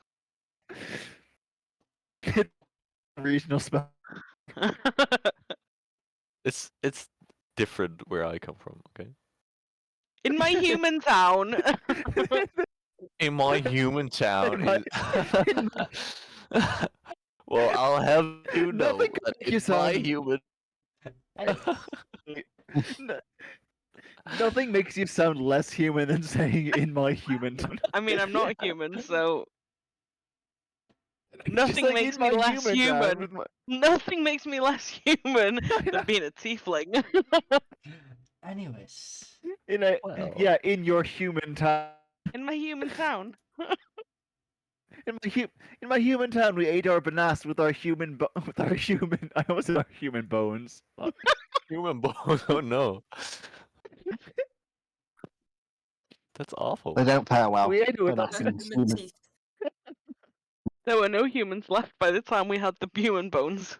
Regional spell. It's different where I come from. Okay. In my human town. In my human town. my- Well, I'll have you know Nothing that make you in my sound- human. No- Nothing makes you sound less human than saying "in my human." I mean, I'm not human, so Just nothing saying, makes "In me my less town," human. with my- Nothing makes me less human than being a tiefling. Anyways. In a Well. yeah, in your human town. In my human town. In my human town, we ate our bananas with our human. I almost said our human bones. Fuck. Human bones. Oh no. That's awful. They don't pair well. We ate it with They're our not Human human. teeth. There were no humans left by the time we had the human bones.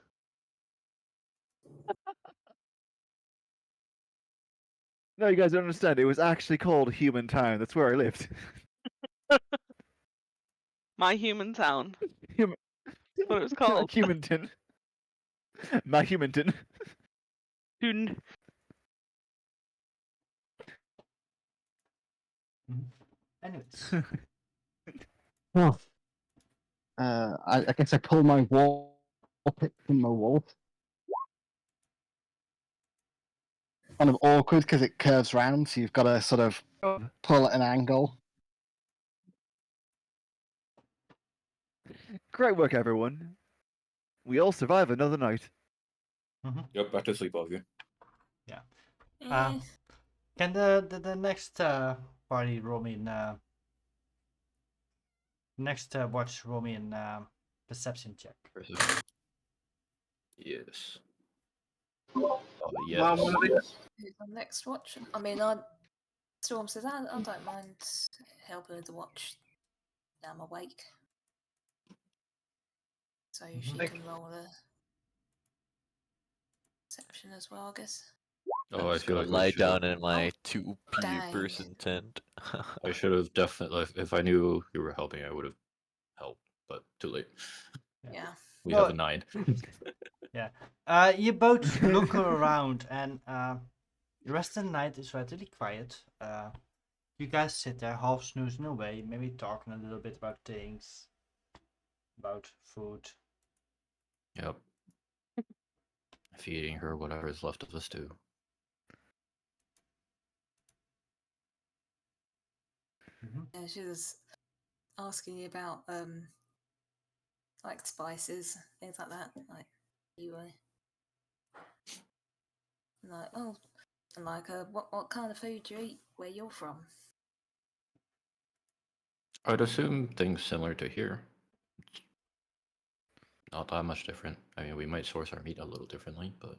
No, you guys don't understand. It was actually called Human Town. That's where I lived. My human town. Human. That's what it was called. Humanton. My Humanton. Dun- Anyways. Oh. I guess I pull my wall pick from my wall. Kind of awkward because it curves round, so you've got to sort of pull at an angle. Great work, everyone. We all survive another night. Yep, back to sleep, all of you. Eh, Can the next party roll me in next watch roll me in perception check? Yes. Oh, yes. Well, one of these. who's on next watch? I mean, Storm says, I don't mind helping with the watch. I'm awake. So she Mhm. can roll a perception as well, I guess. Oh, I'm I just feel gonna like we lie should down have- in my Oh, 2p dang. person tent. I should have definitely. If I knew you were helping, I would have helped. But too late. Yeah. We Well- have a 9. You both look around, and the rest of the night is relatively quiet. You guys sit there, half snoozing away, maybe talking a little bit about things, about food. Yep. Feeding her whatever is left of the stew. Yeah, she was asking you about like spices, things like that. Like you were like, oh, and like what kind of food do you eat where you're from? I'd assume things similar to here. Not that much different. I mean, we might source our meat a little differently, but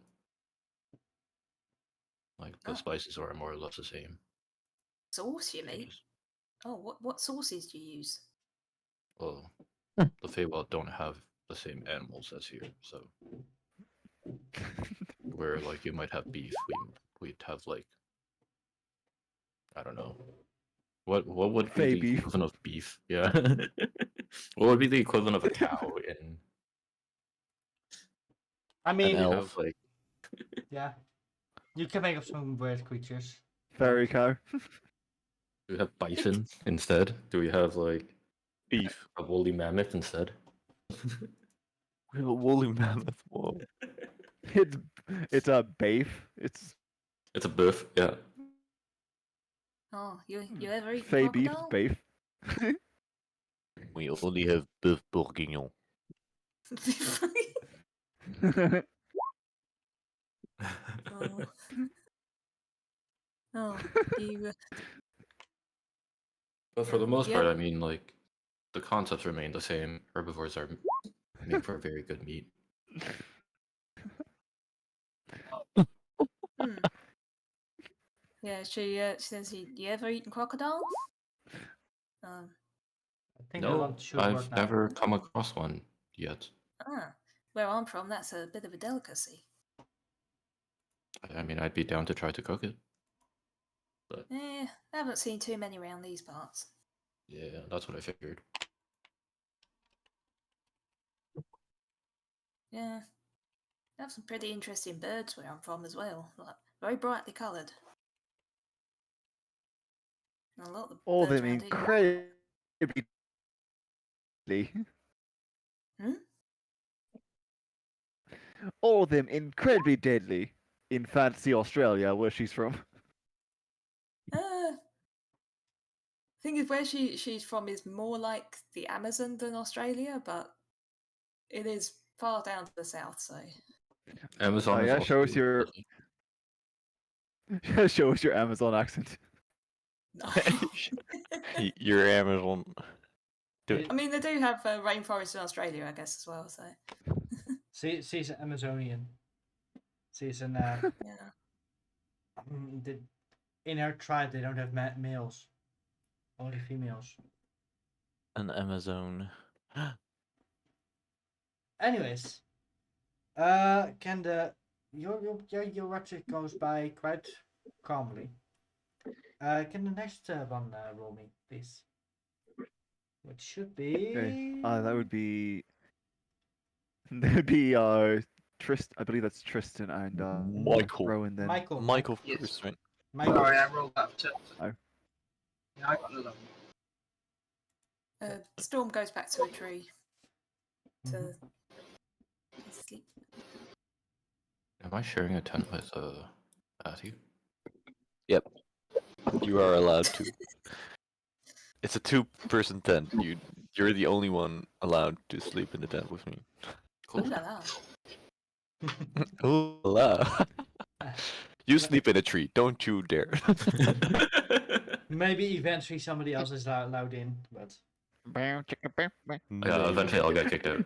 like the Oh. spices are more or less the same. Sauce you mean? Just- Oh, what sauces do you use? Well, Hmm. the Feywild don't have the same animals as here, so where like you might have beef, we'd have like I don't know. What would Fey be the beef. equivalent of beef? Yeah. What would be the equivalent of a cow in I mean, elf. have, like yeah, you can make up some weird creatures. Fairy cow. do we have bison instead? Do we have like Beef. a woolly mammoth instead? We have a woolly mammoth. Whoa. It's a beef. It's It's a buff, yeah. Oh, you ever eaten Fey beef, crocodile? beef. We only have beef bourguignon. Oh. Oh, you. But for the most Yeah. part, I mean, like, the concepts remain the same. Herbivores are make for very good meat. Hmm. Yeah, she says you ever eaten crocodile? Um. I think that No, one should work I've now. never come across one yet. Where I'm from, that's a bit of a delicacy. I mean, I'd be down to try to cook it. But I haven't seen too many around these parts. yeah, that's what I figured. Yeah, they have some pretty interesting birds where I'm from as well. Like very brightly coloured. And a lot of the All birds them around here. incredibly deadly. Hmm? All of them incredibly deadly in fancy Australia, where she's from. Thing is, where she's from is more like the Amazon than Australia, but it is far down to the south, so. Amazon Oh is yeah, also show us your deadly. show us your Amazon accent. No. Your Amazon. Do it. I mean, they do have rainforests in Australia, I guess, as well. So She's an Amazonian. She's an yeah. in her tribe they don't have males, only females. An Amazon. Anyways, can your watcher goes by quite calmly. Can the next one roll me, please? Which should be. Okay. That would be. That would be Trist. I believe that's Tristan and Michael. Rowan then. Michael. Michael Yes. first, right? Michael. Sorry, I rolled that too. Oh. Yeah, I got another one. Storm goes back to a tree to sleep. Am I sharing a tent with Atty? Yep. You are allowed to. It's a two-person tent. You're the only one allowed to sleep in the tent with me. Ooh la la. Ooh la. You sleep in a tree. Don't you dare. Maybe eventually somebody else is allowed in, but. Yeah, No. eventually I'll get kicked out.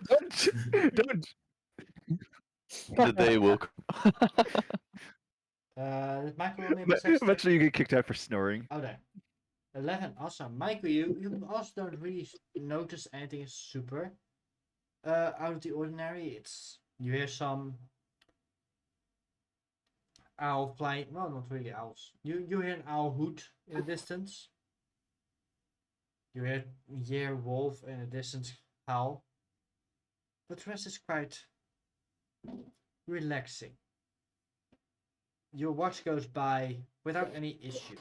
Don't. The day will come. Did Michael roll me a perception check? Eventually, you get kicked out for snoring. Oh, there. 11. Awesome. Michael, you also don't really notice anything super out of the ordinary. It's you hear some owl flying. Well, not really owls. You hear an owl hoot in the distance. You hear wolf in the distance howl. But the rest is quite relaxing. Your watch goes by without any issue.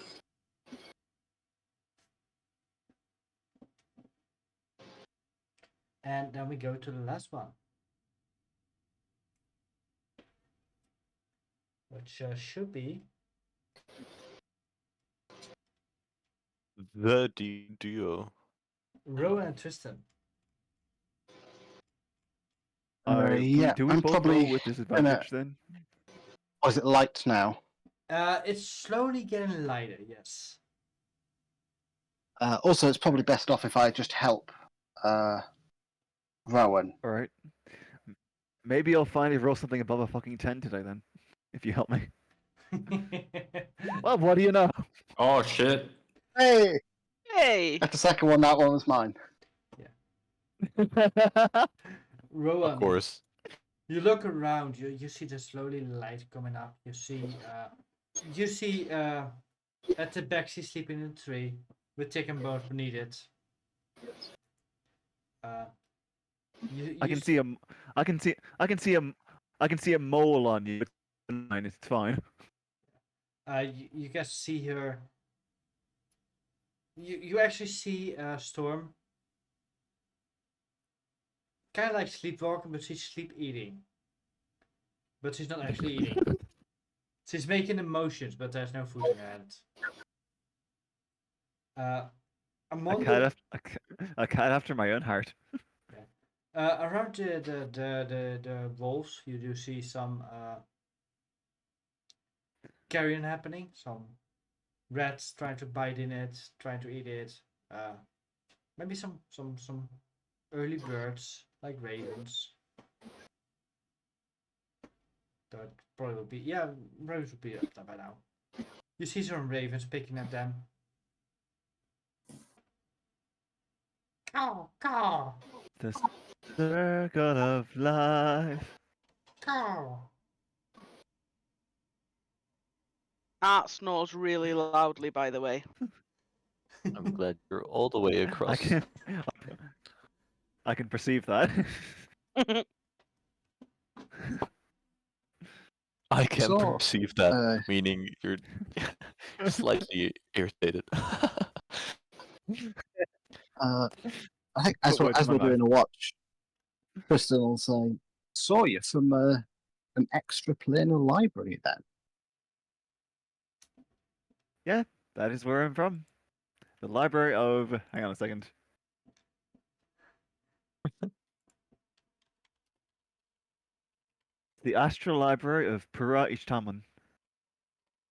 And then we go to the last one. Which should be The duo. Rowan and Tristan. Yeah, do we I'm both probably roll with disadvantage then? Or is it light now? It's slowly getting lighter, yes. Also, it's probably best off if I just help Rowan. All right. Maybe I'll finally roll something above a fucking 10 today then, if you help me. Well, what do you know? Oh shit! Hey! Hey! At the second one, that one was mine. Rowan, Of course. you look around, you see the slowly light coming up. You see at the back she's sleeping in a tree with chicken bones beneath it. I can see a mole on you. It's fine. You guys see her. You actually see Storm. Kind of like sleepwalking, but she's sleep eating. But she's not actually eating. She's making emotions, but there's no food in her hand. Among A cat after my own heart. around the wolves, you do see some carrion happening. Some rats trying to bite in it, trying to eat it. Maybe some early birds like ravens. That probably would be ravens would be up there by now. You see some ravens picking at them. Caw, caw, The circle of life. caw. Art snores really loudly, by the way. I'm glad you're all the way I across. can, I can perceive that. I can So, perceive that, uh, meaning you're slightly irritated. I think as, Put words as in we're my mouth. doing a watch, Kristen will say, "Saw you from an extra-planar library then." Yeah, that is where I'm from. The library of. Hang on a second. The Astral Library of Perua Ishtamon.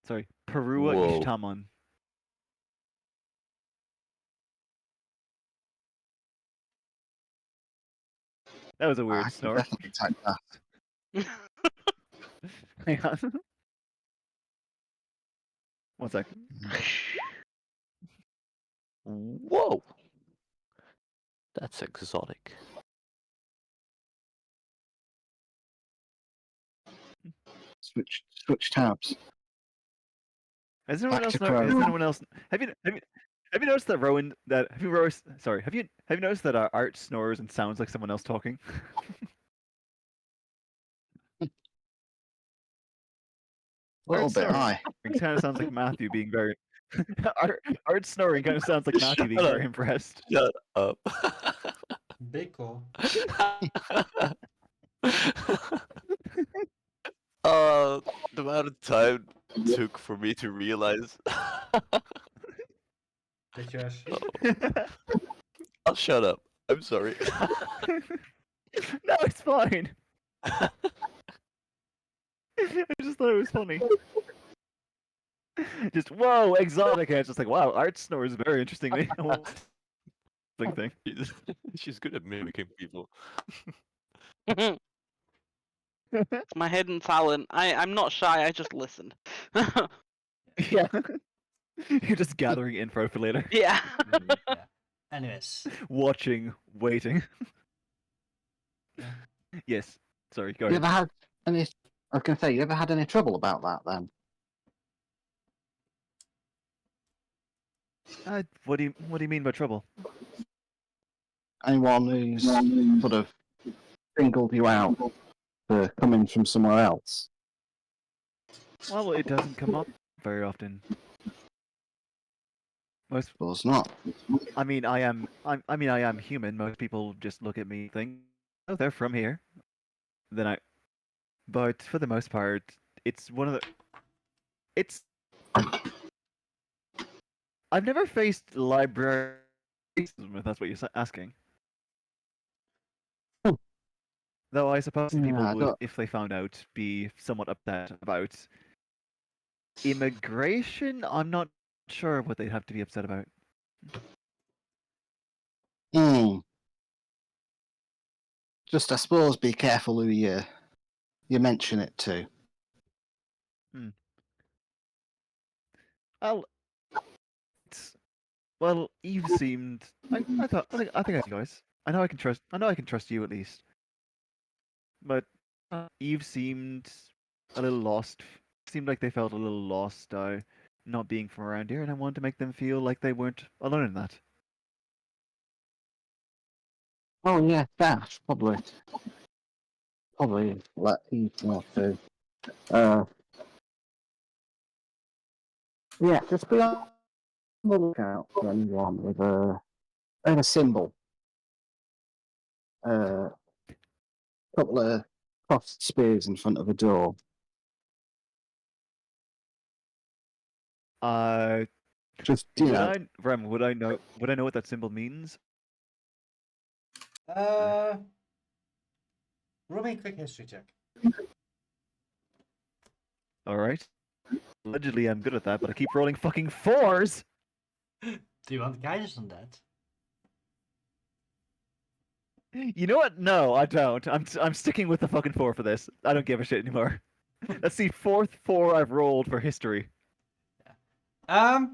Sorry, Perua Whoa. Ishtamon. That was a I weird can snore. definitely type that. Hang on. One sec. Whoa! That's exotic. Switch tabs. Has anyone Back else? to Has Chrome. anyone else? Have you noticed that Rowan? Have you noticed that our art snores and sounds like someone else talking? A little Art bit snoring high. kind of sounds like Matthew being very. Art snoring kind of sounds like Matthew being Shut very up. impressed. Shut up. Big call. The amount of time it took for me to realize. That you're asleep. I'll shut up. I'm sorry. No, it's fine. I just thought it was funny. Just whoa, exotic. And it's just like wow, art snore is very interesting. Big thing. She's good at mimicking people. My hidden talent. I'm not shy, I just listen. Yeah. You're just gathering info for later. Yeah. Yeah. Anyways. Watching, waiting. Yeah. Yes. Sorry, go You ahead. ever had any? I was going to say, you ever had any trouble about that then? What do you mean by trouble? Anyone who's sort of singled you out for coming from somewhere else? Well, it doesn't come up very often. Most, Suppose not. I mean, I am human. Most people just look at me and think, oh, they're from here. But for the most part, it's one of the. It's. I've never faced library racism, if that's what you're asking. Hmm. Though I suppose Yeah, people I would, don't- if they found out, be somewhat upset about immigration. I'm not sure what they'd have to be upset about. Just, I suppose, be careful who you mention it to. Well, well, Eve seemed. I think I know you guys. I know I can trust you at least. But Eve seemed a little lost. Seemed like they felt a little lost, not being from around here, and I wanted to make them feel like they weren't alone in that. Oh yeah, that probably let Eve know too. Yeah, just be on the lookout for anyone with a symbol. Couple of crossed spears in front of a door. Just you would know, I, Rem? Would I know? Would I know what that symbol means? Roll me a quick history check. All right. Allegedly, I'm good at that, but I keep rolling fucking 4s. Do you want guidance on that? You know what? No, I don't. I'm sticking with the fucking 4 for this. I don't give a shit anymore. That's the 4th 4 I've rolled for history. How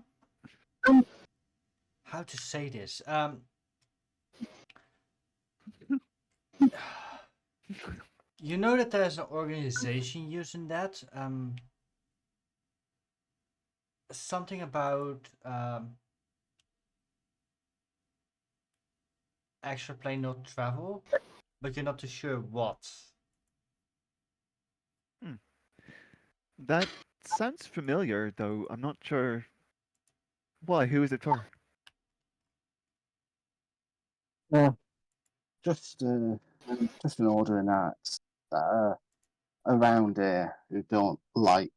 to say this? You know that there's an organization using that. Something about extra plane not travel, but you're not too sure what. That sounds familiar, though. I'm not sure. Why? Who is it for? just an order in acts that are around here who don't like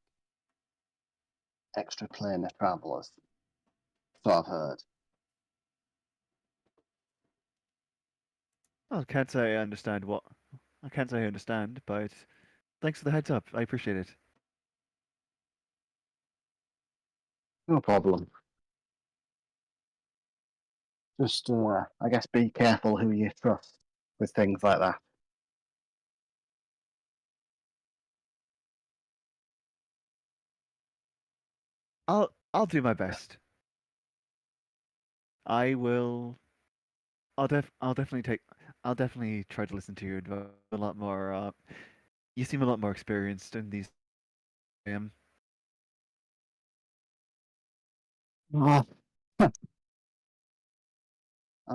extra planar travellers. So I've heard. Well, can't say I understand what. I can't say I understand, but thanks for the heads up. I appreciate it. No problem. Just, I guess, be careful who you trust with things like that. I'll do my best. I will. I'll definitely try to listen to your advice a lot more. You seem a lot more experienced in these. I am. Well, I'm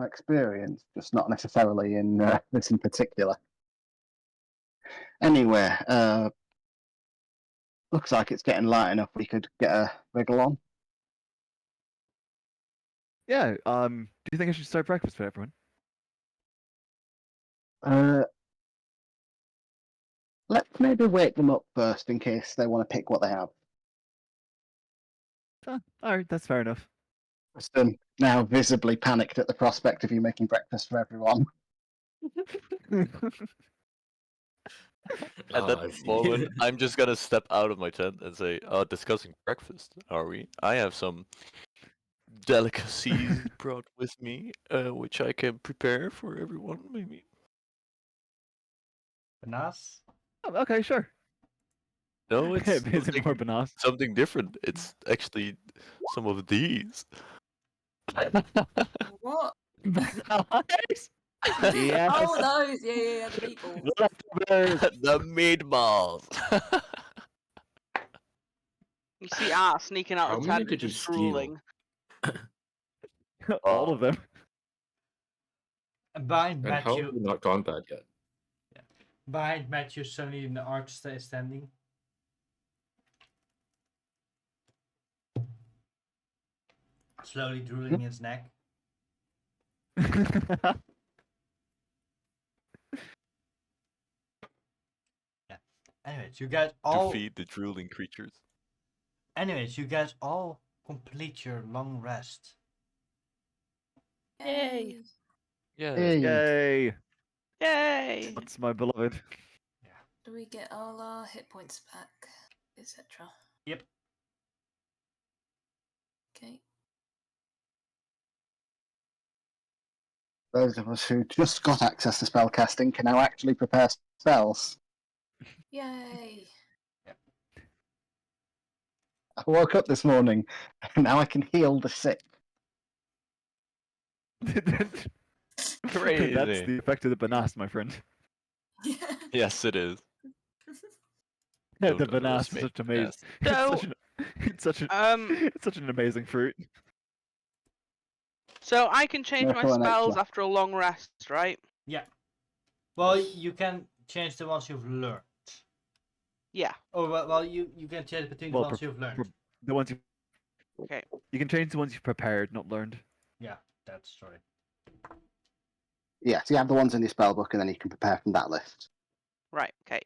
experienced, just not necessarily in this in particular. Anyway, looks like it's getting light enough. We could get a wriggle on. Yeah. Do you think I should start breakfast for everyone? Let's maybe wake them up first in case they want to pick what they have. All right, that's fair enough. Kristen, now visibly panicked at the prospect of you making breakfast for everyone. At that I see. moment, I'm just gonna step out of my tent and say, discussing breakfast, are we? I have some delicacies brought with me, which I can prepare for everyone, maybe. Banas? Oh, okay, sure. No, it's Is it something, more Banas? something different. It's actually some of these. What? Banas? Yes. Oh, those. Yeah, the meatballs. Leftovers. The meatballs. You see Art sneaking out How the many tent, did you just steal? drooling. All of them. And behind And how have Matthew, you not gone bad yet? suddenly the arch is standing. Slowly drooling his neck. Anyways, you guys To all. feed the drooling creatures. Anyways, you guys all complete your long rest. Yay! Yeah. Hey, Yay! Yay! That's my beloved. Do we get all our hit points back, etc.? Yep. Okay. those of us who just got access to spellcasting can now actually prepare spells. Yay! I woke up this morning and now I can heal the sick. That's Crazy. the effect of the Banas, my friend. Yes, it is. The Don't Banas is underestimate such amazing. Banas. It's such an amazing fruit. So I can change my Miracle and spells extra. after a long rest, right? Yeah. Well, you can change the ones you've learned. Yeah. Or well, you can change between the Well, ones you've learned. The ones you. Okay. You can change the ones you've prepared, not learned. Yeah, that's true. Yeah, so you have the ones in your spellbook and then you can prepare from that list. Right. Okay.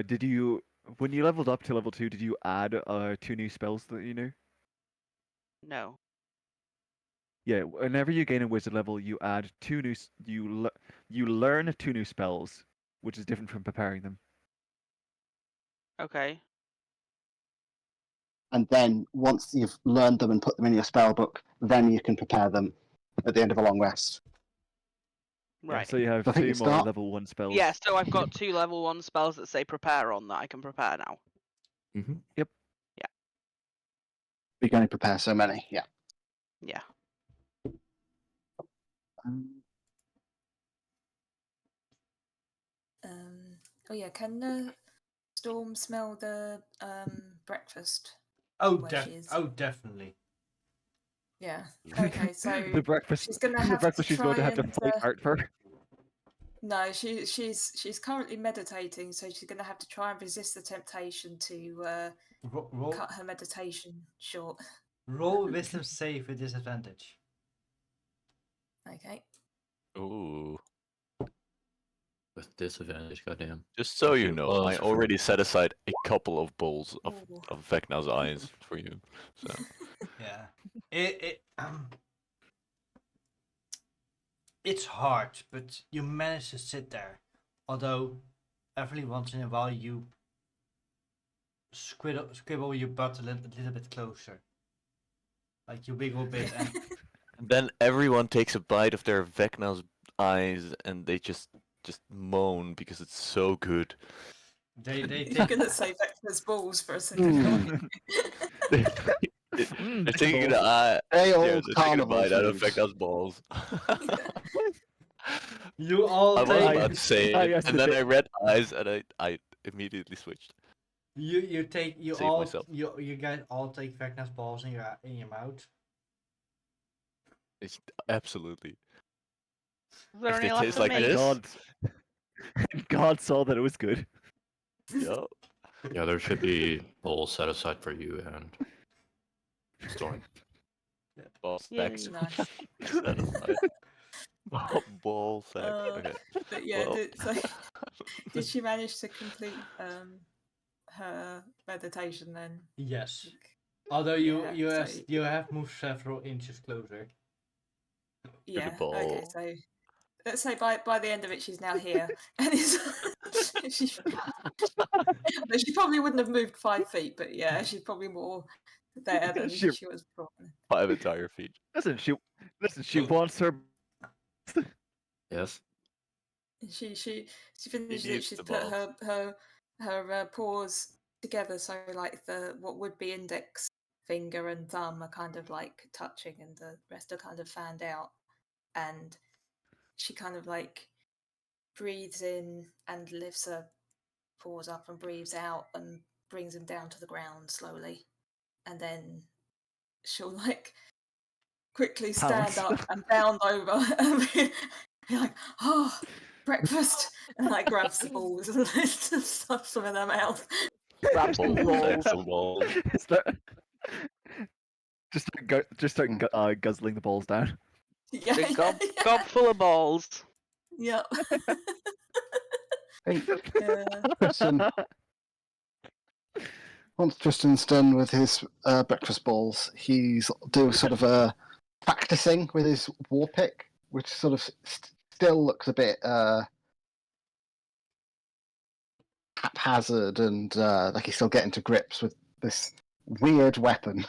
Did you when you leveled up to level 2? Did you add 2 new spells that you knew? No. Yeah, whenever you gain a wizard level, you add two new. You learn 2 new spells, which is different from preparing them. Okay. And then once you've learned them and put them in your spell book, then you can prepare them at the end of a long rest. Yeah, Right. so you have I think 2 it's more not- level 1 spells. Yeah, so I've got 2 level 1 spells that say prepare on that I can prepare now. Mm-hmm. We can only prepare so many. Yeah. Yeah. Oh yeah, can Storm smell the breakfast? Oh, Where she is. definitely. Yeah. Okay, so the breakfast. she's gonna the have breakfast to she's going to try have to and, fight art for. No, she's currently meditating, so she's gonna have to try and resist the temptation to Roll, cut her meditation short. roll a wisdom save with disadvantage. Okay. Ooh. With disadvantage, goddamn. Just so you Few know, I balls. already set aside a couple of bowls Ooh. of Vecna's eyes for you. So Yeah. It's hard, but you manage to sit there. Although every once in a while you scribble your butt a little bit closer. Like you wiggle a bit and and then everyone takes a bite of their Vecna's eyes and they just moan because it's so good. they You're take gonna say Vector's balls for a second. Mm. They're taking an eye. They all Yeah, they're taking a bite out of carnivals. Vecna's balls. you all I was take about to say I it, guess and the then bit- I read eyes, and I immediately switched. you take you Save all myself. you guys all take Vecna's balls in your mouth. It's absolutely. Is there If any they left taste for like me? this? God saw that it was good. Yeah. Yeah, there should be bowls set aside for you and Storm. Ball Yay. stacks. Nice. Set aside. Ball sack. Okay. But yeah, Well. did she manage to complete her meditation then? Yes. Although you Yeah, so- you have moved several inches closer. Yeah. ball. Okay, so let's say by the end of it, she's now here, and she probably wouldn't have moved 5 feet, but yeah, she's probably more there than She- she was probably. 5 entire feet. Listen, she wants her. Yes. She finished it. needs She's the put balls. her paws together, so like what would be index finger and thumb are kind of like touching, and the rest are kind of fanned out. And she kind of like breathes in and lifts her paws up and breathes out and brings them down to the ground slowly, and then she'll like quickly stand Pounce. up and bound over and be like, oh, breakfast, and like grabs the balls and stuffs them in her mouth. Grabs the balls. Sacks of balls. Just start guzzling the balls down. Yeah, Big yeah, gob, yeah. gob full of balls. Yep. Hey, Yeah. Tristan. Once Tristan's done with his breakfast balls, he's do sort of a practicing with his war pick, which sort of still looks a bit haphazard and like he's still getting to grips with this weird weapon.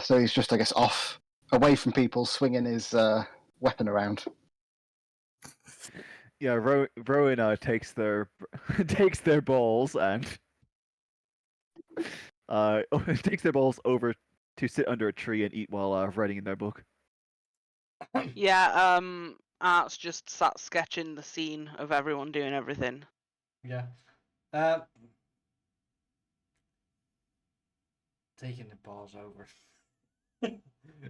So he's just, I guess, off away from people, swinging his weapon around. Yeah, Rowan takes their takes their balls and takes their balls over to sit under a tree and eat while writing in their book. Yeah, Art's just sat sketching the scene of everyone doing everything. Yeah. Taking the balls over.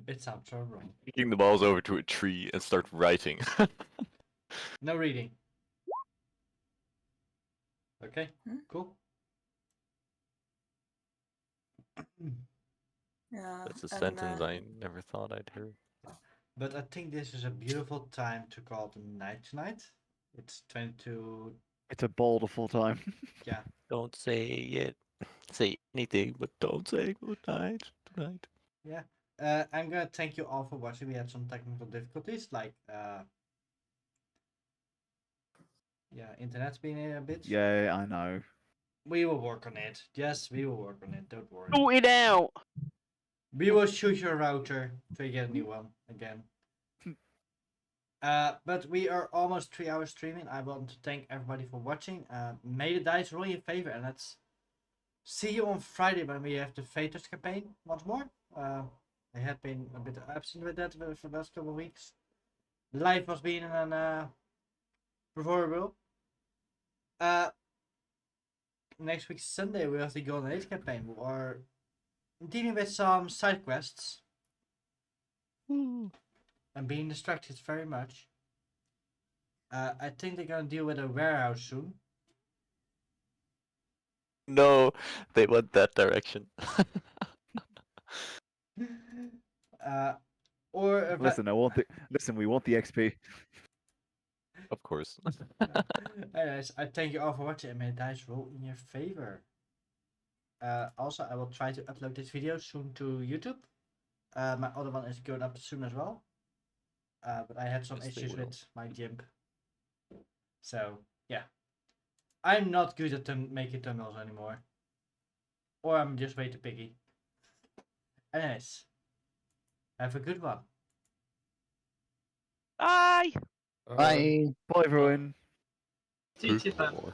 It sounds so wrong. Taking the balls over to a tree and start writing. No reading. Okay, Hmm? cool. Yeah. That's a and, sentence I never thought I'd hear. But I think this is a beautiful time to call it a night tonight. It's 22. It's a ball the full time. Yeah. Don't say it. say anything, but don't say good night tonight. I'm gonna thank you all for watching. We had some technical difficulties, like internet's been a bit. Yeah, I know. We will work on it. Yes, we will work on it. Don't worry. Sort it out. We will shoot your router to get a new one again. But we are almost 3 hours streaming. I want to thank everybody for watching. May the dice roll in favor, and let's see you on Friday when we have the Faters campaign once more. I had been a bit absent with that for the last couple of weeks. Life was being an preferable. Next week Sunday we have the Golden Age campaign. We are dealing with some side quests. I'm being distracted very much. I think they're gonna deal with a warehouse soon. No, they went that direction. Or a Listen, we want the XP. Of course. anyways, I thank you all for watching and may the dice roll in your favor. Also, I will try to upload this video soon to YouTube. My other one is going up soon as well. But I had some Yes, they issues will. with my GIMP. So, yeah. I'm not good at making thumbnails anymore. Or I'm just way too picky. Anyways, have a good one. Bye. Bye. Bye, everyone. TTFN.